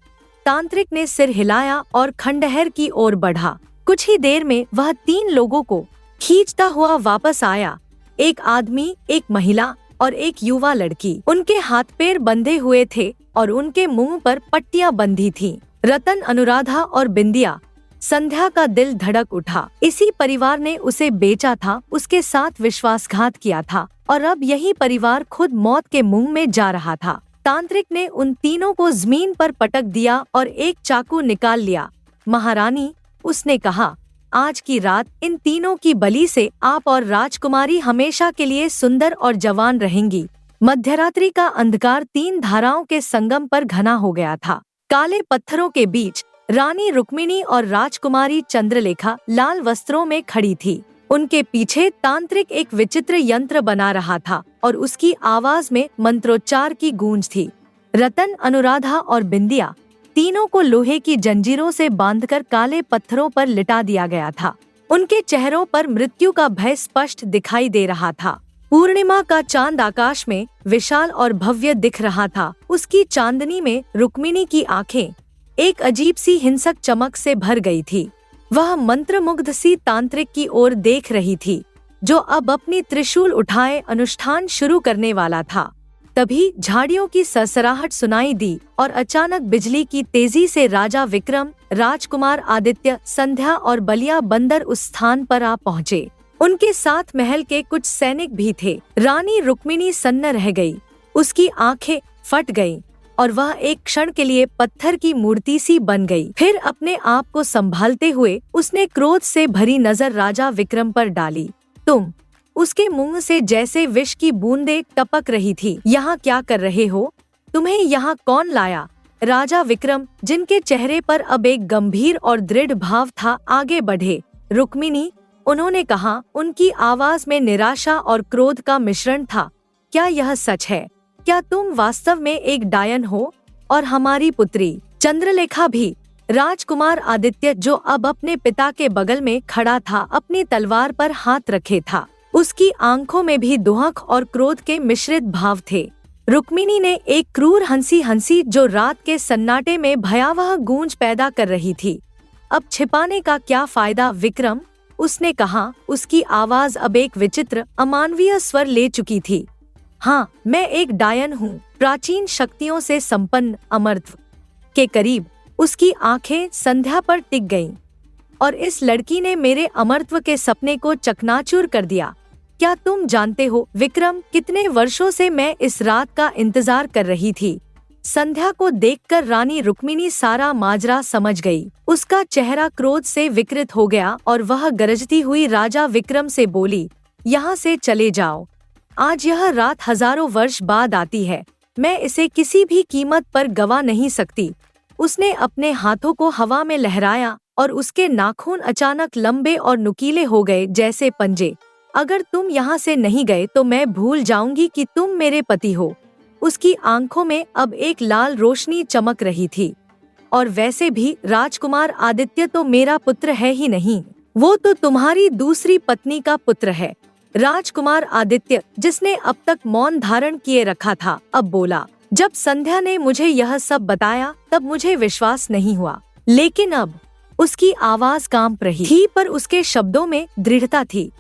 तांत्रिक ने सिर हिलाया और खंडहर की ओर बढ़ा। कुछ ही देर में वह 3 लोगों को खींचता हुआ वापस आया। एक आदमी, एक महिला और एक युवा लड़की। उनके हाथ पैर बंधे हुए थे और उनके मुंह पर पट्टियां बंधी थीं। रतन, अनुराधा और बिंदिया। संध्या का दिल धड़क उठा। इसी परिवार ने उसे बेचा था, उसके साथ विश्वासघात किया था और अब यही परिवार खुद मौत के मुंह में जा रहा था। तांत्रिक ने उन तीनों को जमीन पर पटक दिया और एक चाकू निकाल लिया। महारानी, उसने कहा, आज की रात इन तीनों की बलि से आप और राजकुमारी हमेशा के लिए सुंदर और जवान रहेंगी। मध्यरात्रि का अंधकार 3 धाराओं के संगम पर घना हो गया था। काले पत्थरों के बीच रानी रुक्मिणी और राजकुमारी चंद्रलेखा लाल वस्त्रों में खड़ी थी। उनके पीछे तांत्रिक एक विचित्र यंत्र बना रहा था और उसकी आवाज में मंत्रोच्चार की गूंज थी। रतन, अनुराधा और बिंदिया, तीनों को लोहे की जंजीरों से बांधकर काले पत्थरों पर लिटा दिया गया था। उनके चेहरों पर मृत्यु का भय स्पष्ट दिखाई दे रहा था। पूर्णिमा का चांद आकाश में विशाल और भव्य दिख रहा था। उसकी चांदनी में रुक्मिणी की आंखें एक अजीब सी हिंसक चमक से भर गई थी। वह मंत्रमुग्ध सी तांत्रिक की ओर देख रही थी, जो अब अपनी त्रिशूल उठाए अनुष्ठान शुरू करने वाला था। तभी झाड़ियों की सरसराहट सुनाई दी और अचानक बिजली की तेजी से राजा विक्रम, राजकुमार आदित्य, संध्या और बलिया बंदर उस स्थान पर आ पहुँचे। उनके साथ महल के कुछ सैनिक भी थे। रानी रुक्मिणी सन्न रह गई। उसकी आंखें फट गईं और वह एक क्षण के लिए पत्थर की मूर्ति सी बन गई। फिर अपने आप को संभालते हुए उसने क्रोध से भरी नजर राजा विक्रम पर डाली। तुम, उसके मुंह से जैसे विष की बूंदें टपक रही थी, यहाँ क्या कर रहे हो? तुम्हें यहाँ कौन लाया? राजा विक्रम, जिनके चेहरे पर अब एक गंभीर और दृढ़ भाव था, आगे बढ़े। रुक्मिणी, उन्होंने कहा। उनकी आवाज में निराशा और क्रोध का मिश्रण था। क्या यह सच है? क्या तुम वास्तव में एक डायन हो? और हमारी पुत्री चंद्रलेखा भी? राजकुमार आदित्य, जो अब अपने पिता के बगल में खड़ा था, अपनी तलवार पर हाथ रखे था। उसकी आंखों में भी दुहक और क्रोध के मिश्रित भाव थे। रुक्मिणी ने एक क्रूर हंसी हंसी, जो रात के सन्नाटे में भयावह गूंज पैदा कर रही थी। अब छिपाने का क्या फायदा विक्रम? उसने कहा। उसकी आवाज अब एक विचित्र, अमानवीय स्वर ले चुकी थी। हाँ, मैं एक डायन हूँ, प्राचीन शक्तियों से संपन्न, अमरत्व के करीब। उसकी आंखें संध्या पर टिक गईं। और इस लड़की ने मेरे अमरत्व के सपने को चकनाचूर कर दिया। क्या तुम जानते हो विक्रम, कितने वर्षों से मैं इस रात का इंतजार कर रही थी? संध्या को देखकर रानी रुक्मिणी सारा माजरा समझ गई। उसका चेहरा क्रोध से विकृत हो गया और वह गरजती हुई राजा विक्रम से बोली, यहाँ से चले जाओ। आज यह रात हजारों वर्ष बाद आती है। मैं इसे किसी भी कीमत पर गवा नहीं सकती। उसने अपने हाथों को हवा में लहराया और उसके नाखून अचानक लंबे और नुकीले हो गए, जैसे पंजे। अगर तुम यहाँ से नहीं गए तो मैं भूल जाऊंगी कि तुम मेरे पति हो। उसकी आंखों में अब एक लाल रोशनी चमक रही थी। और वैसे भी राजकुमार आदित्य तो मेरा पुत्र है ही नहीं, वो तो तुम्हारी दूसरी पत्नी का पुत्र है। राजकुमार आदित्य, जिसने अब तक मौन धारण किए रखा था, अब बोला। जब संध्या ने मुझे यह सब बताया तब मुझे विश्वास नहीं हुआ, लेकिन अब उसकी आवाज कांप रही थी, पर उसके शब्दों में दृढ़ता थी।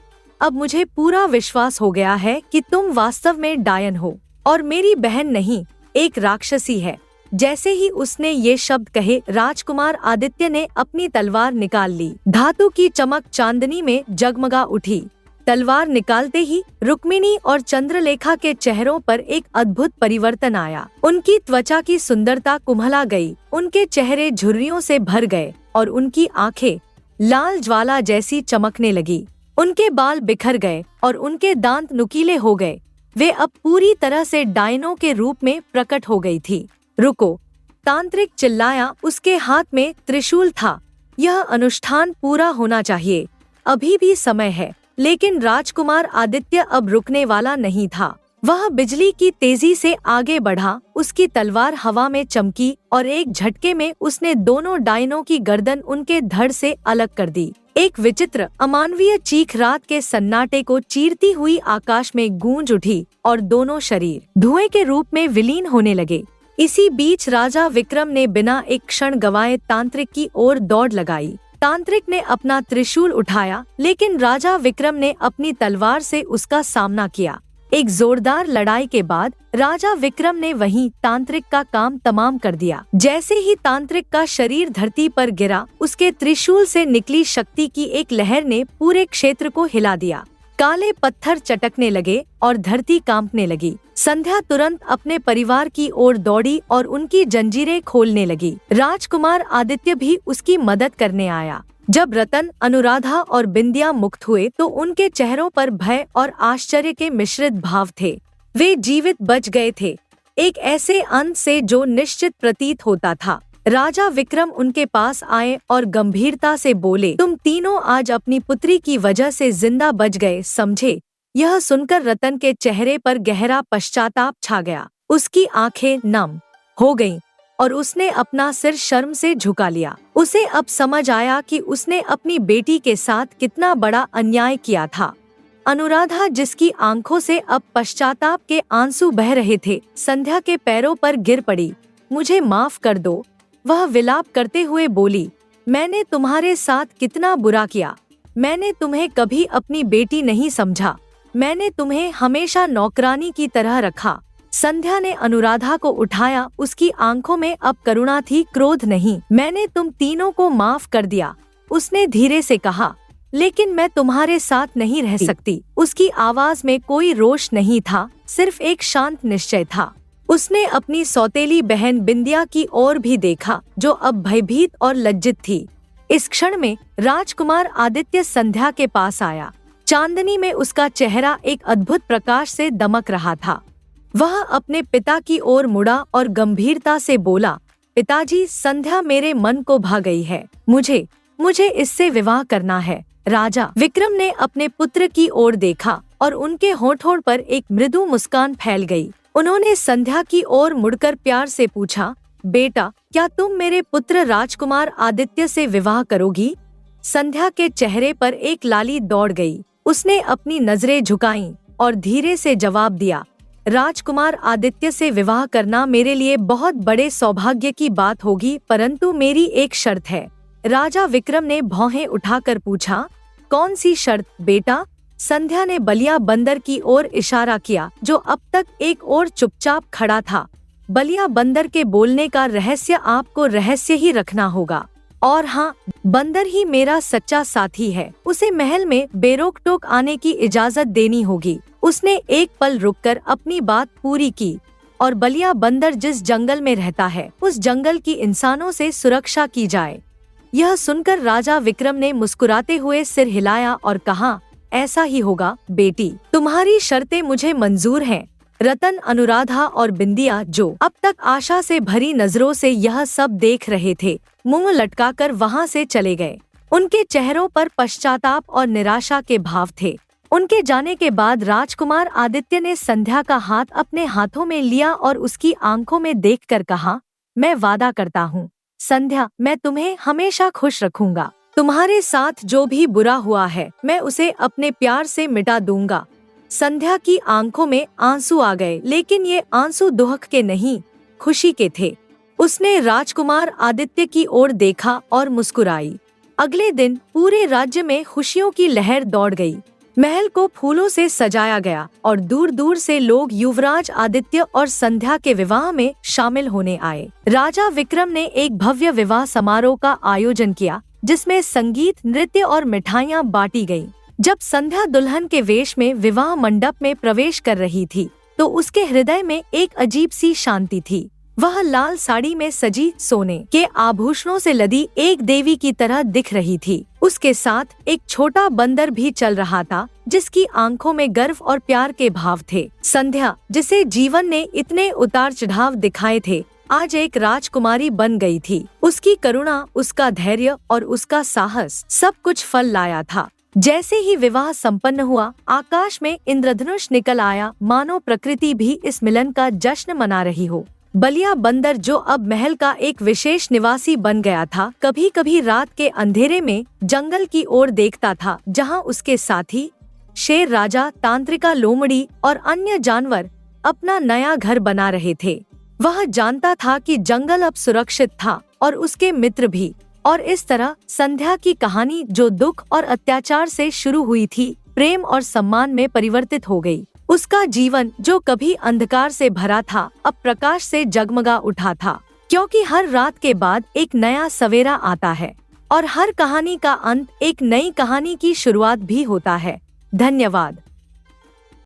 अब मुझे पूरा विश्वास हो गया है कि तुम वास्तव में डायन हो और मेरी बहन नहीं, एक राक्षसी है। जैसे ही उसने ये शब्द कहे, राजकुमार आदित्य ने अपनी तलवार निकाल ली। धातु की चमक चांदनी में जगमगा उठी। तलवार निकालते ही रुक्मिणी और चंद्रलेखा के चेहरों पर एक अद्भुत परिवर्तन आया। उनकी त्वचा की सुंदरता कुम्हला गई, उनके चेहरे झुर्रियों से भर गए और उनकी आंखें लाल ज्वाला जैसी चमकने लगी। उनके बाल बिखर गए और उनके दांत नुकीले हो गए। वे अब पूरी तरह से डायनों के रूप में प्रकट हो गई थी। रुको! तांत्रिक चिल्लाया। उसके हाथ में त्रिशूल था। यह अनुष्ठान पूरा होना चाहिए, अभी भी समय है। लेकिन राजकुमार आदित्य अब रुकने वाला नहीं था। वह बिजली की तेजी से आगे बढ़ा। उसकी तलवार हवा में चमकी और एक झटके में उसने दोनों डायनों की गर्दन उनके धड़ से अलग कर दी। एक विचित्र अमानवीय चीख रात के सन्नाटे को चीरती हुई आकाश में गूंज उठी और दोनों शरीर धुएं के रूप में विलीन होने लगे। इसी बीच राजा विक्रम ने बिना एक क्षण गवाए तांत्रिक की ओर दौड़ लगाई। तांत्रिक ने अपना त्रिशूल उठाया, लेकिन राजा विक्रम ने अपनी तलवार से उसका सामना किया। एक जोरदार लड़ाई के बाद राजा विक्रम ने वहीं तांत्रिक का काम तमाम कर दिया। जैसे ही तांत्रिक का शरीर धरती पर गिरा, उसके त्रिशूल से निकली शक्ति की एक लहर ने पूरे क्षेत्र को हिला दिया। काले पत्थर चटकने लगे और धरती कांपने लगी। संध्या तुरंत अपने परिवार की ओर दौड़ी और उनकी जंजीरें खोलने लगी। राजकुमार आदित्य भी उसकी मदद करने आया। जब रतन, अनुराधा और बिंदिया मुक्त हुए तो उनके चेहरों पर भय और आश्चर्य के मिश्रित भाव थे। वे जीवित बच गए थे, एक ऐसे अंत से जो निश्चित प्रतीत होता था। राजा विक्रम उनके पास आए और गंभीरता से बोले, तुम तीनों आज अपनी पुत्री की वजह से जिंदा बच गए, समझे? यह सुनकर रतन के चेहरे पर गहरा पश्चाताप छा गया। उसकी आंखें नम हो गईं और उसने अपना सिर शर्म से झुका लिया। उसे अब समझ आया कि उसने अपनी बेटी के साथ कितना बड़ा अन्याय किया था। अनुराधा, जिसकी आंखों से अब पश्चाताप के आंसू बह रहे थे, संध्या के पैरों पर गिर पड़ी। मुझे माफ कर दो, वह विलाप करते हुए बोली। मैंने तुम्हारे साथ कितना बुरा किया। मैंने तुम्हें कभी अपनी बेटी नहीं समझा। मैंने तुम्हें हमेशा नौकरानी की तरह रखा। संध्या ने अनुराधा को उठाया। उसकी आंखों में अब करुणा थी, क्रोध नहीं। मैंने तुम तीनों को माफ कर दिया, उसने धीरे से कहा, लेकिन मैं तुम्हारे साथ नहीं रह सकती। उसकी आवाज में कोई रोष नहीं था, सिर्फ एक शांत निश्चय था। उसने अपनी सौतेली बहन बिंदिया की ओर भी देखा, जो अब भयभीत और लज्जित थी। इस क्षण में राजकुमार आदित्य संध्या के पास आया। चांदनी में उसका चेहरा एक अद्भुत प्रकाश से दमक रहा था। वह अपने पिता की ओर मुड़ा और गंभीरता से बोला, पिताजी, संध्या मेरे मन को भा गई है। मुझे इससे विवाह करना है। राजा विक्रम ने अपने पुत्र की ओर देखा और उनके होठों पर एक मृदु मुस्कान फैल गई। उन्होंने संध्या की ओर मुड़कर प्यार से पूछा, बेटा, क्या तुम मेरे पुत्र राजकुमार आदित्य से विवाह करोगी? संध्या के चेहरे पर एक लाली दौड़ गई। उसने अपनी नजरें झुकाईं और धीरे से जवाब दिया, राजकुमार आदित्य से विवाह करना मेरे लिए बहुत बड़े सौभाग्य की बात होगी, परंतु मेरी एक शर्त है। राजा विक्रम ने भौहें उठाकर पूछा, कौन सी शर्त बेटा? संध्या ने बलिया बंदर की ओर इशारा किया, जो अब तक एक ओर चुपचाप खड़ा था। बलिया बंदर के बोलने का रहस्य आपको रहस्य ही रखना होगा। और हाँ, बंदर ही मेरा सच्चा साथी है। उसे महल में बेरोक टोक आने की इजाजत देनी होगी। उसने एक पल रुककर अपनी बात पूरी की। और बलिया बंदर जिस जंगल में रहता है, उस जंगल की इंसानों से सुरक्षा की जाए। यह सुनकर राजा विक्रम ने मुस्कुराते हुए सिर हिलाया और कहा, ऐसा ही होगा बेटी, तुम्हारी शर्तें मुझे मंजूर हैं। रतन, अनुराधा और बिंदिया, जो अब तक आशा से भरी नजरों से यह सब देख रहे थे, मुंह लटकाकर वहां से चले गए। उनके चेहरों पर पश्चाताप और निराशा के भाव थे। उनके जाने के बाद राजकुमार आदित्य ने संध्या का हाथ अपने हाथों में लिया और उसकी आंखों में देखकर कहा, मैं वादा करता हूँ संध्या, मैं तुम्हें हमेशा खुश रखूंगा। तुम्हारे साथ जो भी बुरा हुआ है, मैं उसे अपने प्यार से मिटा दूंगा। संध्या की आंखों में आंसू आ गए, लेकिन ये आंसू दुख के नहीं, खुशी के थे। उसने राजकुमार आदित्य की ओर देखा और मुस्कुराई। अगले दिन पूरे राज्य में खुशियों की लहर दौड़ गई। महल को फूलों से सजाया गया और दूर दूर से लोग युवराज आदित्य और संध्या के विवाह में शामिल होने आए। राजा विक्रम ने एक भव्य विवाह समारोह का आयोजन किया, जिसमें संगीत, नृत्य और मिठाइयाँ बांटी गईं। जब संध्या दुल्हन के वेश में विवाह मंडप में प्रवेश कर रही थी, तो उसके हृदय में एक अजीब सी शांति थी। वह लाल साड़ी में सजी, सोने के आभूषणों से लदी एक देवी की तरह दिख रही थी। उसके साथ एक छोटा बंदर भी चल रहा था, जिसकी आंखों में गर्व और प्यार के भाव थे। संध्या, जिसे जीवन ने इतने उतार चढ़ाव दिखाए थे, आज एक राजकुमारी बन गई थी। उसकी करुणा, उसका धैर्य और उसका साहस सब कुछ फल लाया था। जैसे ही विवाह संपन्न हुआ, आकाश में इंद्रधनुष निकल आया, मानो प्रकृति भी इस मिलन का जश्न मना रही हो। बलिया बंदर, जो अब महल का एक विशेष निवासी बन गया था, कभी कभी रात के अंधेरे में जंगल की ओर देखता था, जहां उसके साथी शेर, राजा, तांत्रिका लोमड़ी और अन्य जानवर अपना नया घर बना रहे थे। वह जानता था कि जंगल अब सुरक्षित था और उसके मित्र भी। और इस तरह संध्या की कहानी, जो दुख और अत्याचार से शुरू हुई थी, प्रेम और सम्मान में परिवर्तित हो गई। उसका जीवन, जो कभी अंधकार से भरा था, अब प्रकाश से जगमगा उठा था। क्योंकि हर रात के बाद एक नया सवेरा आता है और हर कहानी का अंत एक नई कहानी की शुरुआत भी होता है। धन्यवाद।